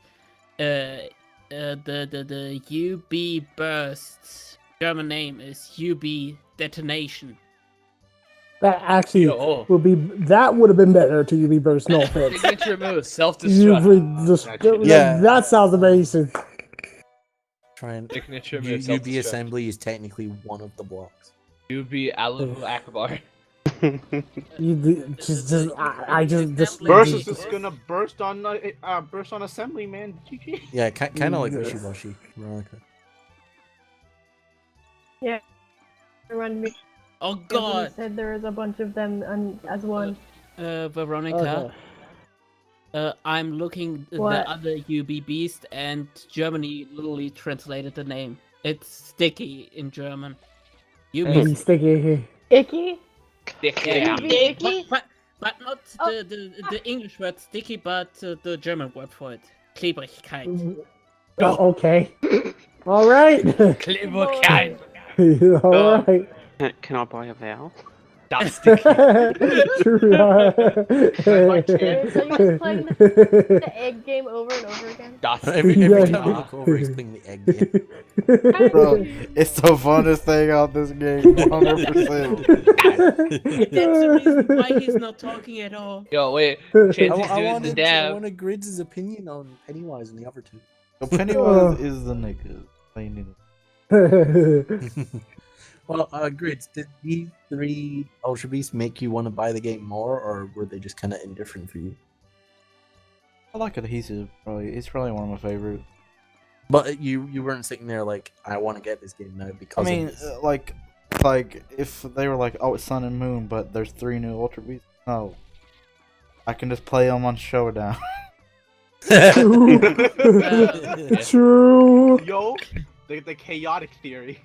The UB burst German name is UB detonation. That actually would have been better to UV burst. No offense. Signature move, self-destruct. Yeah. That sounds amazing. Try and Signature move, UB self-destruct. assembly is technically one of the blocks. UB Allahu Akbar. Burst is just gonna burst on assembly, man. GG. Yeah, kind of like Wishy-Washy, Veronica. Yeah. Reminded me. Oh God! Said there was a bunch of them as one. Veronica. I'm looking at the other UB beast, and Germany literally translated the name. It's sticky in German. UB sticky. Icky. Sticky. But not the English word sticky, but the German word for it. Klebrigkeit. Oh, okay. All right. Klebrigkeit. All right. Can I buy a vowel? That's sticky. True. So you're just playing the egg game over and over again? Every time we look over, he's playing the egg game. Bro, it's the funnest thing out this game, 100%. That's the reason why he's not talking at all. Yo, wait. I wanted Grids' opinion on Pennywise and the other two. So Pennywise is the nigga. Plain nigga. Well, Grids, did these 3 Ultra Beasts make you want to buy the game more, or were they just kind of indifferent for you? I like Adhesive, probably. It's probably one of my favorites. But you weren't sitting there like, I want to get this game now because I mean, of this. like if they were like, oh, it's Sun and Moon, but there's 3 new Ultra Beasts. No, I can just play them on Showdown. True. Yo, the chaotic theory.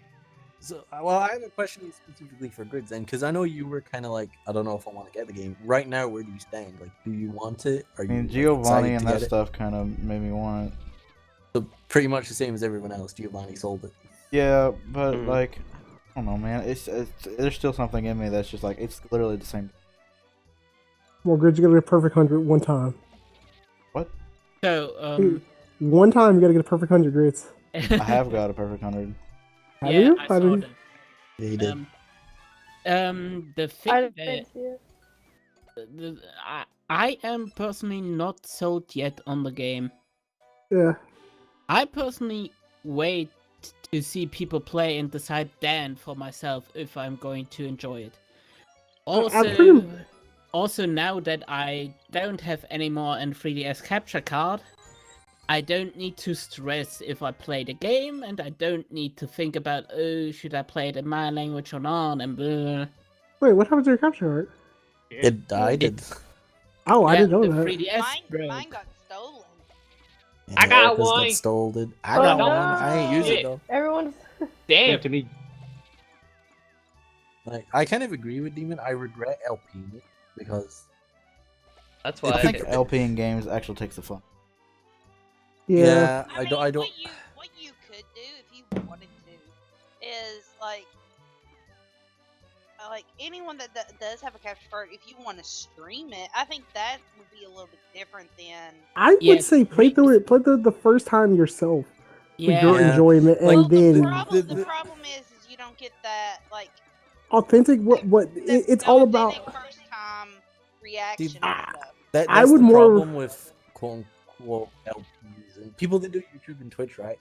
So, well, I have a question specifically for Grids then, because I know you were kind of like, I don't know if I want to get the game. Right now, where do you stand? Like, do you want it? Are you Giovanni like, and that stuff kind of made me want it. So pretty much the same as everyone else. Giovanni sold it. Yeah, but like, I don't know, man. It's there's still something in me that's just like it's literally the same. Well, Grids, you gotta get a perfect 100 one time. What? So one time you gotta get a perfect 100, Grids. I have got a perfect 100. Have you? I saw them. Yeah, you did. The thing that I am personally not sold yet on the game. Yeah. I personally wait to see people play and decide then for myself if I'm going to enjoy it. Also now that I don't have any more an 3DS capture card, I don't need to stress if I play the game, and I don't need to think about, oh, should I play it in my language or not, and blah. Wait, what happened to your capture card? It died. Oh, I didn't know the that. 3DS Mine got stolen. Yeah, I got Erica's one. Got stolen. I got one. no. I ain't use it though. Everyone's. Damn. To me. Like, I kind of agree with Demon. I regret LPing it because That's why I think LPing games actually takes the fun. yeah, I don't. What you could do if you wanted to is like anyone that does have a capture card, if you want to stream it, I think that would be a little bit different than. I would say play through it. Play the first time yourself. With your enjoyment, and then The problem is you don't get that like authentic. It's all about. First time reaction. That's the problem with quote unquote LPs and people that do YouTube and Twitch, right?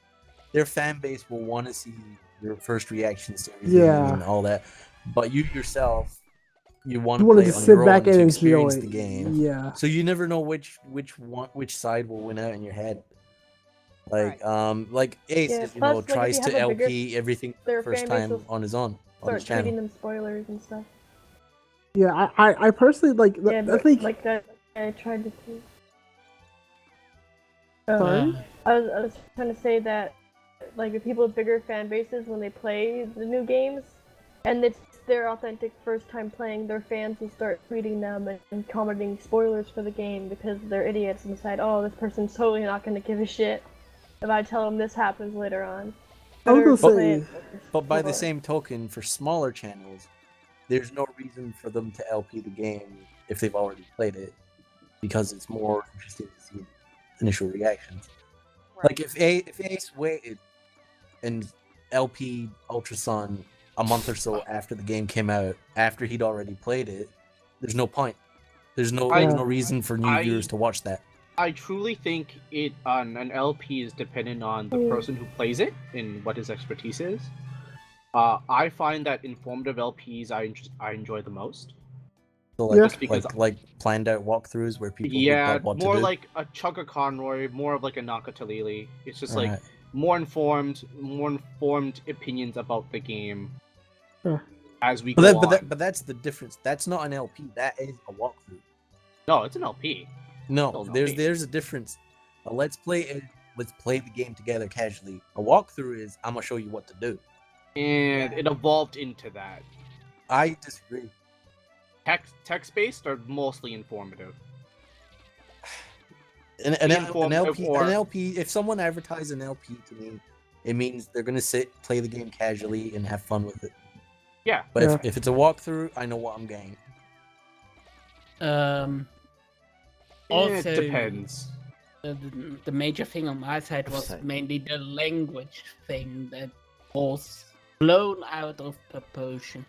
Their fan base will want to see your first reactions to everything and all that, but you yourself, you want to play on sit your back own and to enjoy experience the game. Yeah. So you never know which side will win out in your head. Like like Ace, Yeah, you know, plus, like, if tries you to have a LP bigger- everything their the first fan base time will on his own on Start his channel. treating them spoilers and stuff. Yeah, I personally like. Yeah, I but think like that. I tried to. Sorry? I was trying to say that, like, if people with bigger fan bases, when they play the new games, and it's their authentic first time playing, their fans will start tweeting them and commenting spoilers for the game because they're idiots and decide, oh, this person's totally not going to give a shit. if I tell them this happens later on. I was gonna Better say, play it But by the before. same token, for smaller channels, there's no reason for them to LP the game if they've already played it, because it's more interesting to see initial reactions. Like if Ace waited and LP Ultra Sun a month or so after the game came out, after he'd already played it, there's no point. There's no reason for new viewers to watch that. I truly think an LP is dependent on the person who plays it and what his expertise is. I find that informative LPs I enjoy the most. So like planned out walkthroughs where people looked up what to do. More like a Chugga Conroy, more of like a Nakatalili. It's just like more informed opinions about the game as we go on. But that's the difference. That's not an LP. That is a walkthrough. No, it's an LP. No, there's a difference. Let's play the game together casually. A walkthrough is I'm gonna show you what to do. And it evolved into that. I disagree. Text-based or mostly informative? An LP, if someone advertises an LP to me, it means they're gonna sit, play the game casually, and have fun with it. Yeah. But if it's a walkthrough, I know what I'm getting. Also, it depends. The major thing on my side was mainly the language thing that was blown out of proportion.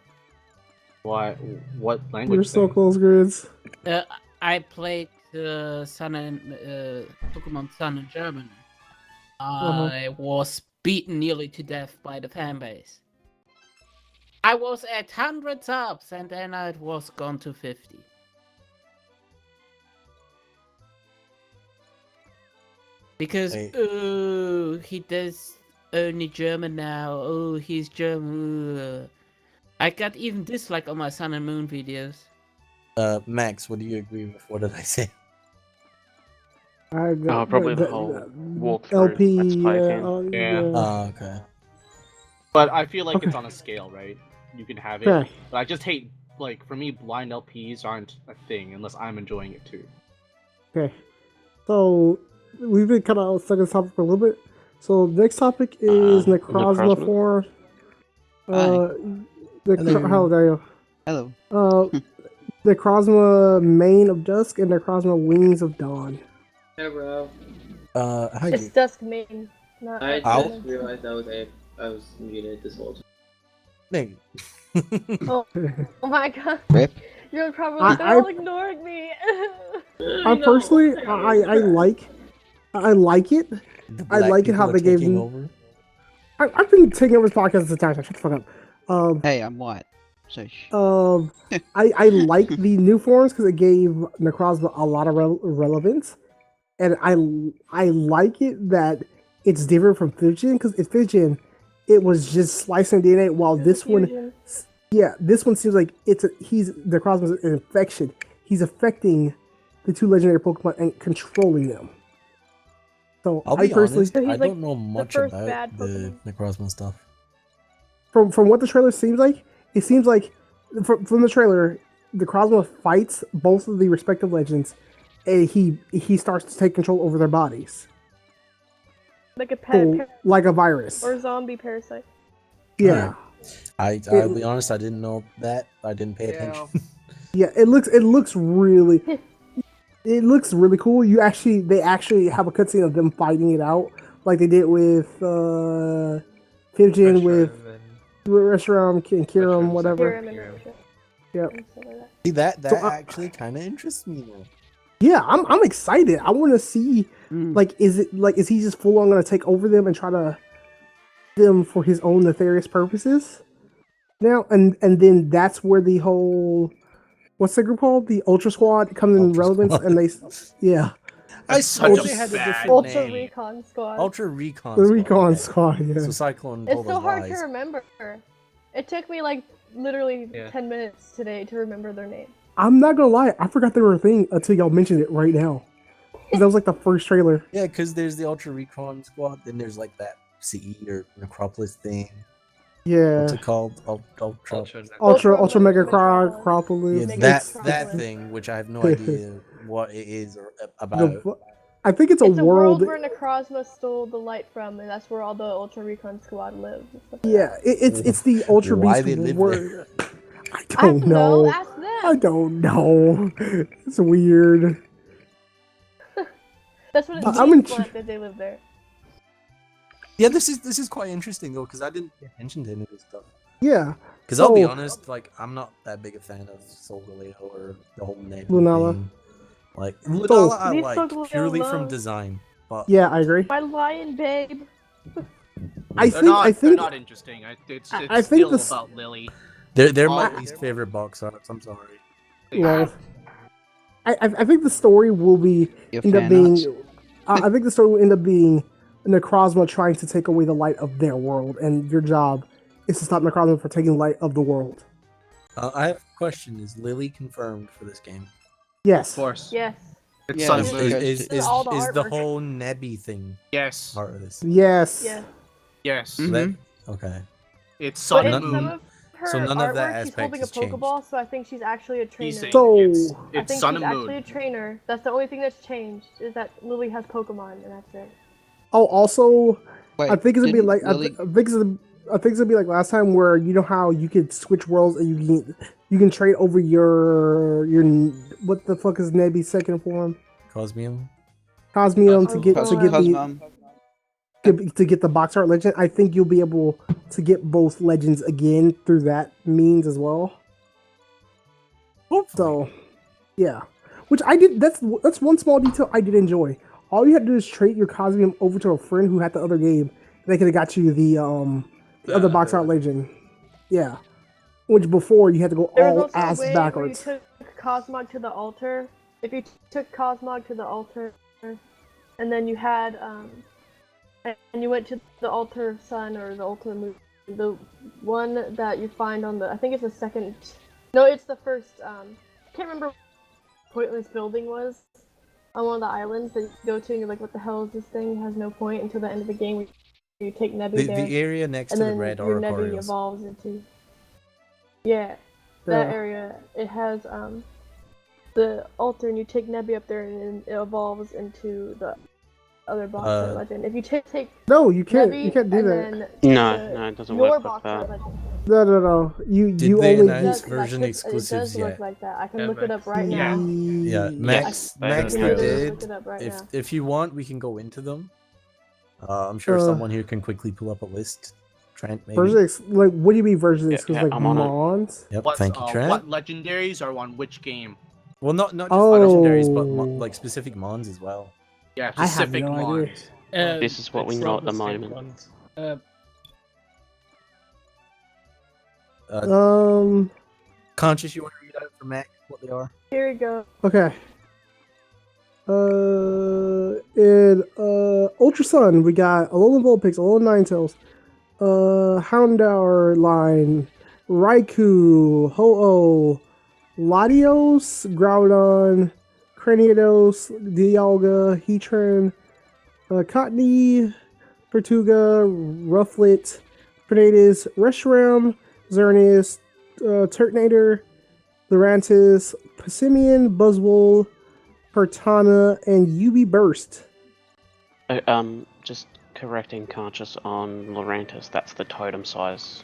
What language? You're so close, Grids. I played Pokemon Sun in Germany. I was beaten nearly to death by the fanbase. I was at 100 subs and then I was gone to 50. Because, he does only German now. Oh, he's German. I got even dislike on my Sun and Moon videos. Max, what do you agree with? What did I say? Probably the whole walkthrough. LP. Let's play thing. Okay. But I feel like it's on a scale, right? You can have it. Okay. But I just hate, like, for me, blind LPs aren't a thing unless I'm enjoying it too. Okay. So, we've been kind of stuck on this topic for a little bit. So, the next topic is Necrozma form. How dare you? Hello. Necrozma Mane of Dusk and Necrozma Wings of Dawn. Hey, bro. Hi. It's Dusk Mane. Not I Dusk just realized I was muted this whole time. Dang. Oh my god. Rip. You're probably still ignoring me. I personally, I like it. I like it how they gave me. I've been taking over this podcast as a time. Shut the fuck up. Hey, I'm what? Shush. I like the new forms because it gave Necrozma a lot of relevance, and I like it that it's different from Fidgen because in Fidgen it was just slicing DNA, while this one seems like Necrozma's an infection. He's affecting the two legendary Pokemon and controlling them. So I'll be honest, I don't know much about the Necrozma stuff. From what the trailer seems like, it seems like from the trailer, Necrozma fights both of the respective legends, and he starts to take control over their bodies. Like a pet, like a virus or a zombie parasite. Yeah, I'll be honest, I didn't know that. I didn't pay attention. Yeah, it looks really cool. They actually have a cutscene of them fighting it out, like they did with Fidgen with Reshiram and Kyurem, whatever. Yep. See that actually kind of interests me now. Yeah, I'm excited. I want to see is he just full on gonna take over them and try to them for his own nefarious purposes now, and then that's where the whole what's the group called, the Ultra Squad, comes in relevance, and they I saw they had a different Ultra name. Recon Squad. Ultra Recon. The Recon Squad. Yeah. So Cyclone. It's so hard to remember. It took me like literally 10 minutes today to remember their name. I'm not gonna lie, I forgot they were a thing until y'all mentioned it right now. That was like the first trailer. Yeah, because there's the Ultra Recon Squad, then there's like that CE or Necropolis thing. Yeah. What's it called? Ultra Mega Necropolis. Yeah, that thing, which I have no idea what it is or about. I think it's a It's a world. world where Necrozma stole the light from, and that's where all the Ultra Recon Squad live. and stuff like Yeah, it's the Ultra Why Beast they live word. I that. I don't know. Ask them. I don't know. It's weird. That's what it I'm seems in- like that they live there. Yeah, this is quite interesting though, because I didn't pay attention to any of this stuff. Yeah. Because I'll be So- honest, like I'm not that big a fan of Solgaleo or the whole name. Lunala. Thing. Like Lunala, I Leave like Solgaleo purely from alone. design, but Yeah, I agree. My lion babe. I They're think not, I they're think not interesting. It's I think still this- about Lily. they're my Oh. least favorite box arts. I'm sorry. well, I think the story will be Your end up fan being. arts. I think the story will end up being Necrozma trying to take away the light of their world, and your job is to stop Necrozma from taking the light of the world. I have a question: is Lily confirmed for this game? Yes. Of course. Yes. It's Yeah, Sun Is, and it's- Moon. is all the the artwork. whole Nebby thing Yes. part of this? Yes. Yeah. Yes. So that- okay. It's But Sun in and some Moon. of her so none of that artwork, she's aspect holding a has changed. Pokeball, so I think she's actually a trainer. He's saying So- it's I think Sun she's and actually Moon. a trainer. That's the only thing that's changed, is that Lily has Pokemon, and that's it. Oh, also, Wait, I think it's gonna be didn't like Lily- I think it's gonna be like last time, where you know how you could switch worlds and you can trade over your what the fuck is Nebby's second form? Cosmium. Cosmium to get Cosmom. to get the box art legend. I think you'll be able to get both legends again through that means as well. So, yeah, which I did. That's one small detail I did enjoy. All you had to do is trade your Cosmium over to a friend who had the other game. They could have got you the other box art legend. Yeah, which before you had to go There was all also ass a way backwards. where you took Cosmog to the altar. If you took Cosmog to the altar, and then you had and you went to the altar sun or the altar moon, the one that you find on the, I think it's the second. No, it's the first. Can't remember what Pointless building was on one of the islands that you go to, and you're like, what the hell is this thing? It has no point until the end of the game. Where you take Nebby there. The area next and to the then red your Nebby Oracorials. evolves into. Yeah, that Yeah. area. It has the altar, and you take Nebby up there, and it evolves into the other box art legend. If you take No, you can't. Nebby You can't do and that. then No, it doesn't your work box like art that. legend. No. You Did you they only. announce That- version it exclusives does look yet? like that. I can Yeah, look it up right Yeah. now. Yeah, Max. Yes, Max, they they do. did. Look it up right now. If you want, we can go into them. I'm sure someone here can quickly pull up a list. Trent, maybe. Like, what do you mean version Yeah, exclusive? yeah, Like I'm on it. Mons? Yep, What's, thank you, Trent. what legendaries are on which game? Well, not just Oh. legendaries, but like specific mons as well. Yeah, I have specific no idea. ones. This is what we it's know at the the same moment. ones. Canchas, you want to read out for Max what they are? Here we go. Okay. In Ultra Sun, we got Alolan Vulpix, Alolan Ninetales, Houndour line, Raikou, Ho-Oh, Latios, Groudon, Cranidos, Dialga, Heatran, Cottonee, Pertuga, Rufflet, Predatus, Reshiram, Xerneas, Turtonator, Lurantis, Passimian, Buzzwole, Pertana, and UV Burst. Just correcting Canchas on Lurantis. That's the totem size.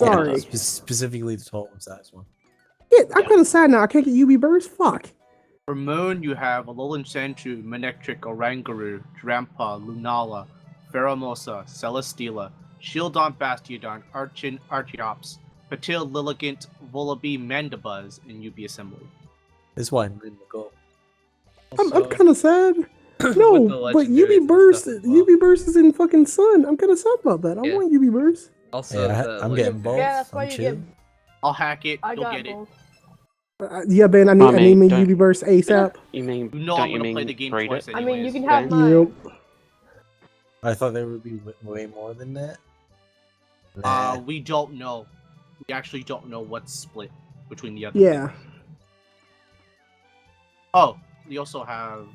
Sorry. Specifically the totem size one. Yeah, I'm kind of sad now. I can't get UV Burst. Fuck. For Moon, you have Alolan Sandshrew, Manectric, Oranguru, Drampa, Lunala, Pheromosa, Celesteela, Shieldon, Bastiodon, Archeops, Patil, Lilligant, Volibee, Mandibuzz, and UB Assembly. That's why I'm reading the goal. I'm kind of sad. No, but UV Burst, UV Burst is in fucking Sun. I'm kind of sad about that. I want UV Burst. Also, Yeah, I'm getting both. Yeah, that's why I'm you chill. get. I'll hack it. I You'll got get it. both. Yeah, Ben, I need my UV Burst ASAP. You mean? You know don't I'm you gonna mean play the game breed twice it? I mean, you anyways. can have Ben? mine. Yep. I thought there would be way more than that. Nah. We don't know. We actually don't know what's split between the other. Yeah. Oh, we also have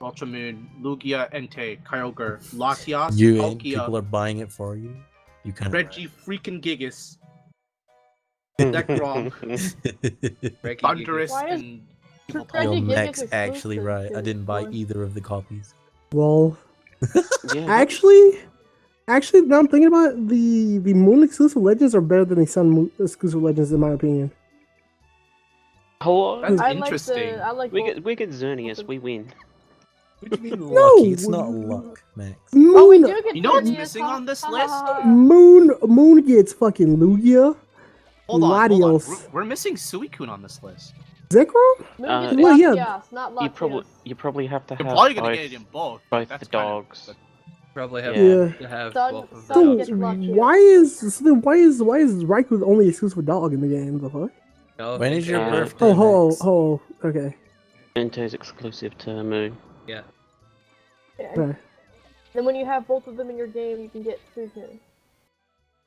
Ultramoon, Lugia, Entei, Kyogre, Latias, You and people Palkia, are buying it for you. You kind of. Reggie freaking Gigas, Necrom, Thunderous, Reggie and Why is- UV multiple Yo, Reggie Gigas Max exclusive actually right. I to didn't buy PS4. either of the copies. Well, Yeah. actually, now I'm thinking about it, the Moon exclusive legends are better than the Sun exclusive legends in my opinion. Hello. That's I interesting. We get Xerneas, we win. What do you mean No! lucky? It's not luck, Max. Moon, Oh, we do get You know what's Xerneas, missing ha- on this ha- list? ha- ha. Moon gets fucking Lugia. Hold on. Latios. We're missing Suicune on this list. Zekrom? Moon Uh, gets well, yeah. Latias, not Latios. You probably have to You're have probably gonna both, get it in both. both That's the kind of- dogs. Probably have Yeah. to have Sun- both of Sun them. gets So Latias. why is Raikou the only exclusive dog in the game? The fuck? No, When is your Yeah. birthday? Max? Okay. Nintendo's exclusive to Moon. Yeah. Yeah. Okay. Then when you have both of them in your game, you can get Suicune.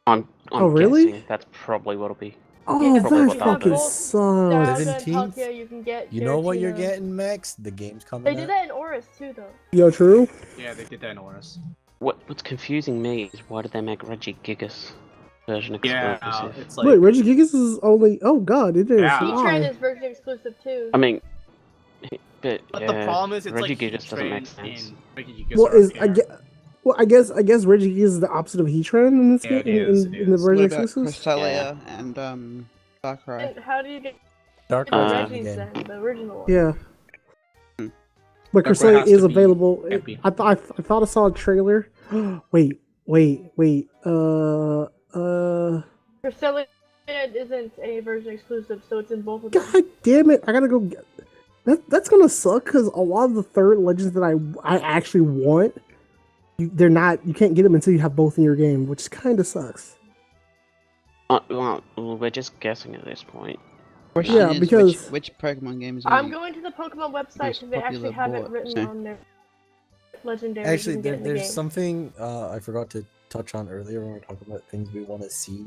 I'm Oh, really? guessing that's probably what'll be. Oh, Yeah, Probably that what that fucking is. sucks. Dialga and 17th? Palkia, you can get You know what you're Giratina. getting, Max? The game's coming They out. did that in Oris too, though. Yo, true. Yeah, they did that in Oris. What's confusing me is why did they make Regigigas version Yeah, exclusive? it's like Wait, Regigigas is only. Oh god, it is. Yeah. Heatran Why? is version exclusive too. I mean, but But yeah, the problem is, it's like Regigigas doesn't make Heatran sense. and Regigigas Well, are is okay. I guess Regigigas is the opposite of Heatran in this Yeah, game, it is, in it the is. version What about exclusives. Crystalia and Darkrai? And how do you get Dark the Horse Uh, in the Reggies game. then, the original one? Yeah. But Darkrai Crystalia has is to be available. epi. I thought I saw a trailer. wait. Cresselia isn't a version exclusive, so it's in both of them. God damn it! I gotta go. That's gonna suck because a lot of the third legends that I actually want, they're not. You can't get them until you have both in your game, which kind of sucks. Well, we're just guessing at this point. Question Yeah, is, because- which Pokemon game is I'm going to the Pokemon website most because they actually popular have it board, written so- on their legendary. Actually, you can get in the there's game. something I forgot to touch on earlier when we were talking about things we want to see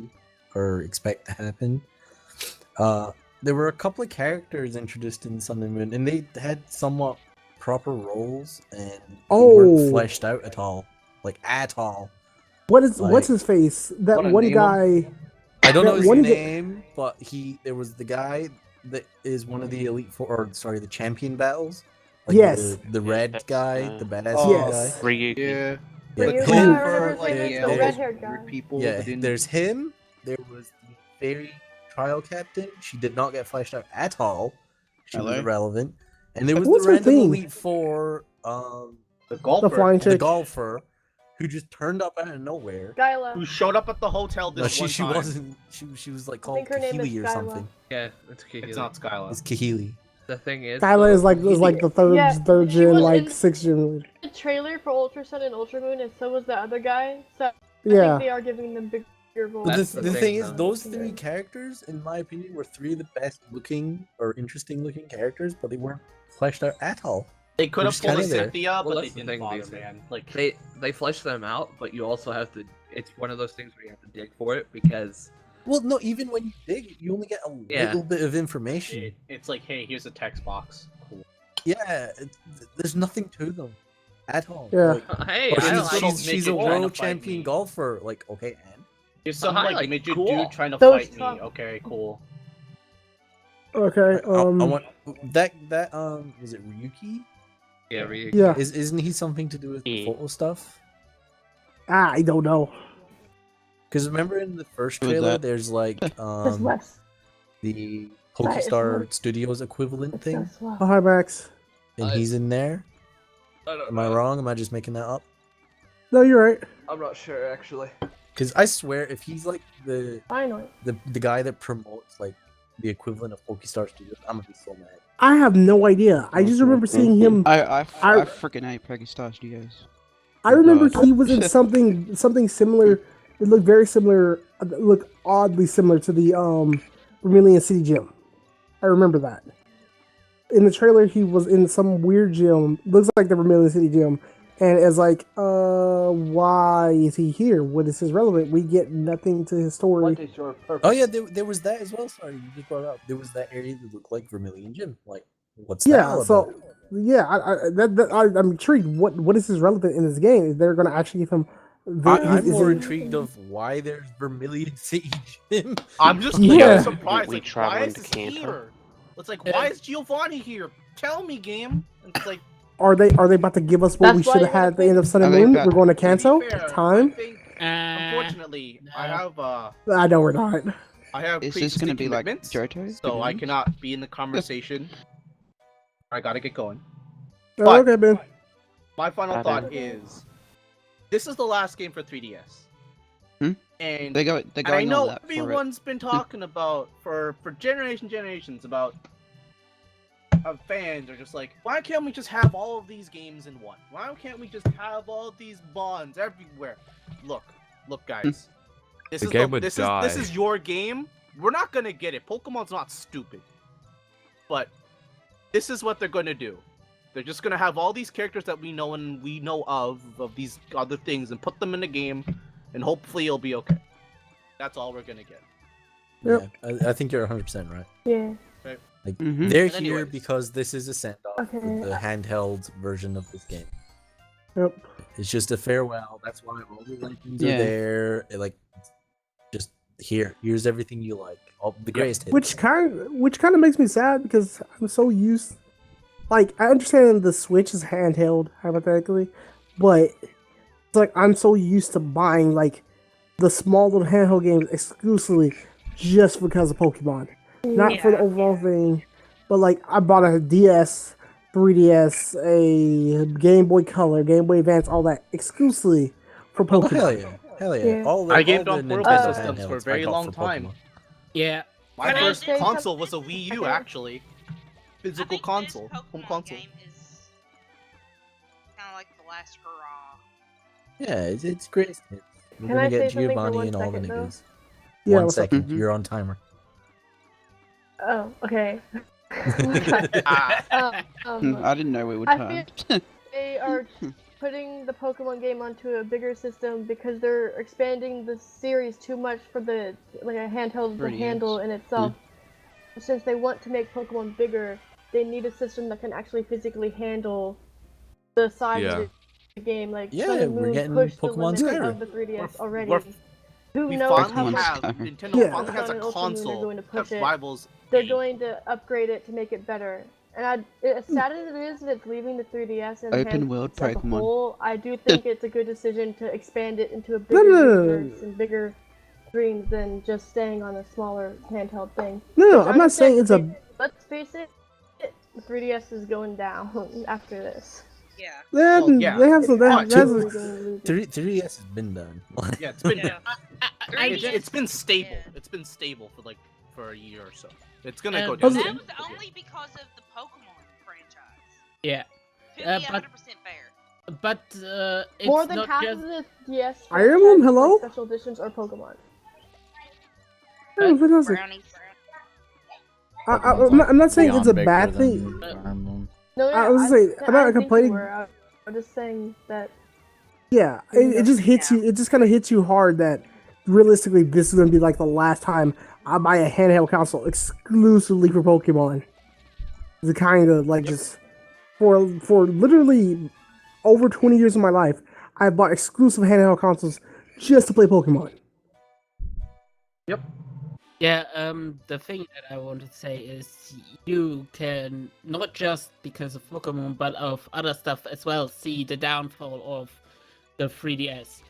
or expect to happen. There were a couple of characters introduced in Sun and Moon, and they had somewhat proper roles, and they weren't Oh. fleshed out at all. Like, at all. What's Like- his face? That Wanna one name guy. I don't know That his one guy- name, but there was the guy that is one of the Elite Four, or sorry, the champion battles. Like Yes. The red That's, guy, the badass Oh, Yes. guy. Ryuki. Yeah. Yeah, Ryu, him. I remember his like, name is yeah, the there's red-haired guy. weird people Yeah, that didn't- there's him. There was the fairy trial captain. She did not get fleshed out at all. She was Hello? irrelevant. And there was What's the her random thing? Elite Four, The golfer The flying the chick. golfer, who just turned up out of nowhere. Skyla. who showed up at the hotel this No, one she time. wasn't. She was like I called think her name is Kahili or Skyla. something. Yeah, it's Kahili. It's not Skyla. It's Kahili. The thing is, Skyla is though, like the third Yeah, third she gen, was like in- sixth gen. The trailer for Ultra Sun and Ultra Moon, and so was the other guy. So I Yeah. think they are giving them bigger roles. But That's the the thing thing, is, though. those three characters, in my opinion, were three of the best looking or interesting looking characters, but they weren't fleshed out at all. They could They're have just pulled a kinda there. Cynthia, Well, but they that's the didn't thing, bother, these man. Like, they flesh them out, but you also have to. It's one of those things where you have to dig for it because Well, no, even when you dig, you only get a Yeah. little bit of information. it's like, hey, here's a text box. Cool. Yeah, there's nothing to them at all. Yeah. Like, hey, or I she's, like she's, she's a midget trying to world fight champion me. golfer. Like, okay, and Here's some Hi, like, like, midget cool. dude trying to Those fight me. talk- Okay, cool. Okay. I want that was it Ryuki? yeah, really. Yeah. Isn't he something to do with the Yeah. photo stuff? I don't know. Because remember in the first Who was trailer, that? there's like That's the Wes. That is Pokestar Wes. Studios equivalent That's thing, Wes. Oh, hi Max. and he's in there. I don't Am I wrong? Am I just making that up? No, you're right. I'm not sure actually. Because I swear, if he's like the Finally. guy that promotes like the equivalent of Pokestar Studios, I'm gonna be so mad. I have no idea. I just remember seeing him. I I- freaking hate Pokestar Studios. I remember he was in something similar. It looked very similar. It looked oddly similar to the Vermilion City gym. I remember that. In the trailer, he was in some weird gym. Looks like the Vermilion City gym, and it's like, why is he here? What is his relevant? We get nothing to his story. is your purpose? Oh yeah, there was that as well. Sorry, you just brought it up. There was that area that looked like Vermilion Gym. Like, what's that Yeah, all so about? yeah, I'm intrigued. What is his relevant in this game? Is they're going to actually give him? I'm is more it- intrigued of why there's Vermilion City Gym. I'm just Yeah. surprised. We like, travel why is into this Canchas. here? It's like, why is Giovanni here? Tell me, game. And it's like, Are they about to give us what we should have had at the end of Sun and Moon? We're going to cancel time. Unfortunately, I have I know we're not. I have Is this gonna be like commitments, Johto? so I cannot be in the conversation. I gotta get going. Oh, okay, man. My final thought is, this is the last game for 3DS. And They're and I going all know that for it. everyone's been talking about for generations about fans are just like, why can't we just have all of these games in one? Why can't we just have all these bonds everywhere? Look, guys. This is your game. We're not gonna get it. Pokemon's not stupid. But this is what they're gonna do. They're just gonna have all these characters that we know and we know of these other things and put them in the game, and hopefully it'll be okay. That's all we're gonna get. Yep. Yeah, I think you're 100% right. Yeah. Right. Like, Mm-hmm. they're here because this is a send-off Okay. with the handheld version of this game. Yep. It's just a farewell. That's why all the legends Yeah. are there. Like, just here's everything you like. All the greatest hits. Which kind of makes me sad because I'm so used. Like, I understand the Switch is handheld hypothetically, but it's like I'm so used to buying like the small little handheld games exclusively just because of Pokemon, not for the overall thing. But like, I bought a DS, 3DS, a Game Boy Color, Game Boy Advance, all that exclusively for Pokemon. Hell yeah! Yeah. I gave all on the portable Nintendo systems for a handhelds very I got long for time. Pokemon. Yeah. My Can I first say console was a Wii U, actually. Physical console, home console. Game is kind of like the last hurrah. Yeah, it's great. We're Can gonna I get say something for Giovanni 1 and all the second, though? niggas. Yeah, 1 what's up? second, you're on timer. Oh, okay. Ah. I didn't know we would I turn. feel they are putting the Pokemon game onto a bigger system because they're expanding the series too much for the a handheld to 3DS. handle in itself. Since they want to make Pokemon bigger, they need a system that can actually physically handle the size of the game. Like Yeah, Sun and we're Moon getting pushed Pokemon the limits Skyrim. of the 3DS already. we're- Who We knows how finally much have Skyrim. Nintendo Yeah. finally has a Sun and Ultra Moon are console going to push that it. rivals. They're game. going to upgrade it to make it better. And as sad as it is that it's leaving the 3DS and Open handsets world as a Pokemon. whole, I do think it's a good decision to expand it into a bigger no. universe and bigger screens than just staying on a smaller handheld thing. No, Which I'm not saying it's a. Let's face it, the 3DS is going down after this. Yeah. They have some. It's That's absolutely going to lose it. 3DS has been done. Yeah, it's been Yeah. it's been stable. Yeah. It's been stable for a year or so. It's gonna go That down. was only because of the Pokemon franchise. Yeah. To be But- 100% fair. But it's More than not half just... of the DS Fire Emblem, franchise, hello? like special editions are Pokemon. Oh, fantastic. Brownies. I'm not saying it's a Beyond bad bigger thing. than Fire Emblem. No, I was gonna say, I'm not think you complaining. were. I'm just saying that. Yeah, it just hits you. It just kind of hits you hard that realistically, this is gonna be like the last time I buy a handheld console exclusively for Pokemon. It's kind of like just for literally over 20 years of my life, I bought exclusive handheld consoles just to play Pokemon. Yep. Yeah, the thing that I wanted to say is you can, not just because of Pokemon, but of other stuff as well, see the downfall of the 3DS.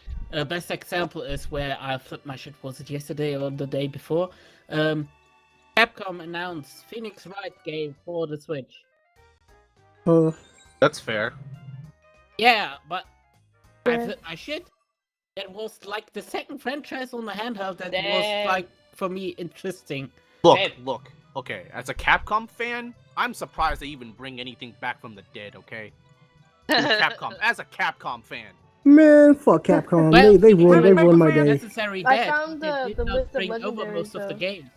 Best example is where I flipped my shit, was it yesterday or the day before? Capcom announced Phoenix Wright game for the Switch. That's fair. Yeah, but I flipped my shit. That was like the second franchise on the handheld that was like, for me, interesting. Look. Okay, as a Capcom fan, I'm surprised they even bring anything back from the dead. Okay. As a Capcom fan. Man, fuck Capcom. Well, they ruined my day. Necessary I dead. found They did the not list of bring over legendaries, most of the though. game.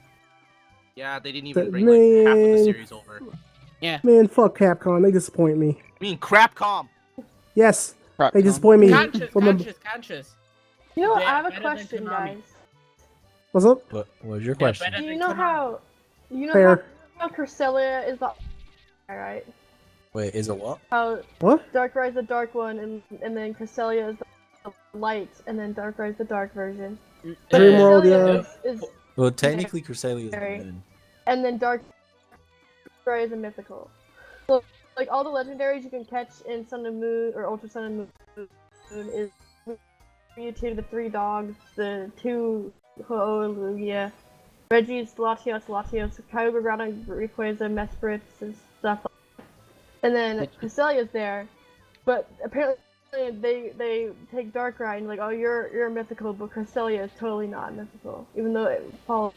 Yeah, they didn't even bring like half of the series over. Yeah. Man, fuck Capcom. They disappoint me. I mean, Crapcom. Yes, Crap, they disappoint me. Canchas. You know, They're I have a better than question, Konami. guys. What's up? What was your question? Do you know how? Fair. How Cresselia is the right? Wait, is it what? How What? Darkrai is the dark one, and then Cresselia is the light, and then Darkrai is the dark version. But Dream World, Cresselia yeah. is Well, technically, Cresselia is Very. good. and then Dark is a mythical. So, like, all the legendaries you can catch in Sun and Moon, or Ultra Sun and Moon, is Mewtwo, the 3 dogs, the 2 Ho-Oh, Lugia, Reggie's, Latios, Kyogre, Groudon, Rayquaza, Mesprit, and stuff. And then Cresselia's there, but apparently they take Darkrai and like, oh, you're a mythical, but Cresselia is totally not mythical, even though it follows.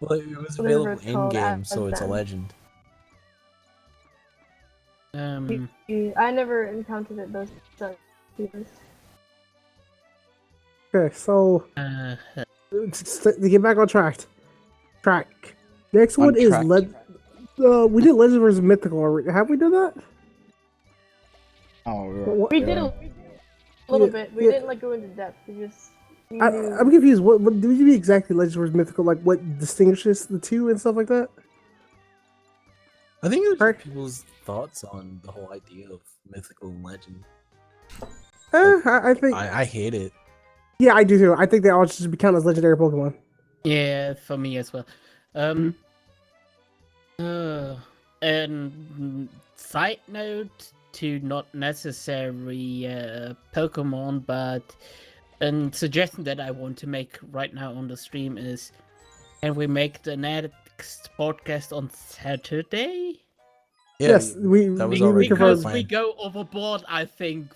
Well, it was available in game, so it's a legend. I never encountered it those years. Okay, so to get back on track. Next one is we did Legend versus Mythical already. Have we done that? Oh, we did a little bit. We didn't like go into depth. We just. I'm confused. What do you mean exactly? Legend versus Mythical, like what distinguishes the two and stuff like that? I think it was people's thoughts on the whole idea of mythical and legend. I think I hate it. Yeah, I do too. I think they all should be counted as legendary Pokemon. Yeah, for me as well. And side note to not necessary Pokemon, but a suggestion that I want to make right now on the stream is, can we make the next podcast on Saturday? Yeah, yes, that was already because we go overboard. I think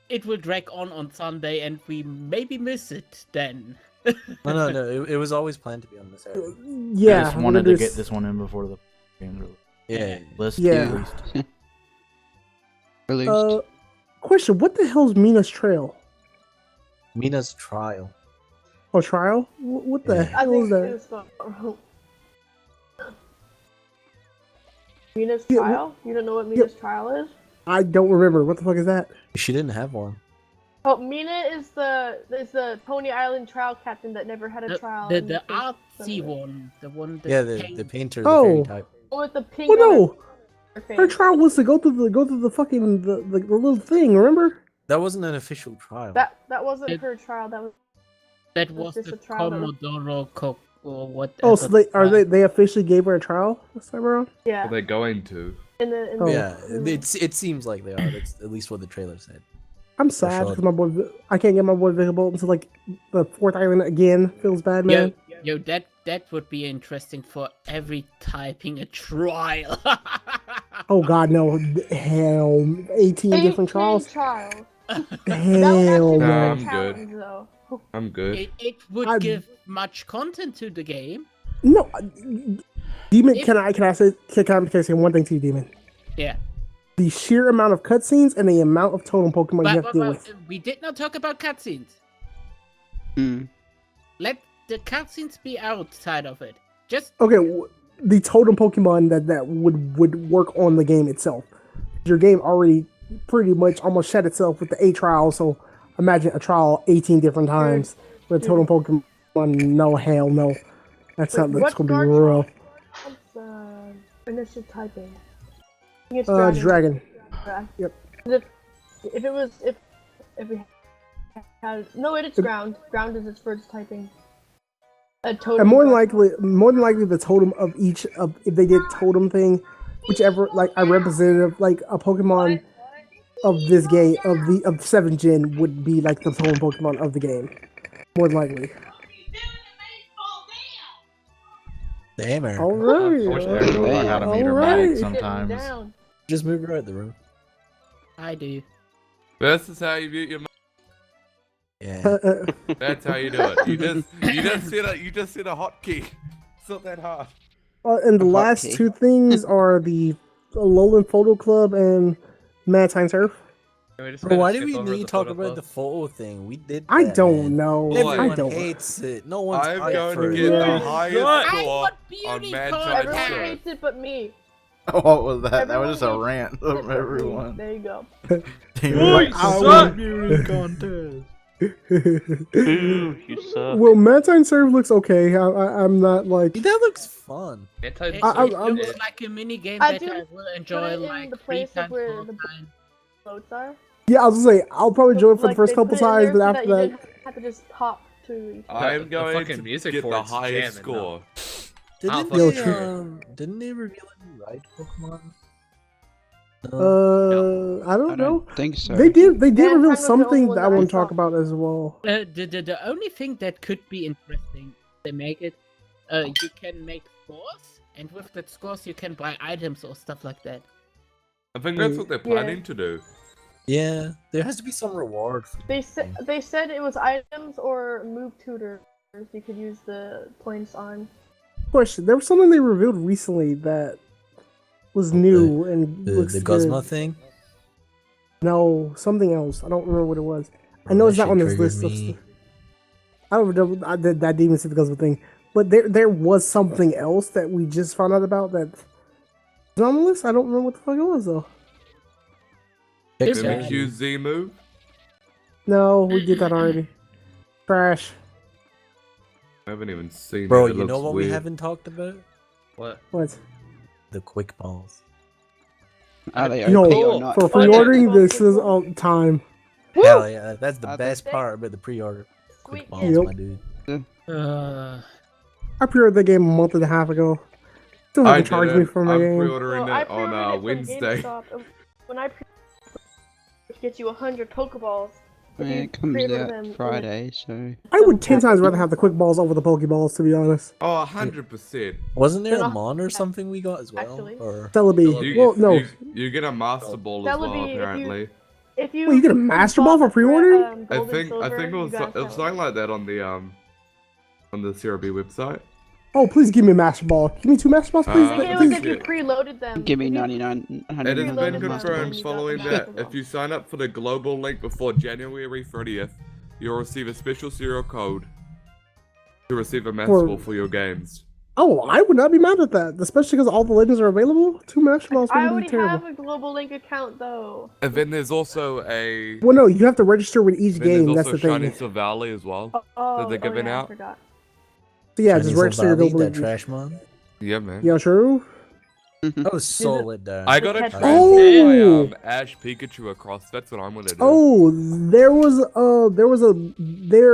it will drag on Sunday, and we maybe miss it then. No. It was always planned to be on this area. Yeah, I just wanted to get this one in before the game release. Yeah, let's yeah. Released. Question: what the hell's Mina's Trail? Mina's Trial. Oh, Trial? What the hell is that? Mina's Trial? You don't know what Mina's Trial is? I don't remember. What the fuck is that? She didn't have one. Oh, Mina is the Pony Island trial captain that never had a trial. The artsy one, the one that the painter, Oh. the fairy type. with the pink. Well, no. Her face. Her trial was to go through the fucking the little thing. Remember? That wasn't an official trial. That wasn't her trial. That was the just a trial. Commodore Cook or what? Oh, so they officially gave her a trial this time around? Yeah. Are they going to? Yeah, it seems like they are. That's at least what the trailer said. I'm sad because I can't get my boy Vigable until like the 4th island again. Feels bad, man. Yo, that would be interesting for every typing a trial. Oh God, no! Hell, 18 different trials. Hell No, no! I'm good. I'm good. It would give much content to the game. No, Demon. Can I say one thing to you, Demon? Yeah. The sheer amount of cutscenes and the amount of totem Pokemon you have to deal with. We did not talk about cutscenes. Let the cutscenes be outside of it. Just okay. The totem Pokemon that would work on the game itself. Your game already pretty much almost shed itself with the 8 trials. So imagine a trial 18 different times with totem Pokemon. No, hell no. That's something that's gonna be real. Initial typing. Dragon. Yep. If we had it's ground. Ground is its first typing. A totem. And more than likely, the totem of each of if they did totem thing, whichever like a representative like a Pokemon of this game of 7th gen would be like the totem Pokemon of the game. More than likely. Damn, Eric. All right. I wish Eric would learn how to meter magic sometimes. Just move her out the room. I do. This is how you mute your mic. Yeah. That's how you do it. You just hit a hotkey. It's not that hard. And the last 2 things are the Alolan Photo Club and Maritime Surf. Bro, why did we need to talk about the photo thing? We did. I don't know. Everyone I don't. hates it. No one's. I'm hyped going for to it. get the highest score on Everyone Manchester. hates it but me. What was that? That was just a Everyone rant hates it of but me. everyone. There you go. They were like, I want beauty contest. You suck. Well, Maritime Surf looks okay. I'm not like that looks fun. It I'm- looks like a mini game I that do I will put enjoy it in like the 3 place times, where 4 the times. boats are. Yeah, I was gonna say I'll probably join it for the Like, first they couple put it in times, there but so after you that, didn't have to just pop to each I other. am going fucking to music get for the it's highest jamming, score. Didn't Yo, they reveal a new ride Pokemon? I don't know. think so. They did Yeah, reveal Time was the only something one that I that I want to saw. talk about as well. The only thing that could be interesting, they make it, you can make scores, and with that scores you can buy items or stuff like that. I think that's what they're planning to do. Yeah, there has to be some reward. They said it was items or move tutors you could use the points on. Question: there was something they revealed recently that was new and looks The good. Guzma thing? No, something else. I don't remember what it was. I know that it's not shit on this triggered list of me. stuff. I don't know that Demon City Guzma thing, but there was something else that we just found out about that is on the list. I don't remember what the fuck it was though. Mimikyu Z move? No, we did that already. Trash. I haven't even seen Bro, it. It you know looks what weird. we haven't talked about? What? What? The quick balls. Are they OP No, or not? for pre-ordering this is all time. Hell yeah, that's the best part about the pre-order. Quick balls, Yep. my dude. I pre-ordered the game a month and a half ago. Still haven't charged me for my I'm game. pre-ordering Well, I it on pre-ordered it from Wednesday. GameStop. When I get you 100 Pokeballs. I mean, it comes out Friday, so. I would 10 times rather have the quick balls over the Pokeballs, to be honest. Oh, 100%. Wasn't there a Mon or something we got as well? Or Celebi. Well, no. You get a Master Ball as well, Celebi, apparently. If you Well, you get a Master Ball for pre-ordering? I think it was something like that on the CRB website. Oh, please give me a Master Ball. Give me 2 Master Balls, please. I think it was if you preloaded them. Give me 99. It has been Preloaded confirmed them. following that if you sign up for the global link before January 30th, you'll receive a special serial code to receive a Master Ball for your games. Oh, I would not be mad at that, especially because all the legends are available. 2 Master Balls I wouldn't be already terrible. have a global link account though. And then there's also a. Well, no, you have to register with each game. There's That's also the thing. Shiny Valley as well Oh, that they're giving yeah, I out. forgot. So yeah, Chinese just register your Valley, global that link. trash Mon. Yeah, man. Yeah, true. That was so lit down. I gotta Oh! transfer my Ash Pikachu across. That's what I'm gonna do. Oh, there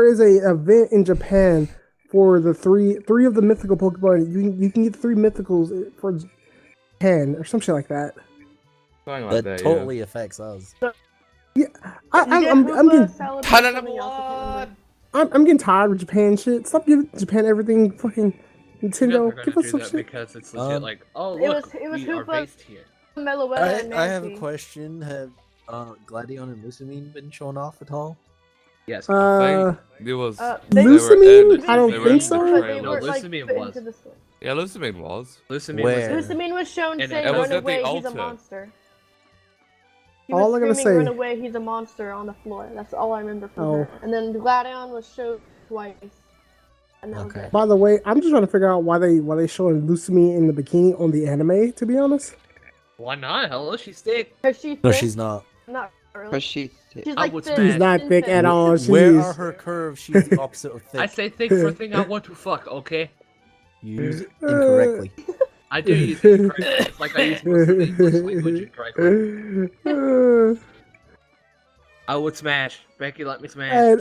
is a event in Japan for the three of the mythical Pokemon. You can get 3 mythicals for Japan or some shit like that. Something like That that, totally affects us. Yeah, I'm getting tired of Japan shit. Stop giving Japan everything. Fucking Nintendo, give us some shit. Because it's legit like, oh It look, was we are Hoopa, based here. Meloetta, and I have a Manaphy. question. Have Gladion and Lusamine been shown off at all? Yes. Uh, There was. Lusamine? I don't think so. No, Lusamine was. Yeah, Lusamine was. Lusamine Where? was. Lusamine was shown And saying, it was "Run at the away, he's a altar. monster." He All was I gotta screaming, say- "Run away, he's a monster" on the floor. That's all I remember from Oh. her. And then Gladion was shown twice. And that was it. By the way, I'm just trying to figure out why they showing Lusamine in the bikini on the anime. To be honest, Why not? Hello, she's thick. Cause she's No, thick? she's not. Not really. Because she's thick. She's I like would this. smash. she's not thick at all. Where She's are her curves? She's the opposite of thick. I say thick for a thing I want to fuck, okay? Use it incorrectly. I do use it incorrectly. It's like I use most of the English language incorrectly. I would smash. Becky, let me smash. And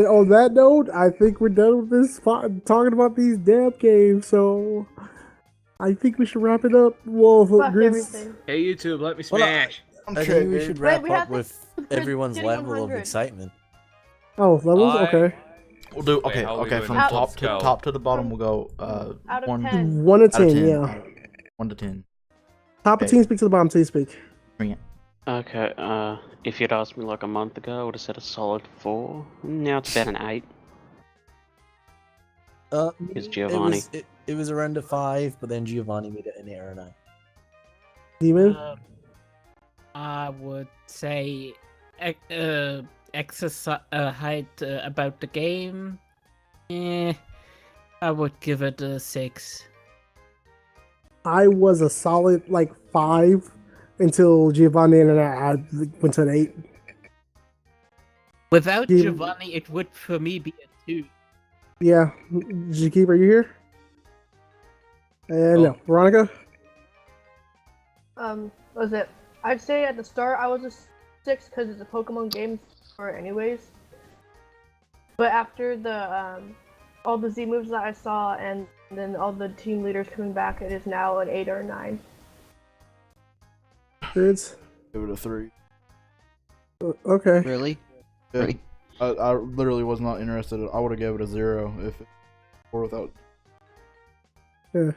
on that note, I think we're done with this talking about these damn games. So I think we should wrap it up. Well, Fuck Grids, everything. Hey YouTube, let me Hold on. smash. I think we should wrap we have up to- with everyone's getting level of 100. excitement. Oh, levels? Okay. We'll do Wait, okay. how are we Okay, doing from this? top Let's to go. top to the bottom, we'll go Out of 1 10. 1 to out of 10, 10. yeah. 1 to 10. Top of team speak to the bottom team speak. Bring it. Okay, if you'd asked me like a month ago, I would have said a solid 4. Now it's about an 8. It's Giovanni. It was around a 5, but then Giovanni made it an 8 or a 9. Demon? I would say exercise height about the game. I would give it a 6. I was a solid 5 until Giovanni and I went to an 8. Without Yeah. Giovanni, it would for me be a 2. Yeah. Jakib, are you here? No. Veronica? Was it? I'd say at the start I was a 6 because it's a Pokemon game for anyways. But after the all the Z moves that I saw, and then all the team leaders coming back, it is now an 8 or a 9. Grids? Give it a 3. Okay. Really? Yeah. Really? I literally was not interested. I would have gave it a 0 if it or without. Yeah.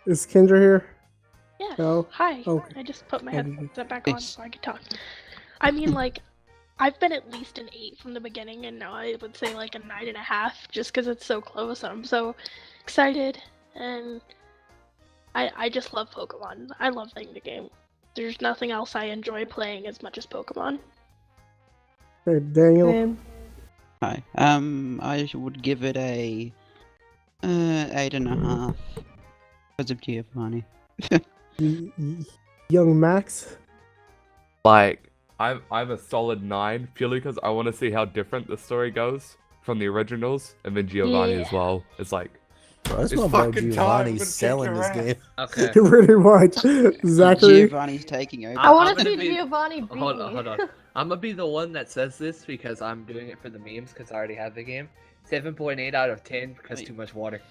Is Kendra here? Yes. No? Hi. Okay. I just put my headset back on so I could talk. I mean, like, I've been at least an 8 from the beginning, and now I would say like a 9.5, just because it's so close. I'm so excited, and I just love Pokemon. I love playing the game. There's nothing else I enjoy playing as much as Pokemon. Hey, Daniel. Hi. I would give it a 8.5 because of Giovanni. Young Max. Like, I'm a solid 9 purely because I want to see how different the story goes from the originals, and then Giovanni as well. It's like, bro, that's it's my boy fucking Giovanni's time. selling this game. Okay. Pretty much. Zachary. Giovanni's taking over. I want I'm to gonna see be- Giovanni beat Hold me. on, hold on. I'm gonna be the one that says this because I'm doing it for the memes because I already have the game. 7.8 out of 10 because too much water.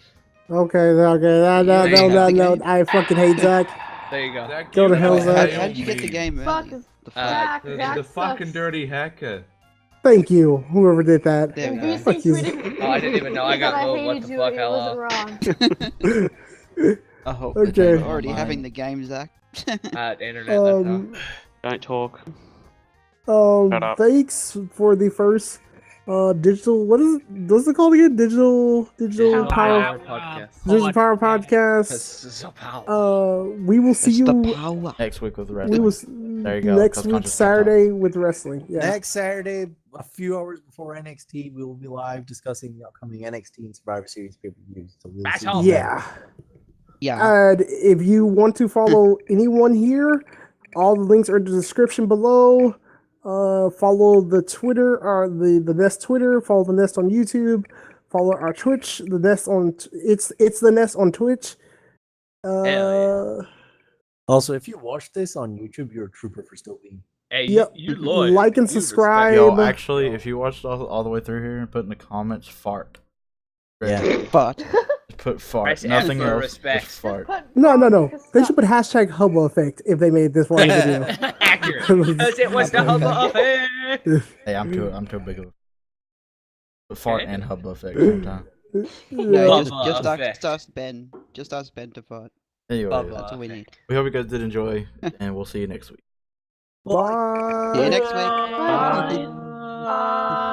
Okay. No. I fucking hate Zach. There you go. Go to hell, Zach. How did you get the game Fuck early? is Zach, the fucking dirty hacker. Thank you, whoever did that. There we And go. Fuck you. Oh, I didn't even know. I got I low. hated What the you. fuck? It Hello. wasn't wrong. I hope Okay. that you're already having the game, Zach. The internet left out. Don't talk. Shut up. Thanks for the first digital. What's it called again? Digital power. podcast. Digital power podcast. This is so powerful. We will see you Next week with the we rest. will There you go. next 'cause week Conscious Saturday with wrestling. Yeah. Next Saturday, a few hours before NXT, we will be live discussing the upcoming NXT and Survivor Series pay-per-views. So we'll see you Yeah. Yeah. And if you want to follow anyone here, all the links are in the description below. Follow the Twitter or the Nest Twitter. Follow the Nest on YouTube. Follow our Twitch. The Nest on it's the Nest on Twitch. Also, if you watch this on YouTube, you're a trooper for still being. Hey, Yep. you loyal. Like and You respect- subscribe. Yo, actually, if you watched all the way through here and put in the comments fart. Yeah. But Put fart. Press F Nothing for else. respect. Just fart. No. They should put hashtag Hubba Effect if they made this one video. Accurate. Because it was the hubba effect. Hey, I'm too big of a fart and hubba effect at the same time. no, Bubba just effect. ask Ben. Just ask Ben to fart. Anyway, Bubba That's all we need. we hope you guys did enjoy, and we'll see you next week. Bye. See you next week. Bye.